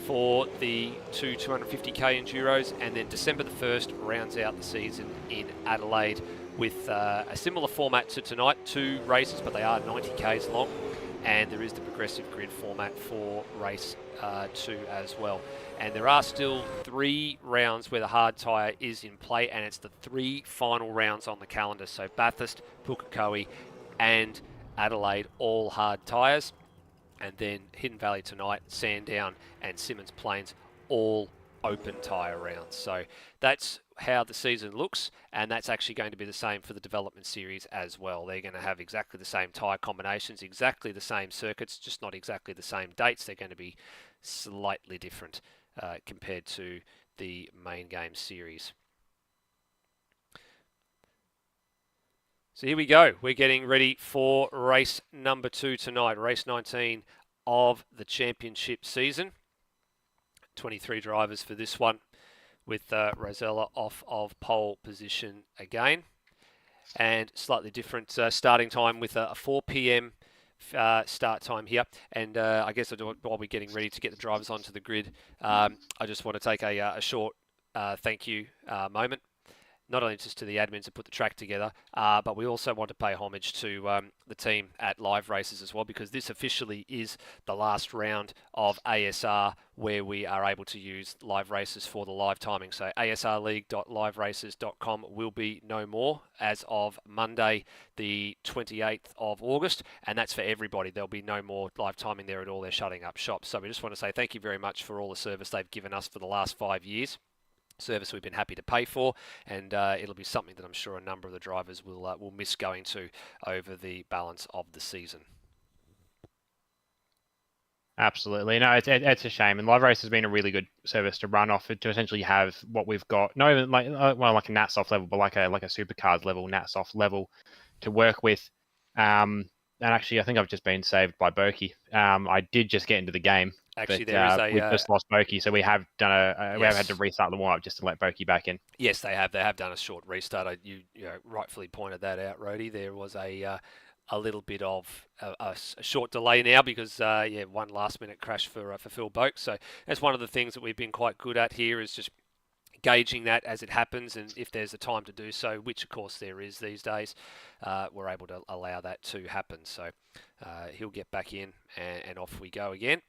for the 2 250k Enduros, and then December the 1st rounds out the season in Adelaide with a similar format to tonight, 2 races, but they are 90k's long, and there is the progressive grid format for race 2 as well. And there are still 3 rounds where the hard tyre is in play, and it's the 3 final rounds on the calendar. So Bathurst, Pukekohe and Adelaide, all hard tyres. And then Hidden Valley tonight, Sandown and Symmons Plains, all open tyre rounds. So that's how the season looks, and that's actually going to be the same for the development series as well. They're going to have exactly the same tyre combinations, exactly the same circuits, just not exactly the same dates. They're going to be slightly different compared to the main game series. So here we go. We're getting ready for race number 2 tonight, race 19 of the championship season. 23 drivers for this one, with Rosella off of pole position again. And slightly different starting time with a 4 p.m. Start time here. And I guess while we're getting ready to get the drivers onto the grid, I just want to take a short thank you moment not only just to the admins that put the track together, but we also want to pay homage to the team at Live Races as well, because this officially is the last round of ASR where we are able to use Live Races for the live timing. So asrleague.liveraces.com will be no more as of Monday, the 28th of August, and that's for everybody. There'll be no more live timing there at all. They're shutting up shop. So we just want to say thank you very much for all the service they've given us for the last 5 years. Service we've been happy to pay for, and it'll be something that I'm sure a number of the drivers will miss going to over the balance of the season. Absolutely. No, it's a shame. And Live Race has been a really good service to run off, to essentially have what we've got, not even like a NatSoft level, but like a Supercars level, NatSoft level to work with. And actually, I think I've just been saved by Berkey. I did just get into the game. Actually, but, we've just lost Berkey, so we have done we have had to restart the warm-up just to let Berkey back in. Yes, they have. They have done a short restart. You rightfully pointed that out, Rhodey. There was a little bit of a short delay now because one last-minute crash for Phil Boak. So that's one of the things that we've been quite good at here, is just gauging that as it happens, and if there's a time to do so, which of course there is these days, we're able to allow that to happen. So he'll get back in, and off we go again.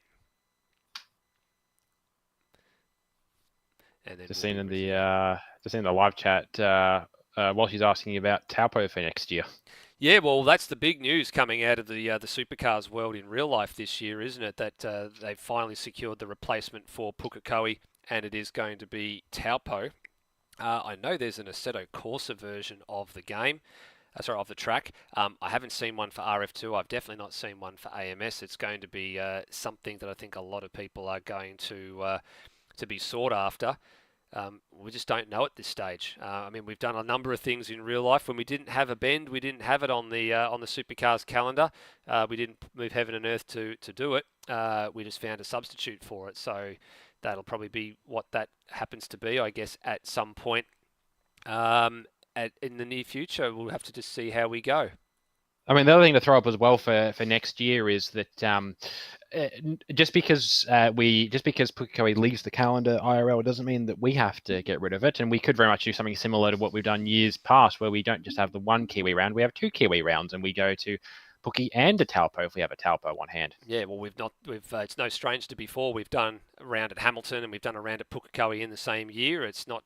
And then just seeing in the live chat, while she's asking about Taupo for next year. Yeah, well, that's the big news coming out of the Supercars world in real life this year, isn't it? That they've finally secured the replacement for Pukekohe, and it is going to be Taupo. I know there's an Assetto Corsa version of the game. Of the track. I haven't seen one for RF2. I've definitely not seen one for AMS. It's going to be something that I think a lot of people are going to be sought after. We just don't know at this stage. I mean, we've done a number of things in real life. When we didn't have a bend, we didn't have it on the Supercars calendar. We didn't move heaven and earth to do it. We just found a substitute for it. So that'll probably be what that happens to be, I guess, at some point in the near future. We'll have to just see how we go. I mean, the other thing to throw up as well for next year is that just because Pukekohe leaves the calendar IRL, doesn't mean that we have to get rid of it. And we could very much do something similar to what we've done years past, where we don't just have the one Kiwi round, we have two Kiwi rounds, and we go to Pookie and a Taupo if we have a Taupo on hand. Yeah, well, it's no strange to before. We've done a round at Hamilton and we've done a round at Pukekohe in the same year. It's not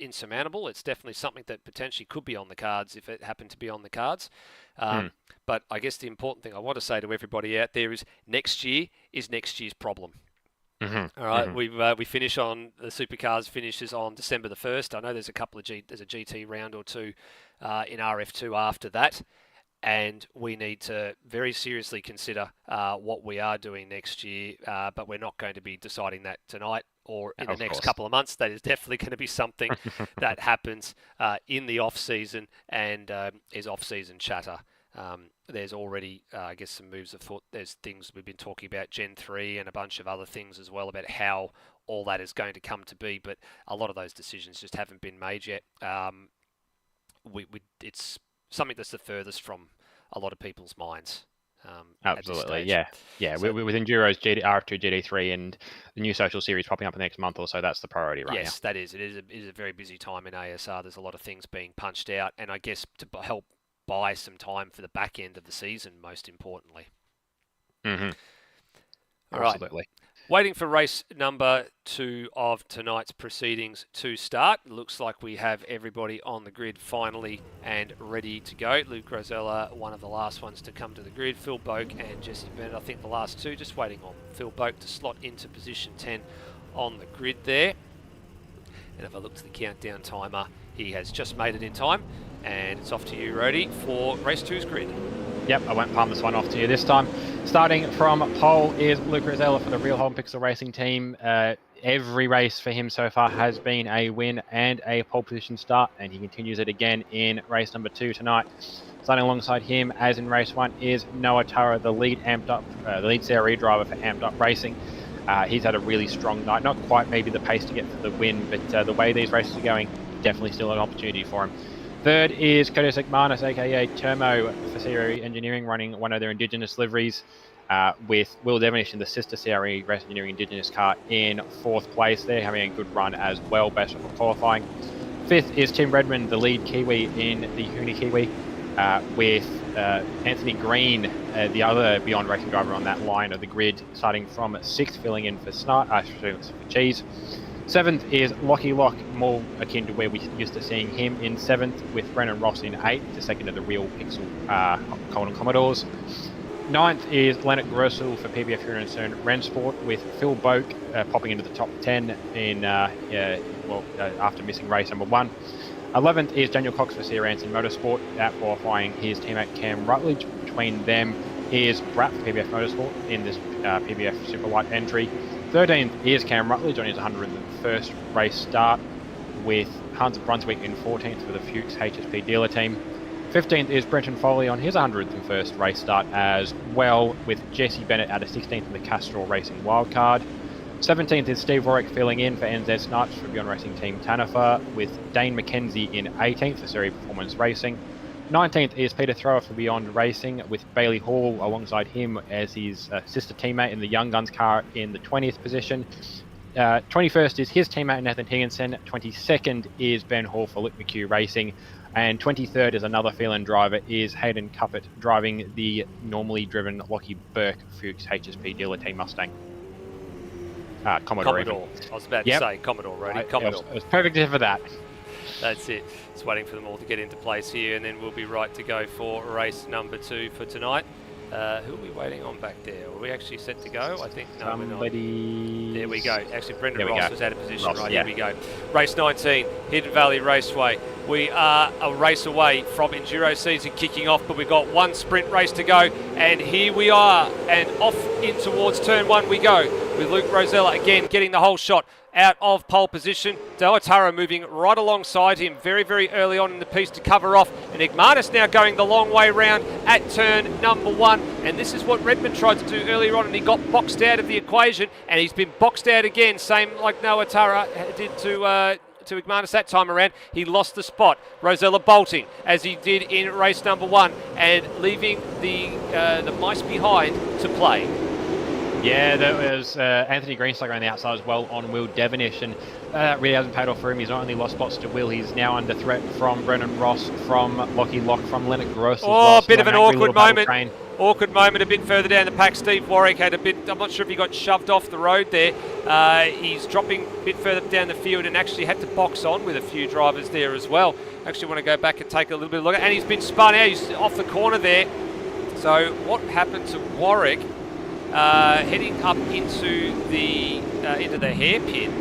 insurmountable. It's definitely something that potentially could be on the cards if it happened to be on the cards. But I guess the important thing I want to say to everybody out there is next year is next year's problem. Mm-hmm. All right, we finish on the Supercars finishes on December the 1st. I know there's a GT round or two in RF2 after that. And we need to very seriously consider what we are doing next year, but we're not going to be deciding that tonight or in the next couple of months. That is definitely going to be something that happens in the off-season and is off-season chatter. There's already, I guess, some moves afoot. There's things we've been talking about, Gen 3 and a bunch of other things as well about how all that is going to come to be, but a lot of those decisions just haven't been made yet. It's something that's the furthest from a lot of people's minds. Absolutely, yeah. So, with Enduro's RF2 GT3 and the new social series popping up in the next month or so, that's the priority right now. Yes, that is. It is a very busy time in ASR. There's a lot of things being punched out, and I guess to help buy some time for the back end of the season, most importantly. Mm-hmm. All right. Absolutely. Waiting for race number 2 of tonight's proceedings to start. Looks like we have everybody on the grid finally and ready to go. Luke Rosella, one of the last ones to come to the grid. Phil Boak and Jesse Bennett, I think the last two. Just waiting on Phil Boak to slot into position 10 on the grid there. And if I look to the countdown timer, he has just made it in time. And it's off to you, Rhodey, for race 2's grid. Yep, I won't palm this one off to you this time. Starting from pole is Luke Rosella for the Real Holm Pixel Racing team. Every race for him so far has been a win and a pole position start, and he continues it again in race number 2 tonight. Starting alongside him, as in race 1, is Noah Tara, the lead CRE driver for Amped Up Racing. He's had a really strong night. Not quite maybe the pace to get for the win, but the way these races are going, definitely still an opportunity for him. Third is Curtis Ekmanis, aka Termo, for CRE Engineering, running one of their Indigenous liveries, with Will Devonish in the sister CRE Race Engineering Indigenous car in 4th place. They're having a good run as well, based off of qualifying. 5th is Tim Redmond, the lead Kiwi in the Huni Kiwi, with Anthony Green, the other Beyond Racing driver on that line of the grid, starting from 6th, filling in for Cheese. 7th is Lockie Lock, more akin to where we used to seeing him in 7th, with Brennan Ross in 8th, the second of the real Pixel Colin Commodores. 9th is Leonard Grossel for PBF Hero and Cern Rensport, with Phil Boak popping into the top 10 in after missing race number 1. 11th is Daniel Cox for Sierra Anson Motorsport, qualifying his teammate Cam Rutledge. Between them is Bratt for PBF Motorsport in this PBF Superlight entry. 13th is Cam Rutledge on his 101st race start, with Hans Brunswick in 14th for the Fuchs HSP dealer team. 15th is Brenton Foley on his 101st race start as well, with Jesse Bennett out of 16th in the Castrol Racing wildcard. 17th is Steve Warwick filling in for NZ Snipes for Beyond Racing Team Tanafa, with Dane McKenzie in 18th for Surrey Performance Racing. 19th is Peter Thrower for Beyond Racing, with Bailey Hall alongside him as his sister teammate in the Young Guns car in the 20th position. 21st is his teammate Nathan Higginson. 22nd is Ben Hall for Luke McHugh Racing. And 23rd is another Phelan driver, is Hayden Cuppett, driving the normally driven Lockie Burke Fuchs HSP dealer team Mustang. Commodore. I was about to say Commodore, Roddy. Commodore. It was perfect for that. That's it. Just waiting for them all to get into place here, and then we'll be right to go for race number 2 for tonight. Who are we waiting on back there? Are we actually set to go? I think no, we're not. There we go. Actually, Brendan Ross was out of position. Here we go. Race 19, Hidden Valley Raceway. We are a race away from Enduro season kicking off, but we've got one sprint race to go, and here we are, and off in towards turn 1 we go, with Luke Rosella again getting the whole shot out of pole position. Doatara moving right alongside him very, very early on in the piece to cover off. And Igmanis now going the long way round at turn number 1. And this is what Redmond tried to do earlier on, and he got boxed out of the equation. And he's been boxed out again, same like Doatara did to Igmanis that time around. He lost the spot. Rosella bolting, as he did in race number 1, and leaving the mice behind to play. Yeah, there was Anthony Greenstock on the outside as well on Will Devonish, and that really hasn't paid off for him. He's not only lost spots to Will, he's now under threat from Brennan Ross, from Lockie Lock, from Leonard Gross. Oh, a bit of an awkward moment. Awkward moment a bit further down the pack. Steve Warwick had a bit, I'm not sure if he got shoved off the road there. He's dropping a bit further down the field and actually had to box on with a few drivers there as well. Actually want to go back and take a little bit of a look at, and he's been spun out. He's off the corner there. So what happened to Warwick? Heading up into the hairpin.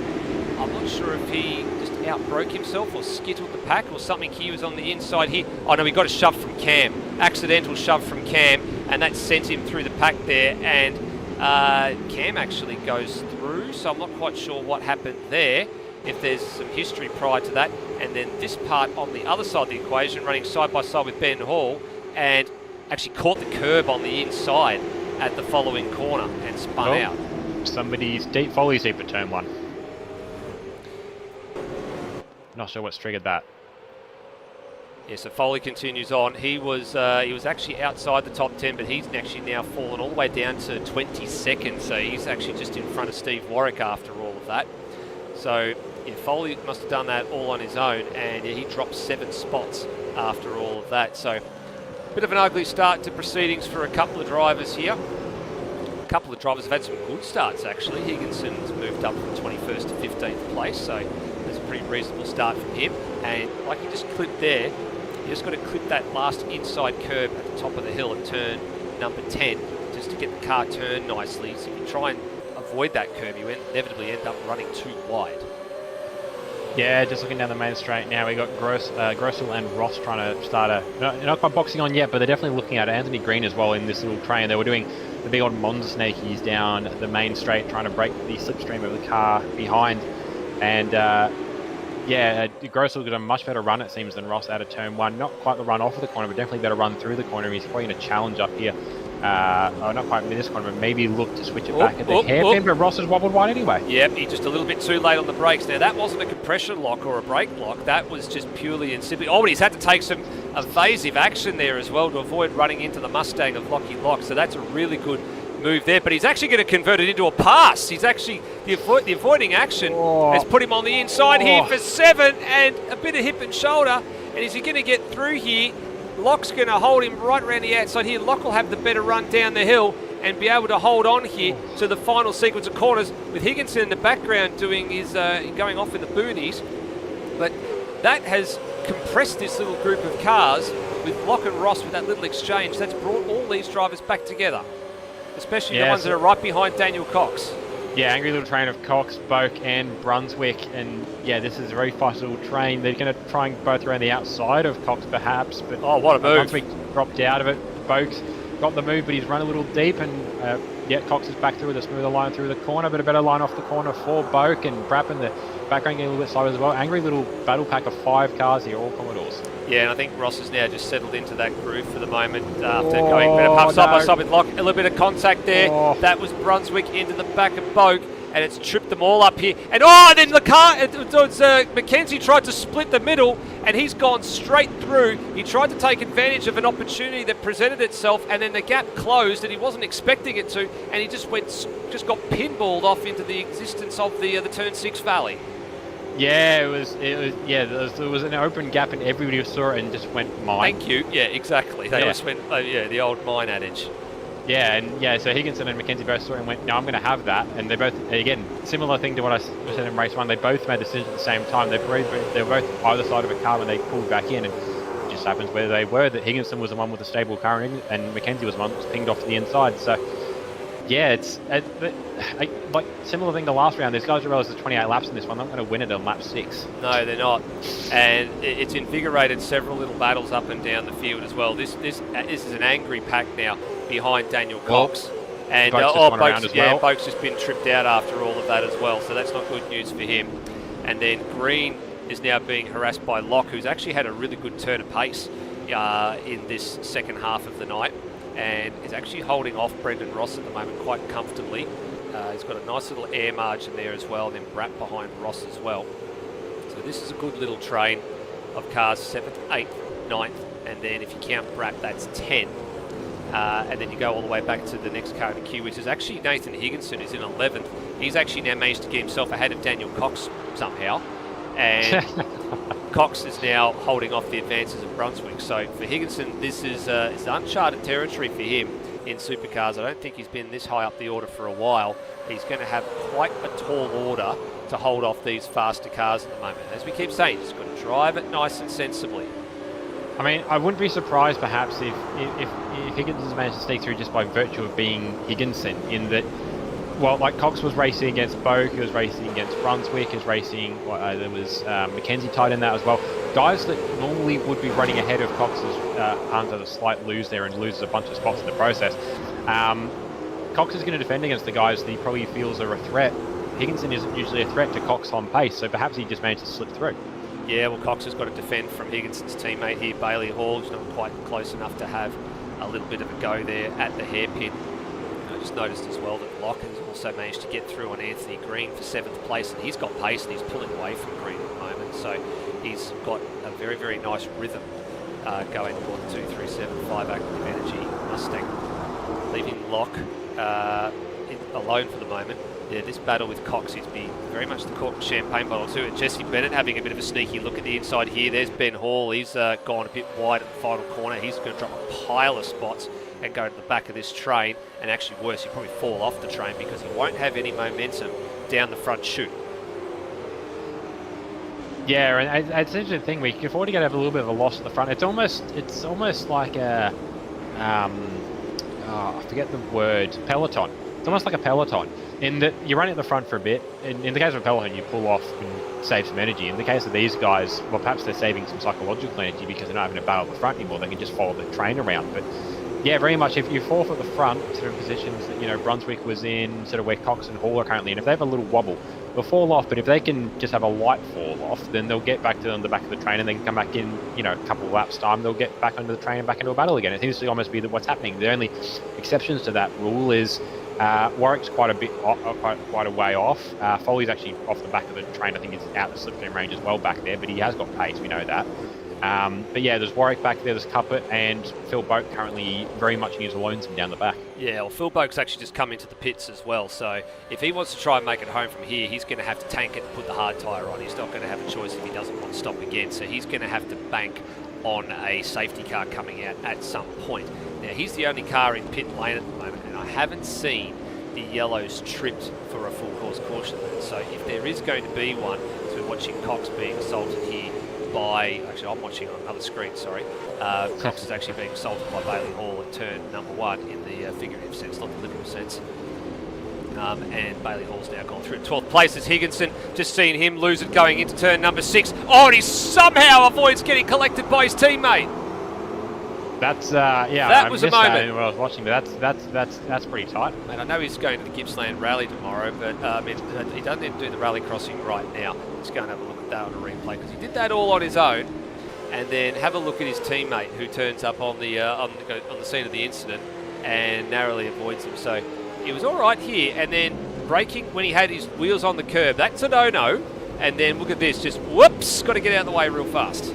I'm not sure if he just outbroke himself or skittled the pack or something. He was on the inside here. Oh no, we got a shove from Cam. Accidental shove from Cam, and that sent him through the pack there. And Cam actually goes through, so I'm not quite sure what happened there. If there's some history prior to that. And then this part on the other side of the equation, running side by side with Ben Hall, and actually caught the curb on the inside at the following corner and spun out. Somebody's Foley's deep at turn 1. Not sure what's triggered that. Yeah, so Foley continues on. He was actually outside the top 10, but he's actually now fallen all the way down to 22nd. So he's actually just in front of Steve Warwick after all of that. So yeah, Foley must have done that all on his own, and yeah, he dropped 7 spots after all of that. So bit of an ugly start to proceedings for a couple of drivers here. A couple of drivers have had some good starts actually. Higginson's moved up from 21st to 15th place, so there's a pretty reasonable start from him. And like he just clipped there, you just got to clip that last inside curb at the top of the hill at turn number 10 just to get the car turned nicely. So if you try and avoid that curb, you inevitably end up running too wide. Yeah, just looking down the main straight now, we got Grossel and Ross trying to start not quite boxing on yet, but they're definitely looking at Anthony Green as well in this little train. They were doing the big old Monza snakies down the main straight, trying to break the slipstream of the car behind. And Grossel got a much better run, it seems, than Ross out of turn 1. Not quite the run off of the corner, but definitely better run through the corner. He's probably going to challenge up here. Not quite in this corner, but maybe look to switch it back at the hairpin, but Ross has wobbled wide anyway. Yep, he's just a little bit too late on the brakes. Now, that wasn't a compression lock or a brake block. That was just purely and simply... Oh, but he's had to take some evasive action there as well to avoid running into the Mustang of Lockie Lock. So that's a really good move there, but he's actually going to convert it into a pass. He's actually, the avoiding action has put him on the inside here for 7, and a bit of hip and shoulder. And is he going to get through here? Locke's going to hold him right around the outside here. Locke will have the better run down the hill and be able to hold on here to the final sequence of corners, with Higginson in the background doing his going off in the boonies. But that has compressed this little group of cars with Locke and Ross with that little exchange. That's brought all these drivers back together, especially the ones that are right behind Daniel Cox. Yeah, angry little train of Cox, Boak and Brunswick, and yeah, this is a very fast little train. They're going to try and both around the outside of Cox perhaps, but oh, what a move. Brunswick dropped out of it. Boak's got the move, but he's run a little deep, and yeah, Cox is back through with a smoother line through the corner, but a better line off the corner for Boak, and Brapp in the background getting a little bit slower as well. Angry little battle pack of 5 cars here, all Commodores. Yeah, and I think Ross has now just settled into that groove for the moment after going side by side with Locke. A little bit of contact there. That was Brunswick into the back of Boak, and it's tripped them all up here. And then the car, Mackenzie tried to split the middle, and he's gone straight through. He tried to take advantage of an opportunity that presented itself, and then the gap closed, and he wasn't expecting it to, and he just got pinballed off into the existence of the Turn 6 valley. Yeah, it was. There was an open gap, and everybody saw it and just went mine. Thank you. Yeah, exactly. They just went. The old mine adage. Yeah, and yeah, so Higginson and Mackenzie both saw it and went, no, I'm going to have that. And they both, again, similar thing to what I said in race 1, they both made the decision at the same time. They were both either side of a car when they pulled back in, and it just happens where they were, that Higginson was the one with the stable car and Mackenzie was the one that was pinged off to the inside. So, yeah, it's like similar thing to last round. These guys realised there's 28 laps in this one. They're not going to win it on lap 6. No, they're not. And it's invigorated several little battles up and down the field as well. This is an angry pack now behind Daniel Cox. And Boak's just been tripped out after all of that as well. So that's not good news for him. And then Green is now being harassed by Locke, who's actually had a really good turn of pace in this second half of the night, and is actually holding off Brendan Ross at the moment quite comfortably. He's got a nice little air margin there as well, and then Brapp behind Ross as well. So this is a good little train of cars, 7th, 8th, 9th, and then if you count Brapp, that's 10. And then you go all the way back to the next car in the queue, which is actually Nathan Higginson, who's in 11th. He's actually now managed to get himself ahead of Daniel Cox somehow. And Cox is now holding off the advances of Brunswick. So for Higginson, this is it's uncharted territory for him in Supercars. I don't think he's been this high up the order for a while. He's going to have quite a tall order to hold off these faster cars at the moment. As we keep saying, just got to drive it nice and sensibly. I mean, I wouldn't be surprised perhaps if Higginson's managed to sneak through just by virtue of being Higginson, in that, well, like Cox was racing against Boak, he was racing against Brunswick, he was racing, there was Mackenzie tied in that as well. Guys that normally would be running ahead of Cox's has a slight lose there and loses a bunch of spots in the process. Cox is going to defend against the guys that he probably feels are a threat. Higginson isn't usually a threat to Cox on pace, so perhaps he just managed to slip through. Yeah, well, Cox has got to defend from Higginson's teammate here, Bailey Hall, who's not quite close enough to have a little bit of a go there at the hairpin. I just noticed as well that Locke has also managed to get through on Anthony Green for 7th place, and he's got pace and he's pulling away from Green at the moment, so he's got a very, very nice rhythm going for the 237 Active Energy Mustang, leaving Locke alone for the moment. Yeah, this battle with Cox is very much the cork and champagne bottle too. And Jesse Bennett having a bit of a sneaky look at the inside here. There's Ben Hall. He's gone a bit wide at the final corner. He's going to drop a pile of spots and go to the back of this train. And actually worse, he'll probably fall off the train because he won't have any momentum down the front chute. Yeah, and it's an interesting thing. We can afford to have a little bit of a loss at the front. It's almost like a I forget the word, peloton. It's almost like a peloton, in that you run at the front for a bit. In the case of a peloton, you pull off and save some energy. In the case of these guys, well, perhaps they're saving some psychological energy because they're not having to battle at the front anymore. They can just follow the train around. But yeah, very much if you fall at the front, sort of positions that Brunswick was in, sort of where Cox and Hall are currently in, if they have a little wobble, they'll fall off. But if they can just have a light fall off, then they'll get back to the back of the train and they can come back in, a couple of laps time, they'll get back onto the train and back into a battle again. It seems to almost be what's happening. The only exceptions to that rule is Warwick's quite a way off. Foley's actually off the back of the train. I think he's out the slipstream range as well back there, but he has got pace, we know that. But yeah, there's Warwick back there, there's Cuppet, and Phil Boak currently very much in his lonesome down the back. Yeah, well, Phil Boak's actually just come into the pits as well, so if he wants to try and make it home from here, he's going to have to tank it and put the hard tyre on. He's not going to have a choice if he doesn't want to stop again, so he's going to have to bank on a safety car coming out at some point. Now, he's the only car in pit lane at the moment, and I haven't seen the yellows tripped for a full course caution. So if there is going to be one, so we're watching Cox being assaulted here by, actually I'm watching on another screen, sorry. Cox is actually being assaulted by Bailey Hall at turn number 1 in the figurative sense, not the literal sense. And Bailey Hall's now gone through 12th place as Higginson, just seen him lose it going into turn number 6. Oh, and he somehow avoids getting collected by his teammate. That's yeah. That was a moment when I was watching, but that's pretty tight. And I know he's going to the Gippsland Rally tomorrow, but he doesn't need to do the rally crossing right now. Let's go and have a look at that on a replay, because he did that all on his own. And then have a look at his teammate who turns up on the scene of the incident and narrowly avoids him. So he was all right here, and then braking when he had his wheels on the curb. That's a no-no. And then look at this, just whoops, got to get out of the way real fast.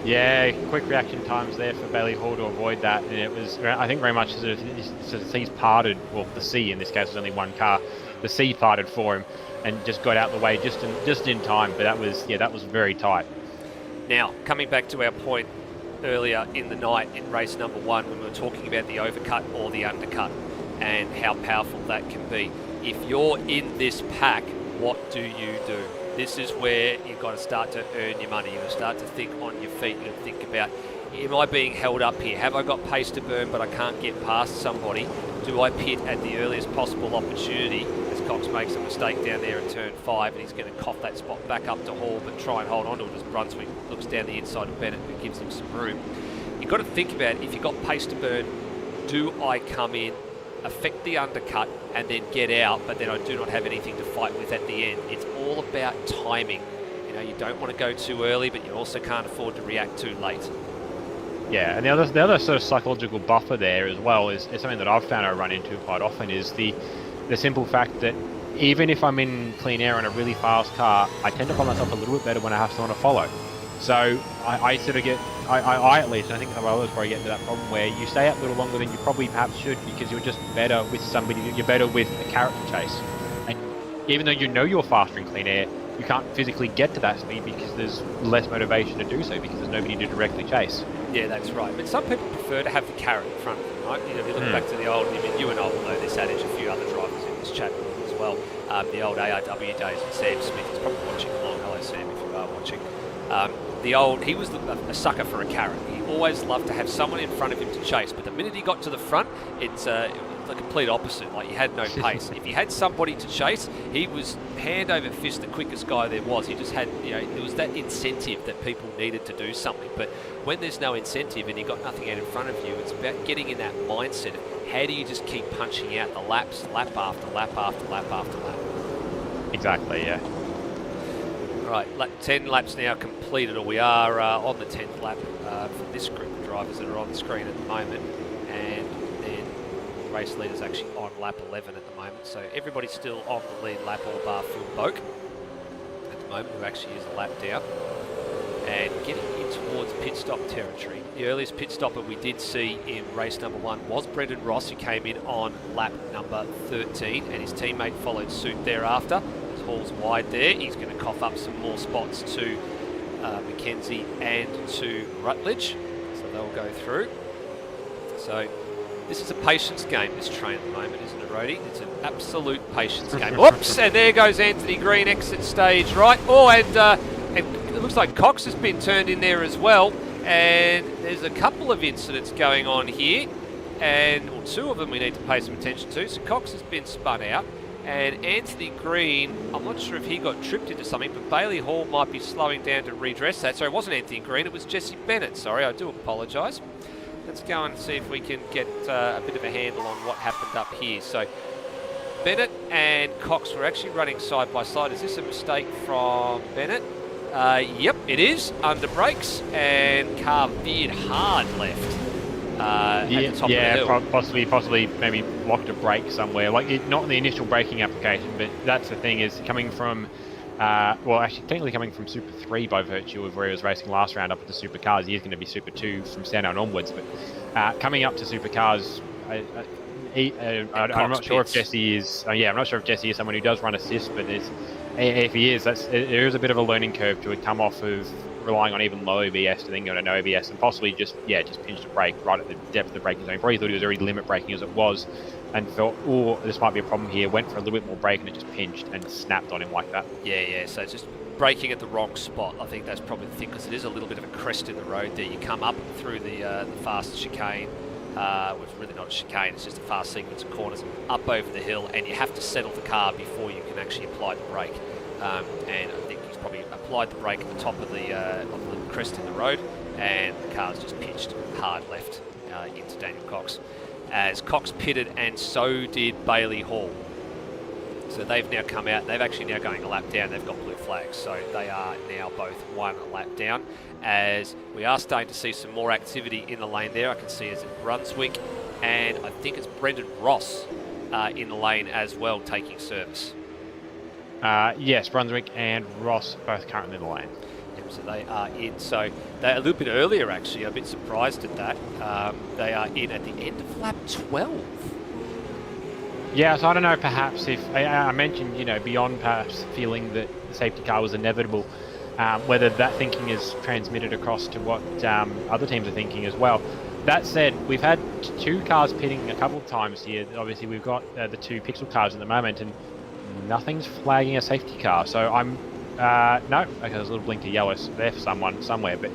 Yeah, quick reaction times there for Bailey Hall to avoid that, and it was, I think, very much sort of the seas parted. Well, the sea in this case was only one car. The sea parted for him, and just got out the way just in time. But that was very tight. Now, coming back to our point earlier in the night in race number 1, when we were talking about the overcut or the undercut and how powerful that can be. If you're in this pack, what do you do? This is where you've got to start to earn your money. You've got to start to think on your feet. You've got to think about, am I being held up here? Have I got pace to burn but I can't get past somebody? Do I pit at the earliest possible opportunity? As Cox makes a mistake down there at turn 5, and he's going to cough that spot back up to Hall, but try and hold on to it as Brunswick looks down the inside of Bennett, who gives him some room. You've got to think about, if you've got pace to burn, do I come in, affect the undercut, and then get out, but then I do not have anything to fight with at the end? It's all about timing. You know, you don't want to go too early, but you also can't afford to react too late. Yeah, and the other sort of psychological buffer there as well is something that I've found I run into quite often, is the simple fact that even if I'm in clean air on a really fast car, I tend to find myself a little bit better when I have someone to follow. So I sort of get, I at least, and I think some others probably get to that problem where you stay out a little longer than you probably perhaps should, because you're just better with somebody, you're better with a carrot to chase. And even though you know you're faster in clean air, you can't physically get to that speed because there's less motivation to do so, because there's nobody to directly chase. Yeah, that's right. But some people prefer to have the carrot in front of them, right? You know, if you look back to the old, I mean, you and I will know this adage, a few other drivers in this chat as well. The old ARW days, and Sam Smith is probably watching along. Hello, Sam, if you are watching. He was a sucker for a carrot. He always loved to have someone in front of him to chase, but the minute he got to the front, it's the complete opposite. Like, he had no pace. If he had somebody to chase, he was hand over fist the quickest guy there was. He just had, there was that incentive that people needed to do something. But when there's no incentive and you've got nothing out in front of you, it's about getting in that mindset of how do you just keep punching out the laps, lap after lap after lap after lap. Exactly, yeah. Right, 10 laps now completed, or we are on the 10th lap for this group of drivers that are on the screen at the moment, and then the race leader's actually on lap 11 at the moment, so everybody's still on the lead lap, all bar Phil Boak at the moment, who actually is a lap down, and getting in towards pit stop territory. The earliest pit stopper we did see in race number 1 was Brendan Ross, who came in on lap number 13, and his teammate followed suit thereafter. Hall's wide there. He's going to cough up some more spots to Mackenzie and to Rutledge. So they'll go through. So this is a patience game, this train at the moment, isn't it, Rhodey? It's an absolute patience game. Whoops! And there goes Anthony Green, exit stage right. Oh, and it looks like Cox has been turned in there as well. And there's a couple of incidents going on here. And well, 2 of them we need to pay some attention to. So Cox has been spun out. And Anthony Green, I'm not sure if he got tripped into something, but Bailey Hall might be slowing down to redress that. Sorry, it wasn't Anthony Green, it was Jesse Bennett. Sorry, I do apologise. Let's go and see if we can get a bit of a handle on what happened up here. So Bennett and Cox were actually running side by side. Is this a mistake from Bennett? Yep, it is. Under brakes, and car veered hard left. At the top of the hill. Possibly maybe locked a brake somewhere. Like, not in the initial braking application, but that's the thing, is coming from well, actually, technically coming from Super 3 by virtue of where he was racing last round up at the Supercars. He is going to be Super 2 from Sandown onwards. But coming up to Supercars, I'm not sure if Jesse is. I'm not sure if Jesse is someone who does run assist, but if he is, there is a bit of a learning curve to come off of relying on even low ABS to then go to no ABS and possibly just pinched a brake right at the depth of the braking zone. Probably thought he was already limit braking as it was, and felt, oh, this might be a problem here. Went for a little bit more brake and it just pinched and snapped on him like that. Yeah. So just braking at the wrong spot. I think that's probably the thing, because it is a little bit of a crest in the road there. You come up through the fast chicane. It's really not a chicane, it's just a fast sequence of corners up over the hill, and you have to settle the car before you can actually apply the brake. And I think he's probably applied the brake at the top of the crest in the road, and the car's just pitched hard left into Daniel Cox. As Cox pitted, and so did Bailey Hall. So they've now come out, they've actually now going a lap down, they've got blue flags, so they are now both 1 lap down, as we are starting to see some more activity in the lane there. I can see it's at Brunswick, and I think it's Brendan Ross in the lane as well, taking service. Yes, Brunswick and Ross both currently in the lane. Yep, so they are in, so they're a little bit earlier actually, I'm a bit surprised at that. They are in at the end of lap 12. Yeah, so I don't know, perhaps if, I mentioned, beyond perhaps feeling that the safety car was inevitable, whether that thinking is transmitted across to what other teams are thinking as well. That said, we've had 2 cars pitting a couple of times here. Obviously, we've got the 2 pixel cars at the moment, and nothing's flagging a safety car. So I'm, no, okay, there's a little blink of yellow there for someone somewhere, but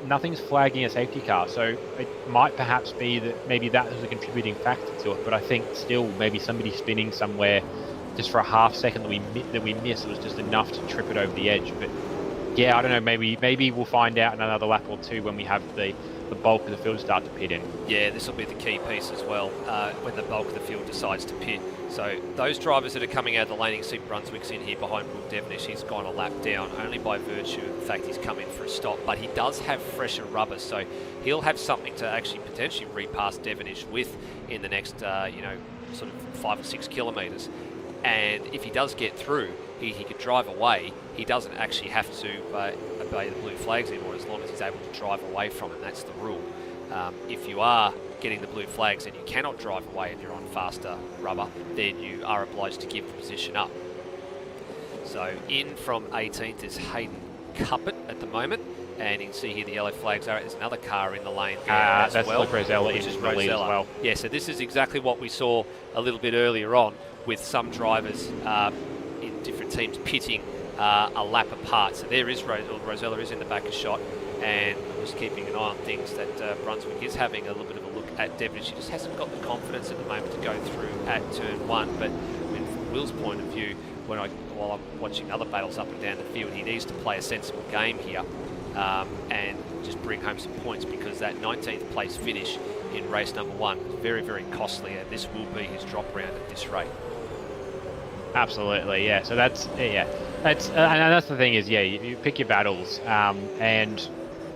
nothing's flagging a safety car, so it might perhaps be that maybe that was a contributing factor to it. But I think still maybe somebody spinning somewhere just for a half second that we missed was just enough to trip it over the edge. But yeah, I don't know, maybe we'll find out in another lap or two when we have the bulk of the field start to pit in. Yeah, this will be the key piece as well, when the bulk of the field decides to pit. So those drivers that are coming out of the lane, you see Brunswick's in here behind Will Devenish. He's gone a lap down only by virtue of the fact he's come in for a stop, but he does have fresher rubber, so he'll have something to actually potentially repass Devenish with in the next, sort of 5 or 6 kilometres. And if he does get through, he could drive away. He doesn't actually have to obey the blue flags anymore, as long as he's able to drive away from it. That's the rule. If you are getting the blue flags and you cannot drive away and you're on faster rubber, then you are obliged to give the position up. So in from 18th is Hayden Cuppett at the moment, and you can see here the yellow flags are. There's another car in the lane there as well. That's Rosella, which is Rosella as well. Yeah, so this is exactly what we saw a little bit earlier on, with some drivers in different teams pitting a lap apart. So there is Rosella is in the back of shot, and just keeping an eye on things that Brunswick is having a little bit of a look at Devenish. He just hasn't got the confidence at the moment to go through at turn 1. But I mean, from Will's point of view, while I'm watching other battles up and down the field, he needs to play a sensible game here and just bring home some points, because that 19th place finish in race number 1 is very, very costly, and this will be his drop round at this rate. Absolutely, yeah. So that's and that's the thing is, you pick your battles, and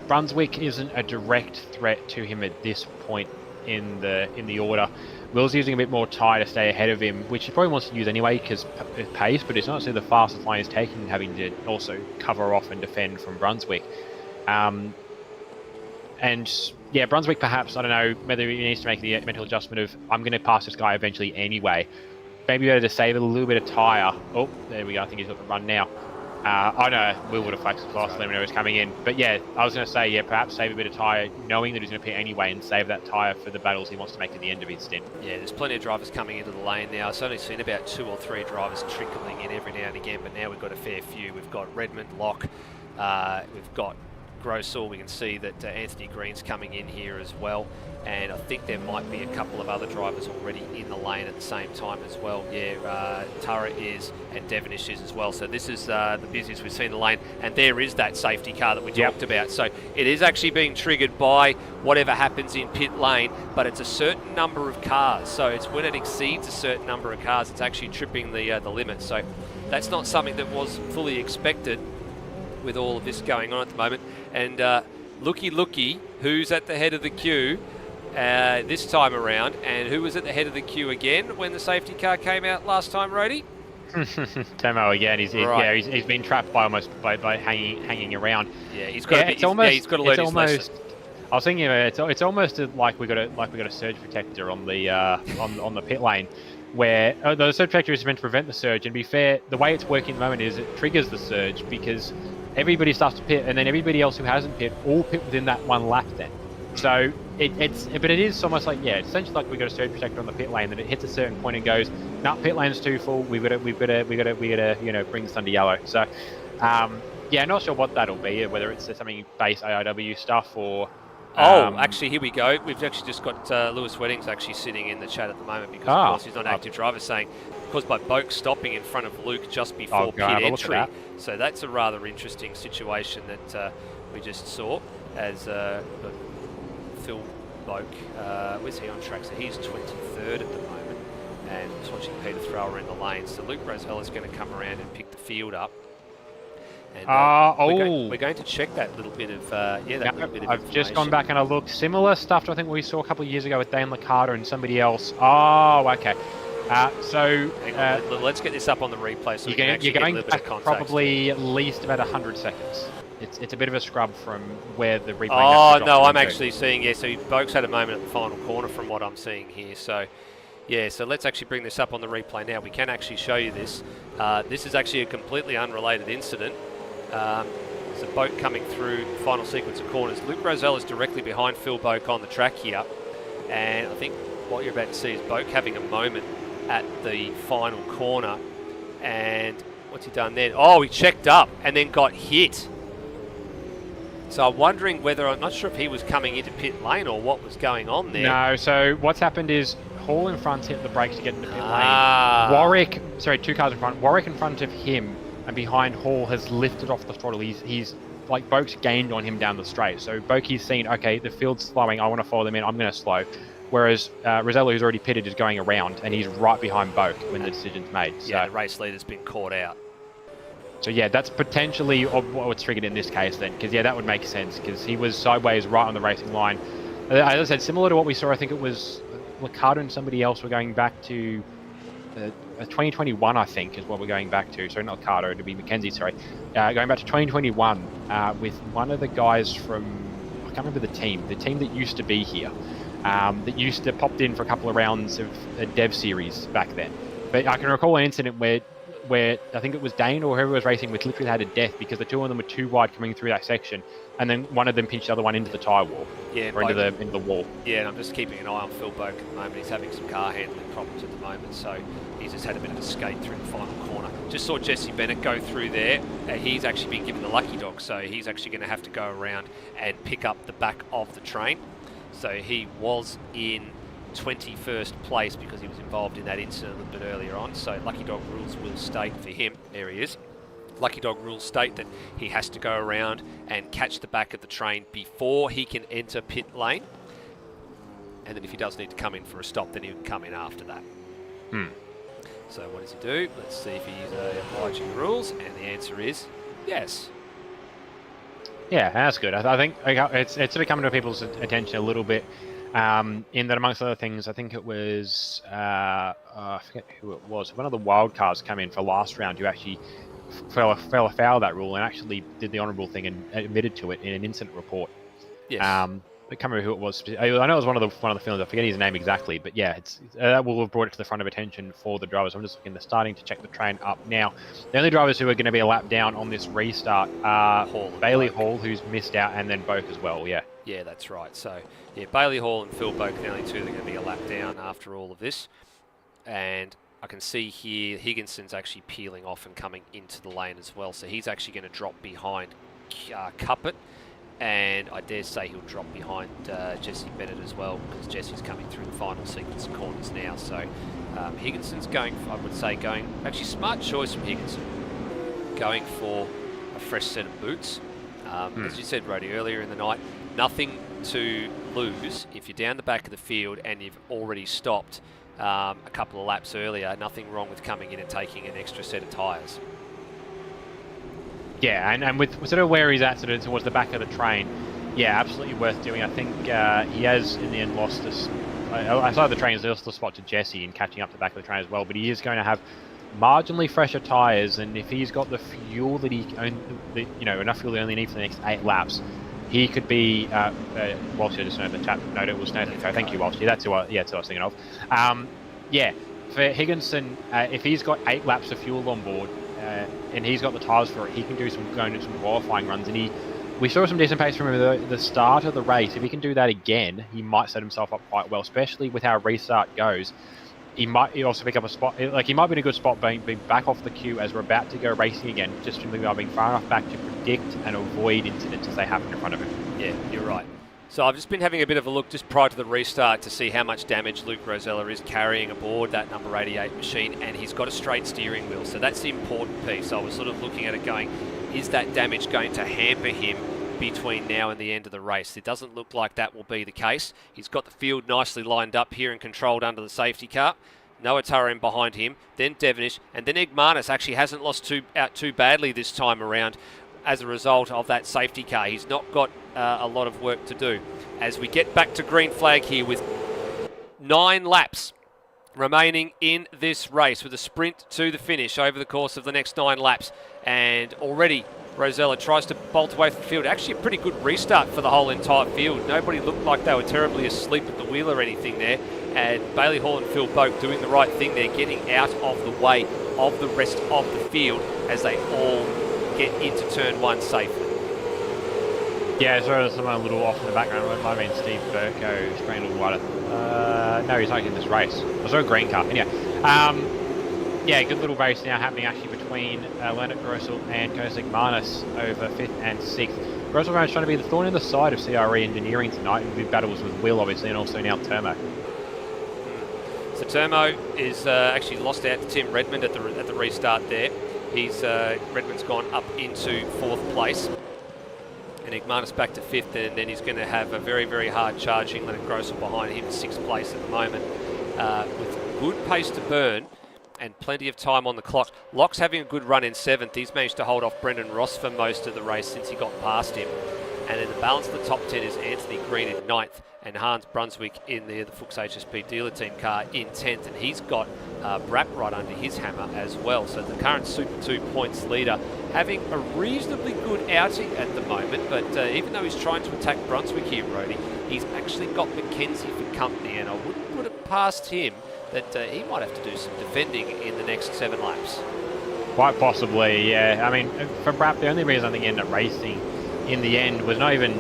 Brunswick isn't a direct threat to him at this point in the order. Will's using a bit more tyre to stay ahead of him, which he probably wants to use anyway because of pace, but it's not necessarily the fastest line he's taking, having to also cover off and defend from Brunswick. And yeah, Brunswick perhaps, I don't know, whether he needs to make the mental adjustment of, I'm going to pass this guy eventually anyway. Maybe better to save a little bit of tyre. Oh, there we go. I think he's got the run now. I know Will would have flexed the last let me know he's coming in. But yeah, I was going to say, yeah, perhaps save a bit of tyre, knowing that he's going to pit anyway, and save that tyre for the battles he wants to make at the end of his stint. Yeah, there's plenty of drivers coming into the lane now. I've only seen about 2 or 3 drivers trickling in every now and again, but now we've got a fair few. We've got Redmond, Locke, we've got Grossall. We can see that Anthony Green's coming in here as well, and I think there might be a couple of other drivers already in the lane at the same time as well. Yeah, Tara is, and Devenish is as well. So this is the busiest we've seen in the lane, and there is that safety car that we talked about. So it is actually being triggered by whatever happens in pit lane, but it's a certain number of cars. So it's when it exceeds a certain number of cars, it's actually tripping the limit. So that's not something that was fully expected with all of this going on at the moment. And looky, who's at the head of the queue this time around, and who was at the head of the queue again when the safety car came out last time, Rody? Tomo again. Right. He's been trapped by hanging around. Yeah, he's got he's got to learn his lesson. I was thinking it's almost like we got a surge protector on the on the pit lane, where the surge protector is meant to prevent the surge. And to be fair, the way it's working at the moment is it triggers the surge because everybody starts to pit, and then everybody else who hasn't pit all pit within that one lap. Then, so it is almost like it's essentially like we got a surge protector on the pit lane that it hits a certain point and goes, nah, pit lane's too full. We've got to bring this under yellow. So, not sure what that'll be. Whether it's something base AIW stuff or. Actually, here we go. We've actually just got Lewis Weddings actually sitting in the chat at the moment because, of course, he's not an active driver, saying caused by Boak stopping in front of Luke just before pit entry. So that's a rather interesting situation that we just saw as Phil Boak, where's he on track? So he's 23rd at the moment and just watching Peter Thrower in the lane. So Luke Rosell is going to come around and pick the field up. And, we're going to check that little bit of little bit of I've just gone back and I looked. Similar stuff to I think we saw a couple of years ago with Dane Licata and somebody else. Oh, okay. Let's get this up on the replay so you're going back probably at least about 100 seconds. It's a bit of a scrub from where the replay. Oh no, I'm actually seeing so Boak's had a moment at the final corner from what I'm seeing here. So. Yeah, so let's actually bring this up on the replay now. We can actually show you this. This is actually a completely unrelated incident. There's a Boak coming through the final sequence of corners. Luke Rosell is directly behind Phil Boak on the track here. And I think what you're about to see is Boak having a moment at the final corner. And what's he done then? Oh, he checked up and then got hit. So I'm wondering whether, I'm not sure if he was coming into pit lane or what was going on there. No, so what's happened is Hall in front hit the brakes to get into pit lane. Two cars in front. Warwick in front of him and behind Hall has lifted off the throttle. He's like Boak's gained on him down the straight. So Boak's seen, okay, the field's slowing. I want to follow them in. I'm going to slow. Whereas Rosello, who's already pitted, is going around and he's right behind Boak when the decision's made. So, yeah, the race leader's been caught out. So yeah, that's potentially what was triggered in this case then, because that would make sense because he was sideways right on the racing line. As I said, similar to what we saw, I think it was Licata and somebody else were going back to 2021, I think, is what we're going back to. Sorry, not Licata, it'd be Mackenzie, sorry. Going back to 2021 with one of the guys from, I can't remember the team that used to be here, that used to popped in for a couple of rounds of a dev series back then. But I can recall an incident where I think it was Dane or whoever was racing with literally had a death because the two of them were too wide coming through that section, and then one of them pinched the other one into the tyre wall, or into the wall. Yeah, and I'm just keeping an eye on Phil Boak at the moment. He's having some car handling problems at the moment, so he's just had a bit of a skate through the final corner. Just saw Jesse Bennett go through there. He's actually been given the lucky dog, so he's actually going to have to go around and pick up the back of the train. So he was in 21st place because he was involved in that incident a little bit earlier on. So Lucky Dog rules will state for him, there he is. Lucky Dog rules state that he has to go around and catch the back of the train before he can enter pit lane. And then if he does need to come in for a stop, then he'll come in after that. So what does he do? Let's see if he's obliging the rules. And the answer is yes. Yeah, that's good. I think it's sort of coming to people's attention a little bit. In that, amongst other things, I think it was, I forget who it was, one of the wild cars come in for last round who actually fell afoul of that rule and actually did the honourable thing and admitted to it in an incident report. Yes. I can't remember who it was. I know it was one of the films. I forget his name exactly, but yeah, that will have brought it to the front of attention for the drivers. I'm just looking. They're starting to check the train up now. The only drivers who are going to be a lap down on this restart are Bailey Hall, who's missed out, and then Boak as well. Yeah. Yeah, that's right. So yeah, Bailey Hall and Phil Boak are the only two that are going to be a lap down after all of this. And I can see here Higginson's actually peeling off and coming into the lane as well. So he's actually going to drop behind Cuppet. And I dare say he'll drop behind Jesse Bennett as well because Jesse's coming through the final sequence of corners now. So Higginson's actually smart choice from Higginson, going for a fresh set of boots. As you said, Roddy, earlier in the night, nothing to lose if you're down the back of the field and you've already stopped a couple of laps earlier. Nothing wrong with coming in and taking an extra set of tyres. Yeah, and with sort of where he's at, sort of towards the back of the train, yeah, absolutely worth doing. I think he has in the end lost this. I saw the train, he's lost the spot to Jesse and catching up to the back of the train as well. But he is going to have marginally fresher tyres, and if he's got the fuel that enough fuel they only need for the next 8 laps, he could be. Walshy, just know the chat note it was Nathan. Thank you, Walshy. That's who I was thinking of. For Higginson, if he's got 8 laps of fuel on board, and he's got the tyres for it, he can go into some qualifying runs, and we saw some decent pace from him at the start of the race. If he can do that again, he might set himself up quite well, especially with how restart goes. He might also pick up a spot, he might be in a good spot being back off the queue as we're about to go racing again, just simply by being far enough back to predict and avoid incidents as they happen in front of him. Yeah, you're right. So I've just been having a bit of a look just prior to the restart to see how much damage Luke Rosella is carrying aboard that number 88 machine, and he's got a straight steering wheel, so that's the important piece. I was sort of looking at it going, is that damage going to hamper him between now and the end of the race? It doesn't look like that will be the case. He's got the field nicely lined up here and controlled under the safety car. Noah Turren behind him, then Devonish, and then Igmanis actually hasn't lost out too badly this time around as a result of that safety car. He's not got a lot of work to do. As we get back to green flag here with 9 laps remaining in this race with a sprint to the finish over the course of the next 9 laps, and already Rosella tries to bolt away from the field. Actually a pretty good restart for the whole entire field. Nobody looked like they were terribly asleep at the wheel or anything there, and Bailey Hall and Phil Boak doing the right thing there, getting out of the way of the rest of the field as they all get into turn 1 safely. Yeah, sorry, someone a little off in the background. It might have been Steve Burko spraying a little wider. No, he's not in this race. I saw a green car. Yeah. Good little race now happening actually between Leonard Grossel and Curtis Igmanis over 5th and 6th. Grossel trying to be the thorn in the side of CRE Engineering tonight in big battles with Will, obviously, and also now Termo. So Termo is actually lost out to Tim Redmond at the restart there. Redmond's gone up into 4th place. And Igmanis back to 5th, and then he's going to have a very, very hard charging Leonard Grossel behind him, 6th place at the moment, with good pace to burn and plenty of time on the clock. Locke's having a good run in 7th. He's managed to hold off Brendan Ross for most of the race since he got past him. And then the balance of the top 10 is Anthony Green in 9th and Hans Brunswick in the Fuchs HSP dealer team car in 10th. And he's got Brapp right under his hammer as well. So the current Super 2 points leader having a reasonably good outing at the moment. But even though he's trying to attack Brunswick here, Rody, he's actually got McKenzie for company. And I wouldn't put it past him that he might have to do some defending in the next 7 laps. Quite possibly, yeah. I mean, for Brapp, the only reason I think he ended up racing in the end was not even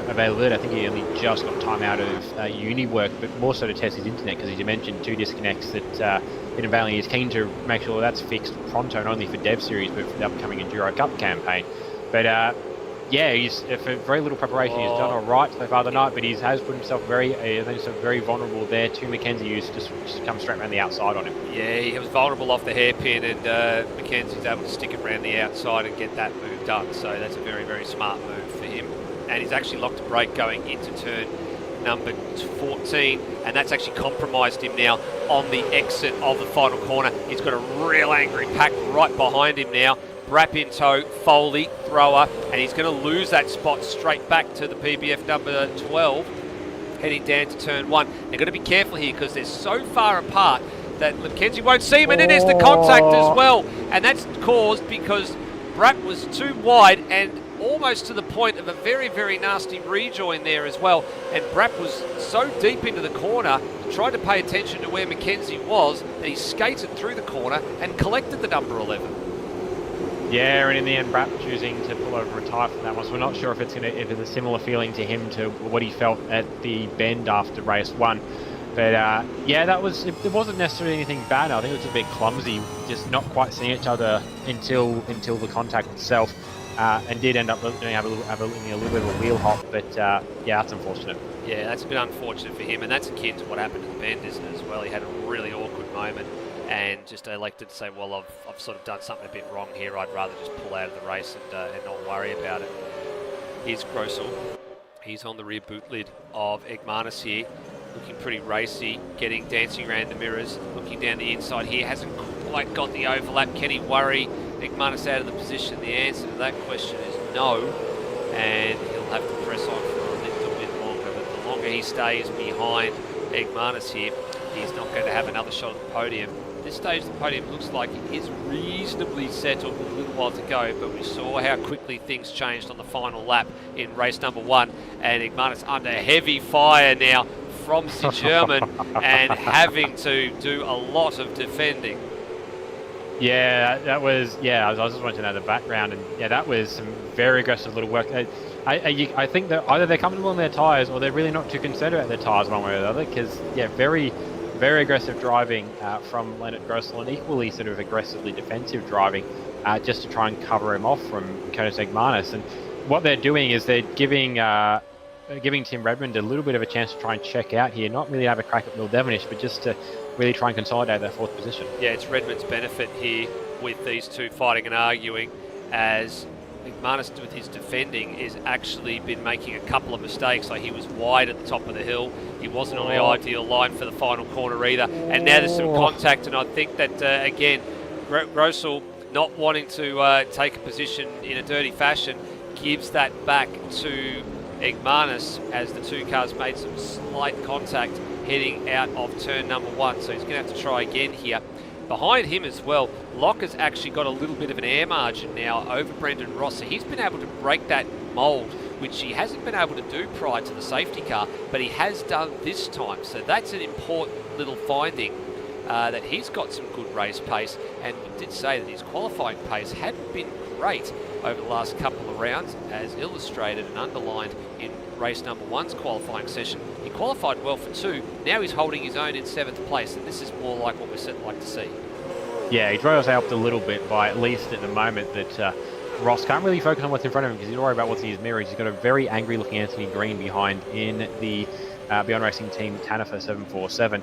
availability. I think he only just got time out of uni work, but more so to test his internet, because as you mentioned, 2 disconnects that Hidden Valley is keen to make sure that's fixed pronto, not only for Dev Series, but for the upcoming Enduro Cup campaign. But he's for very little preparation. He's done all right so far tonight, but he has put himself very vulnerable there to McKenzie, who's just come straight around the outside on him. Yeah, he was vulnerable off the hairpin, and McKenzie's able to stick it around the outside and get that move done. So that's a very, very smart move for him. And he's actually locked a brake going into turn number 14, and that's actually compromised him now on the exit of the final corner. He's got a real angry pack right behind him now. Brapp in tow, Foley, thrower, and he's going to lose that spot straight back to the PBF number 12, heading down to turn 1. They're going to be careful here because they're so far apart that McKenzie won't see him, and then there's the contact as well, and that's caused because Brapp was too wide and almost to the point of a very, very nasty rejoin there as well, and Brapp was so deep into the corner, tried to pay attention to where McKenzie was, that he skated through the corner and collected the number 11. Yeah, and in the end, Brapp choosing to pull over and retire from that one. So we're not sure if it's a similar feeling to him to what he felt at the bend after race 1. But it wasn't necessarily anything bad. I think it was a bit clumsy, just not quite seeing each other until the contact itself, and did end up having a little bit of a wheel hop. But that's unfortunate. Yeah, that's a bit unfortunate for him, and that's akin to what happened at the bend, isn't it, as well? He had a really awkward moment and just elected to say, well, I've sort of done something a bit wrong here. I'd rather just pull out of the race and not worry about it. Here's Grossel. He's on the rear boot lid of Igmanis here, looking pretty racy, dancing around the mirrors, looking down the inside here. Hasn't quite got the overlap. Can he worry Igmanis out of the position? The answer to that question is no, and he'll have to press on for a little bit longer. But the longer he stays behind Igmanis here, he's not going to have another shot at the podium. this stage the podium looks like it is reasonably settled with a little while to go, but we saw how quickly things changed on the final lap in race number 1, and Igmanus under heavy fire now from the German and having to do a lot of defending. Yeah, that was, I was just watching that in the background, and yeah, that was some very aggressive little work. I think that either they're comfortable in their tyres or they're really not too concerned about their tyres one way or the other, because, yeah, very, very aggressive driving from Leonard Grossel, and equally sort of aggressively defensive driving just to try and cover him off from Koenigsegg Manus. And what they're doing is they're giving Tim Redmond a little bit of a chance to try and check out here, not really have a crack at Will Devonish, but just to really try and consolidate that 4th position. Yeah, it's Redmond's benefit here with these two fighting and arguing, as McManus with his defending is actually been making a couple of mistakes. Like, he was wide at the top of the hill, he wasn't on the ideal line for the final corner either, and now there's some contact, and I think that again, Grossel not wanting to take a position in a dirty fashion gives that back to Igmanus as the two cars made some slight contact heading out of turn number 1, so he's going to have to try again here. Behind him as well, Locke has actually got a little bit of an air margin now over Brendan Ross, so he's been able to break that mould, which he hasn't been able to do prior to the safety car, but he has done this time, so that's an important little finding, that he's got some good race pace, and we did say that his qualifying pace hadn't been great over the last couple of rounds, as illustrated and underlined in race number 1's qualifying session. He qualified well for 2, now he's holding his own in 7th place, and this is more like what we'd like to see. Yeah, he drove us helped a little bit by, at least at the moment, that Ross can't really focus on what's in front of him because he's worried about what's in his mirrors. He's got a very angry looking Anthony Green behind in the Beyond Racing team Tanifer 747.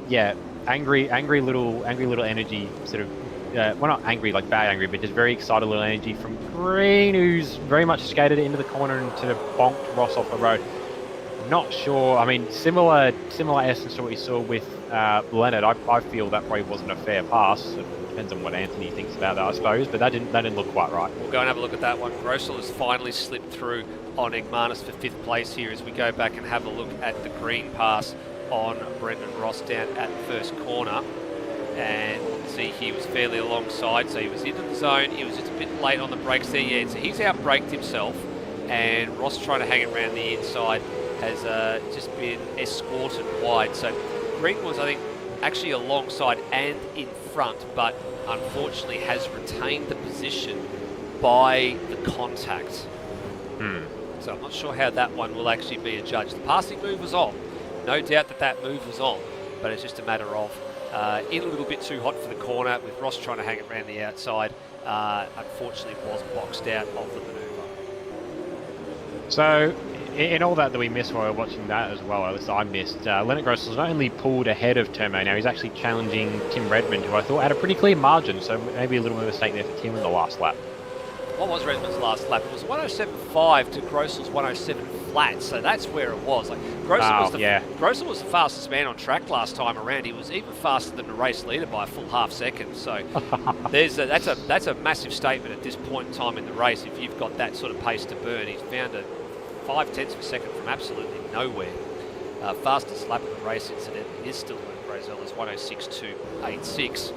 Yeah, angry little energy, sort of, well, not angry like bad angry, but just very excited little energy from Green, who's very much skated into the corner and sort of bonked Ross off the road. Not sure, I mean, similar essence to what you saw with Leonard. I feel that probably wasn't a fair pass. It depends on what Anthony thinks about that, I suppose, but that didn't look quite right. We'll go and have a look at that one. Grossel has finally slipped through on Igmanus for 5th place here as we go back and have a look at the green pass on Brendan Ross down at the first corner. And see, he was fairly alongside, so he was into the zone. He was just a bit late on the brakes there, yeah. So he's out-braked himself, and Ross trying to hang it around the inside has just been escorted wide. So Green was, I think, actually alongside and in front, but unfortunately has retained the position by the contact. So I'm not sure how that one will actually be adjudged. The passing move was on. No doubt that move was on, but it's just a matter of in a little bit too hot for the corner with Ross trying to hang it around the outside. Unfortunately was boxed out of the manoeuvre. So in all that we missed while we were watching that as well, or at least I missed, Leonard Grossel's not only pulled ahead of Turmo now, he's actually challenging Tim Redmond, who I thought had a pretty clear margin, so maybe a little bit of a mistake there for Tim in the last lap. What was Redmond's last lap? It was 107.5 to Grossel's 107 flat, so that's where it was. Like Grossel was the fastest man on track last time around. He was even faster than the race leader by a full half second. So that's a massive statement at this point in time in the race. If you've got that sort of pace to burn, he's found a 0.5 of a second from absolutely nowhere. Fastest lap of the race, incidentally, is still Rosella's 106.286.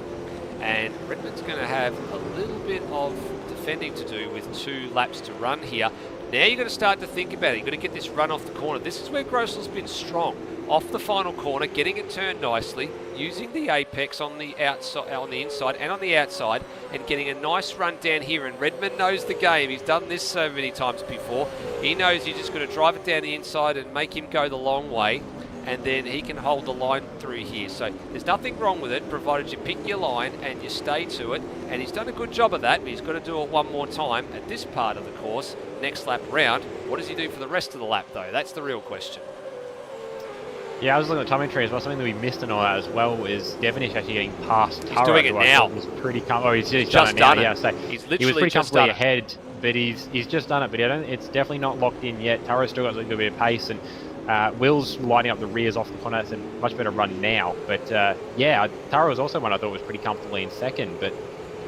And Redmond's going to have a little bit of defending to do with 2 laps to run here. Now you're going to start to think about it. You've got to get this run off the corner. This is where Grossel's been strong. Off the final corner, getting it turned nicely, using the apex on the outside, on the inside and on the outside, and getting a nice run down here. And Redmond knows the game. He's done this so many times before. He knows you just got to drive it down the inside and make him go the long way, and then he can hold the line through here. So there's nothing wrong with it, provided you pick your line and you stay to it. And he's done a good job of that, but he's got to do it one more time at this part of the course, next lap round. What does he do for the rest of the lap, though? That's the real question. Yeah, I was looking at the timing tree as well. Something that we missed and all that as well is Devonish actually getting past Taro. He's doing it now. Was pretty he's just done done it. Yeah, so he's literally he was pretty just comfortably done ahead, but he's just done it. But it's definitely not locked in yet. Taro's still got a little bit of pace, and Will's lighting up the rears off the corner. It's a much better run now. But yeah, Taro was also one I thought was pretty comfortably in second. But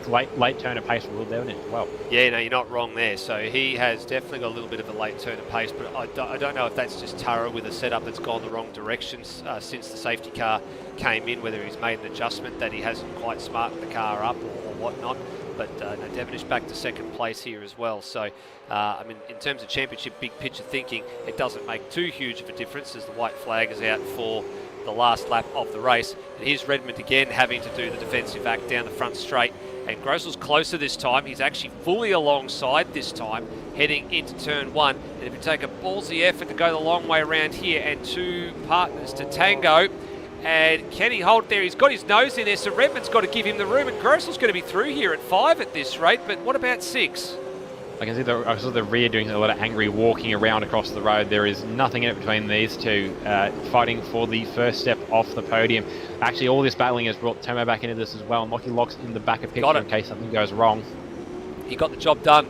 late turn of pace for Will Devonish as well. Yeah, no, you're not wrong there. So he has definitely got a little bit of a late turn of pace, but I don't know if that's just Tara with a setup that's gone the wrong direction since the safety car came in, whether he's made an adjustment that he hasn't quite smartened the car up or whatnot. But no, Devonish back to second place here as well. So, I mean, in terms of championship big picture thinking, it doesn't make too huge of a difference as the white flag is out for the last lap of the race. And here's Redmond again having to do the defensive act down the front straight. And Grossel's closer this time. He's actually fully alongside this time, heading into turn one. And if you take a ballsy effort to go the long way around here and two partners to tango, and can he hold there? He's got his nose in there, so Redmond's got to give him the room. And Grossel's going to be through here at 5 at this rate, but what about 6? I can see the rear doing a lot of angry walking around across the road. There is nothing in it between these two, fighting for the first step off the podium. Actually, all this battling has brought Tomo back into this as well, and Lockie Locke's in the back of picture in case something goes wrong. He got the job done.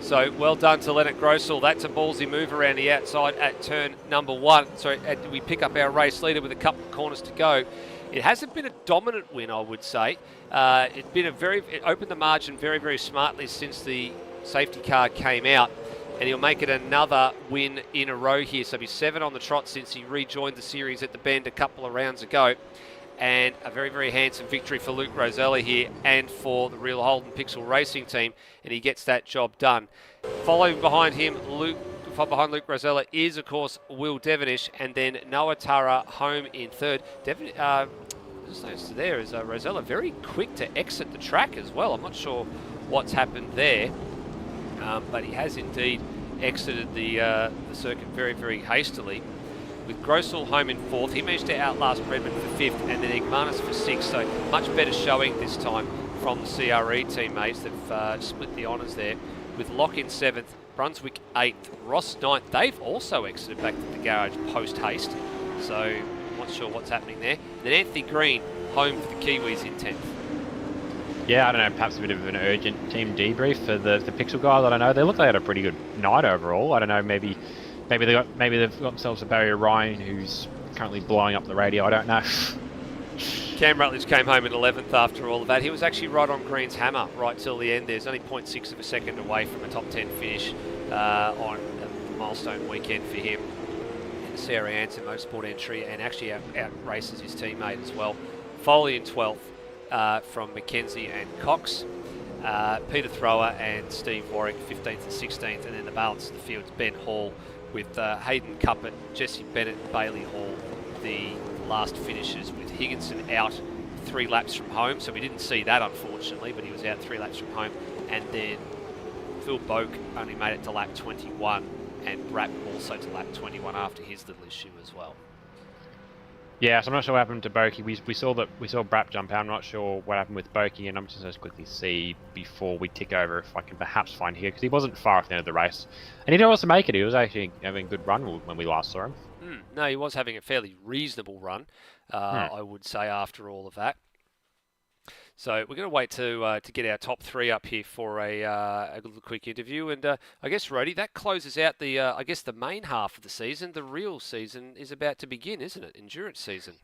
So well done to Leonard Grossel. That's a ballsy move around the outside at turn number 1. So we pick up our race leader with a couple of corners to go. It hasn't been a dominant win, I would say. It opened the margin very, very smartly since the safety car came out, and he'll make it another win in a row here. So he'll be 7 on the trot since he rejoined the series at the Bend a couple of rounds ago. And a very, very handsome victory for Luke Rosella here and for the Real Holden Pixel Racing team, and he gets that job done. Following behind him, Luke Rosella is, of course, Will Devonish, and then Noah Tara home in third. Just noticed there is Rosella very quick to exit the track as well. I'm not sure what's happened there, but he has indeed exited the circuit very, very hastily. With Grossel home in 4th, he managed to outlast Redmond for 5th, and then Igmanis for 6th, so much better showing this time from the CRE teammates. They've split the honours there. With Locke in 7th, Brunswick 8th, Ross 9th. They've also exited back to the garage post-haste, so I'm not sure what's happening there. Then Anthony Green home for the Kiwis in 10th. Yeah, I don't know, perhaps a bit of an urgent team debrief for the Pixel guys. I don't know. They look like they had a pretty good night overall. I don't know, maybe they've got themselves a Barry Ryan who's currently blowing up the radio. I don't know. Cam Rutledge came home in 11th after all of that. He was actually right on Green's hammer right till the end. There's only 0.6 of a second away from a top 10 finish on a milestone weekend for him. And Sarah Anson, motorsport entry, and actually out races his teammate as well. Foley in 12th from Mackenzie and Cox. Peter Thrower and Steve Warwick 15th and 16th, and then the balance of the field's Ben Hall with Hayden Cuppett, Jesse Bennett, Bailey Hall, the last finishes, with Higginson out 3 laps from home. So we didn't see that, unfortunately, but he was out 3 laps from home. And then Phil Boak only made it to lap 21, and Brapp also to lap 21 after his little issue as well. Yeah, so I'm not sure what happened to Boki. We saw Brapp jump out. I'm not sure what happened with Boki, and I'm just going to quickly see before we tick over if I can perhaps find here, because he wasn't far off the end of the race. And he didn't also make it. He was actually having a good run when we last saw him. No, he was having a fairly reasonable run, I would say, after all of that. So we're going to wait to get our top 3 up here for a little quick interview, and I guess, Rody, that closes out the main half of the season. The real season is about to begin, isn't it? Endurance season.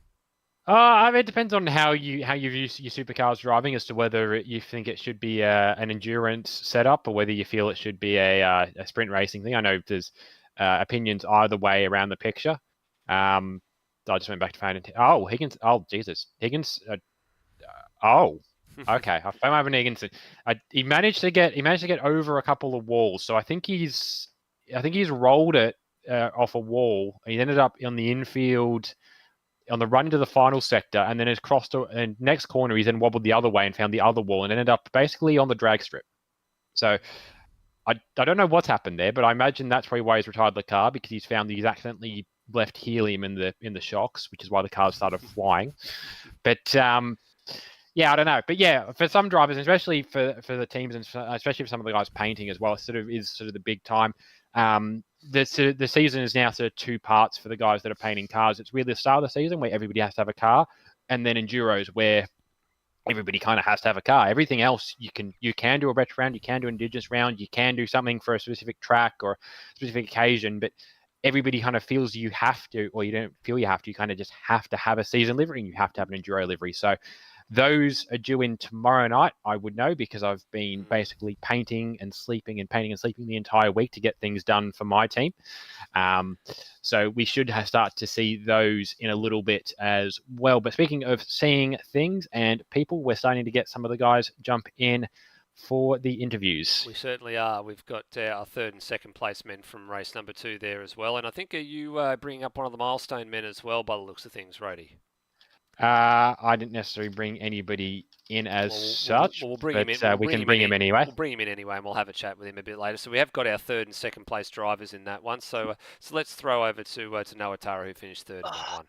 I mean, it depends on how you view your supercars driving as to whether you think it should be an endurance setup or whether you feel it should be a sprint racing thing. I know there's opinions either way around the picture. I just went back to find it. Oh, Higgins. Oh, Jesus. Higgins. Okay. I found Evan Higginson. He managed to get over a couple of walls. So I think he's rolled it off a wall. He ended up on the infield on the run into the final sector, and then has crossed and next corner. He's then wobbled the other way and found the other wall and ended up basically on the drag strip. So I don't know what's happened there, but I imagine that's probably why he's retired the car, because he's found he's accidentally left helium in the shocks, which is why the car started flying. But yeah, I don't know. But yeah, for some drivers, especially for the teams, and especially for some of the guys painting as well, it is the big time. The season is now sort of 2 parts for the guys that are painting cars. It's really the start of the season where everybody has to have a car, and then enduros where everybody kind of has to have a car. Everything else you can do a retro round, you can do an indigenous round, you can do something for a specific track or a specific occasion, but everybody kind of feels you have to, or you don't feel you have to, you kind of just have to have a season livery and you have to have an enduro livery. So those are due in tomorrow night, I would know, because I've been basically painting and sleeping the entire week to get things done for my team. So we should start to see those in a little bit as well. But speaking of seeing things and people, we're starting to get some of the guys jump in for the interviews. We certainly are. We've got our third and second place men from race number 2 there as well. And I think you bringing up one of the milestone men as well by the looks of things, Rody. I didn't necessarily bring anybody in as such, we'll bring but him in. we can bring him anyway. We'll bring him in anyway, and we'll have a chat with him a bit later. So we have got our third and second place drivers in that one. So let's throw over to Noah Tara, who finished third in that one.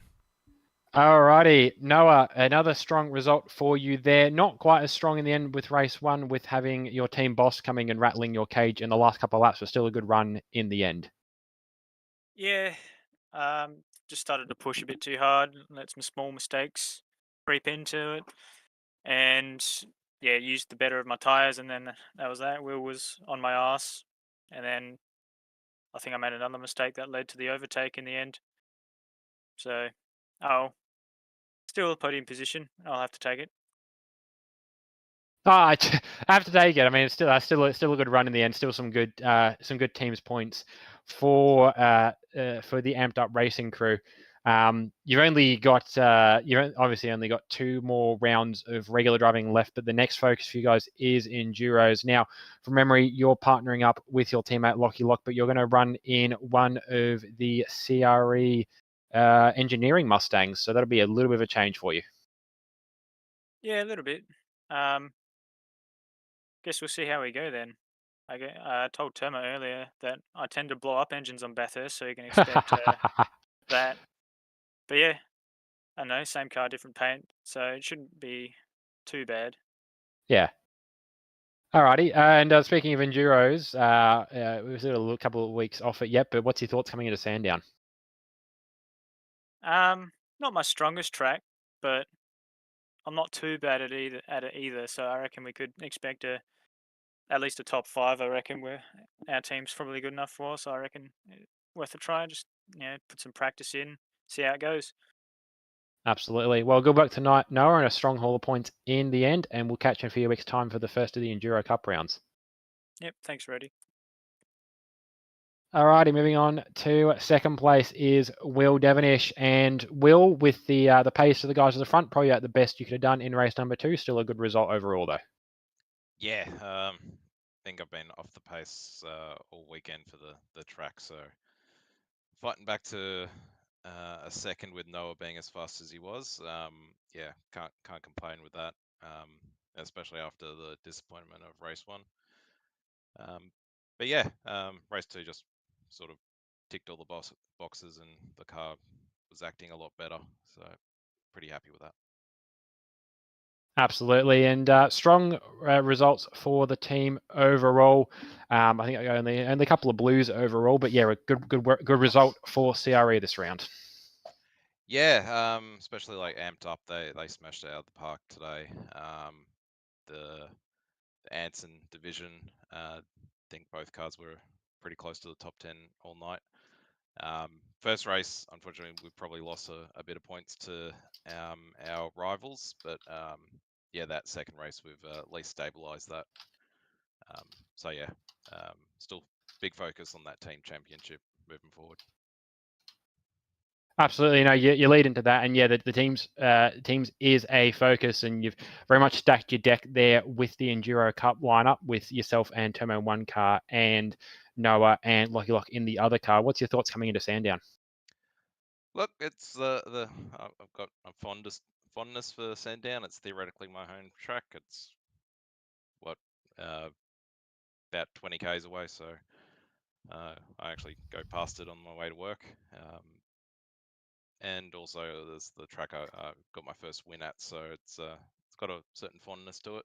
Alrighty, Noah, another strong result for you there. Not quite as strong in the end with race 1, with having your team boss coming and rattling your cage in the last couple of laps, but still a good run in the end. Yeah, just started to push a bit too hard, let some small mistakes creep into it, and yeah, used the better of my tyres, and then that was that. Will was on my ass, and then I think I made another mistake that led to the overtake in the end. So, still a podium position. I'll have to take it. I have to take it. I mean, it's still a good run in the end. Still some good teams points for the Amped Up Racing crew. You've obviously only got 2 more rounds of regular driving left, but the next focus for you guys is enduros. Now, from memory, you're partnering up with your teammate Lockie Lock, but you're going to run in one of the CRE engineering Mustangs, so that'll be a little bit of a change for you. Yeah, a little bit. Guess we'll see how we go then. I told Terma earlier that I tend to blow up engines on Bathurst, so you can expect that. But yeah, I know, same car, different paint, so it shouldn't be too bad. Yeah. Alrighty, and speaking of enduros, we've still a couple of weeks off it yet, but what's your thoughts coming into Sandown? Not my strongest track, but I'm not too bad at it either. So I reckon we could expect at least a top 5. I reckon our team's probably good enough for. So I reckon worth a try. Just put some practice in, see how it goes. Absolutely. Well, good luck tonight, Noah, and a strong haul of points in the end, and we'll catch you in a few weeks' time for the first of the Enduro Cup rounds. Yep, thanks, Reddy. Alrighty, moving on to second place is Will Devonish, and Will, with the pace of the guys at the front, probably at the best you could have done in race number 2. Still a good result overall, though. Yeah, I think I've been off the pace all weekend for the track, so fighting back to a second with Noah being as fast as he was. Yeah, can't complain with that, especially after the disappointment of race 1. But yeah, race 2 just sort of ticked all the boxes, and the car was acting a lot better, so pretty happy with that. Absolutely, and strong results for the team overall. I think only a couple of blues overall, but yeah, a good result for CRE this round. Yeah, especially like Amped Up, they smashed it out of the park today. The Anson division, I think both cars were pretty close to the top 10 all night. First race, unfortunately, we probably lost a bit of points to our rivals, but yeah, that second race we've at least stabilised that. So yeah, still big focus on that team championship moving forward. Absolutely, no, you lead into that, and yeah, the teams is a focus, and you've very much stacked your deck there with the Enduro Cup lineup with yourself and Tomo in one car, and Noah and Lockie Lock in the other car. What's your thoughts coming into Sandown? Look, it's I've got a fondness for Sandown. It's theoretically my home track. It's what about 20 k's away, so I actually go past it on my way to work. And also there's the track I got my first win at, so it's got a certain fondness to it.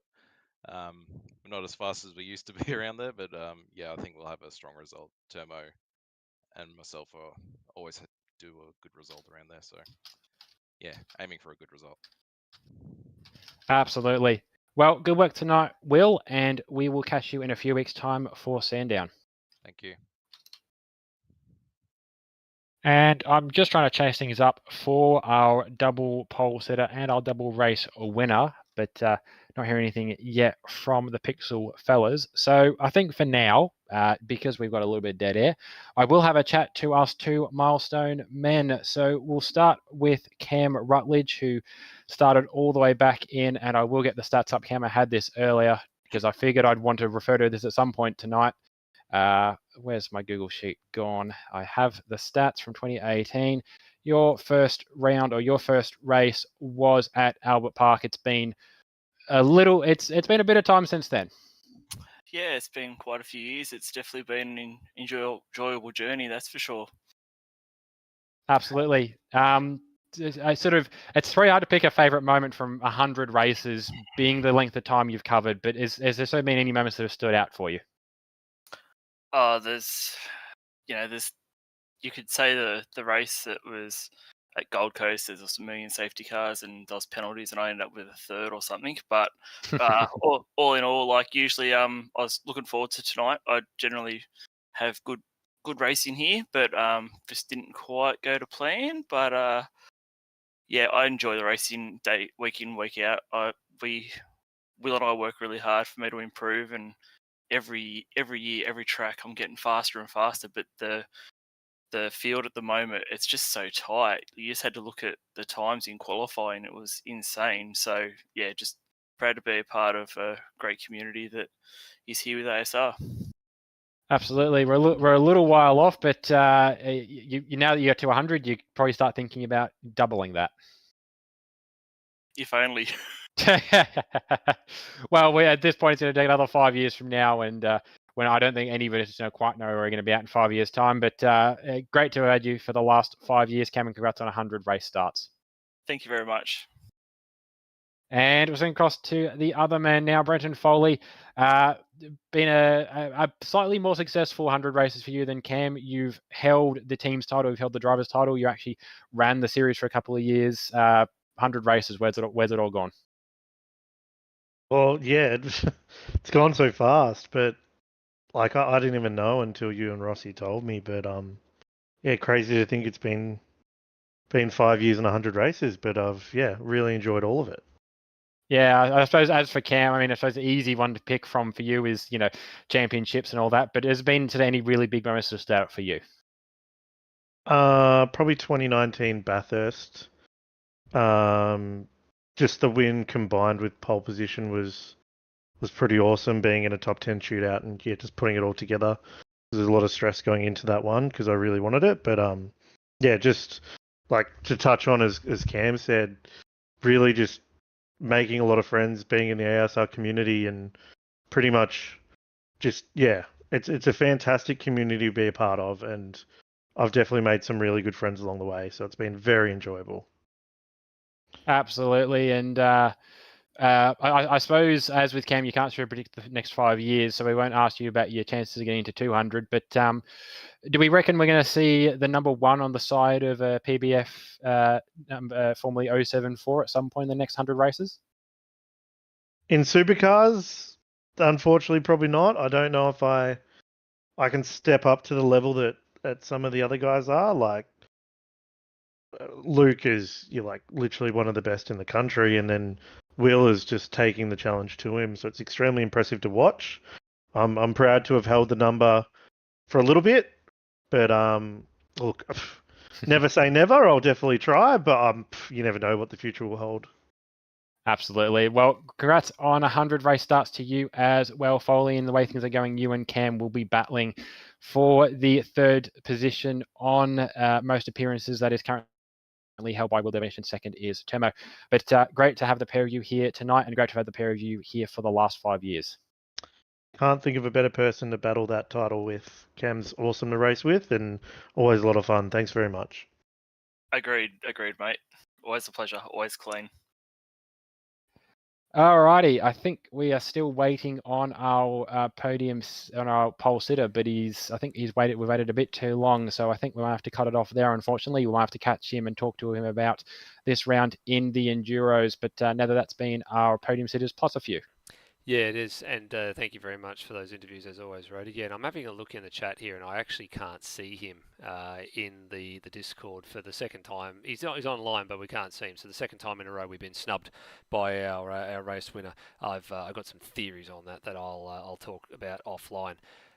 We're not as fast as we used to be around there, but yeah, I think we'll have a strong result. Termo and myself always do a good result around there, so yeah, aiming for a good result. Absolutely. Well, good work tonight, Will, and we will catch you in a few weeks' time for Sandown. Thank you. And I'm just trying to chase things up for our double pole sitter and our double race winner, but not hearing anything yet from the Pixel fellas. So I think for now, because we've got a little bit of dead air, I will have a chat to us two milestone men. So we'll start with Cam Rutledge, who started all the way back in, and I will get the stats up. Cam, I had this earlier because I figured I'd want to refer to this at some point tonight. Where's my Google Sheet gone? I have the stats from 2018. Your first round or your first race was at Albert Park. It's been a little. It's been a bit of time since then. Yeah, it's been quite a few years. It's definitely been an enjoyable journey, that's for sure. Absolutely. It's very hard to pick a favorite moment from 100 races, being the length of time you've covered. But has there so been any moments that have stood out for you? There's you could say the race that was at Gold Coast, there's a million safety cars and there was penalties, and I ended up with a third or something. But all in all, like usually, I was looking forward to tonight. I generally have good racing here, but just didn't quite go to plan. But yeah, I enjoy the racing day, week in, week out. Will and I work really hard for me to improve, and every year, every track, I'm getting faster and faster. But the field at the moment, it's just so tight. You just had to look at the times in qualifying; it was insane. So yeah, just proud to be a part of a great community that is here with ASR. Absolutely, we're a little while off, but you now that you're to 100, you probably start thinking about doubling that. If only. Well, at this point, it's going to take another 5 years from now, and when I don't think any of us quite know where we're going to be at in 5 years' time. But great to have had you for the last 5 years, Cam, and congrats on 100 race starts. Thank you very much. And we're going across to the other man now, Brenton Foley. Been a slightly more successful 100 races for you than Cam. You've held the team's title, you've held the driver's title. You actually ran the series for a couple of years. 100 races, where's it all gone? Well, yeah, it's gone so fast, but like I didn't even know until you and Rossi told me. But yeah, crazy to think it's been 5 years and 100 races, but I've really enjoyed all of it. Yeah, I suppose as for Cam, I suppose the easy one to pick from for you is championships and all that. But has been today any really big moments to start for you? Probably 2019 Bathurst. Just the win combined with pole position was pretty awesome, being in a top 10 shootout and just putting it all together. There's a lot of stress going into that one because I really wanted it. But just like to touch on as Cam said, really just making a lot of friends, being in the ASR community, and pretty much just it's a fantastic community to be a part of, and I've definitely made some really good friends along the way. So it's been very enjoyable. Absolutely, and I suppose, as with Cam, you can't sort of predict the next 5 years, so we won't ask you about your chances of getting to 200. But do we reckon we're going to see the number one on the side of PBF, formerly 074, at some point in the next 100 races? In Supercars, unfortunately, probably not. I don't know if I can step up to the level that some of the other guys are. Like Luke is literally one of the best in the country, and then Will is just taking the challenge to him. So it's extremely impressive to watch. I'm proud to have held the number for a little bit, but look, never say never. I'll definitely try, but you never know what the future will hold. Absolutely. Well, congrats on 100 race starts to you as well, Foley. And the way things are going, you and Cam will be battling for the third position on most appearances. That is currently held by Will Devonish, and second is Termo. But great to have the pair of you here tonight, and great to have the pair of you here for the last 5 years. Can't think of a better person to battle that title with. Cam's awesome to race with, and always a lot of fun. Thanks very much. Agreed, mate. Always a pleasure. Always clean. Alrighty, I think we are still waiting on our podiums, on our pole sitter, but I think we've waited a bit too long, so I think we might have to cut it off there, unfortunately. We might have to catch him and talk to him about this round in the Enduros, but now that's been our podium sitters plus a few. Yeah, it is, and thank you very much for those interviews as always, Rody. Yeah, and I'm having a look in the chat here, and I actually can't see him in the Discord for the second time. He's online, but we can't see him. So the second time in a row we've been snubbed by our race winner. I've got some theories on that I'll talk about offline.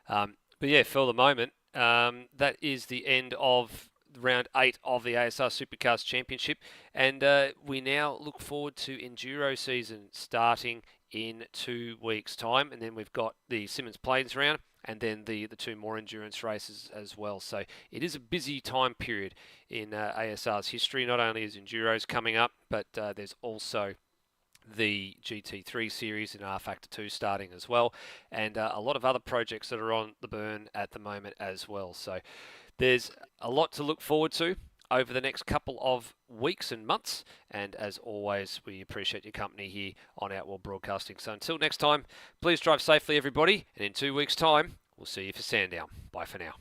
But yeah, for the moment, that is the end of round 8 of the ASR Supercars Championship, and we now look forward to Enduro season starting in 2 weeks' time, and then we've got the Simmons Plains round, and then the 2 more endurance races as well. So it is a busy time period in ASR's history. Not only is Enduro's coming up, but there's also the GT3 series and R Factor 2 starting as well, and a lot of other projects that are on the burn at the moment as well. So there's a lot to look forward to over the next couple of weeks and months, and as always, we appreciate your company here on Outworld Broadcasting. So until next time, please drive safely, everybody, and in 2 weeks' time, we'll see you for Sandown. Bye for now.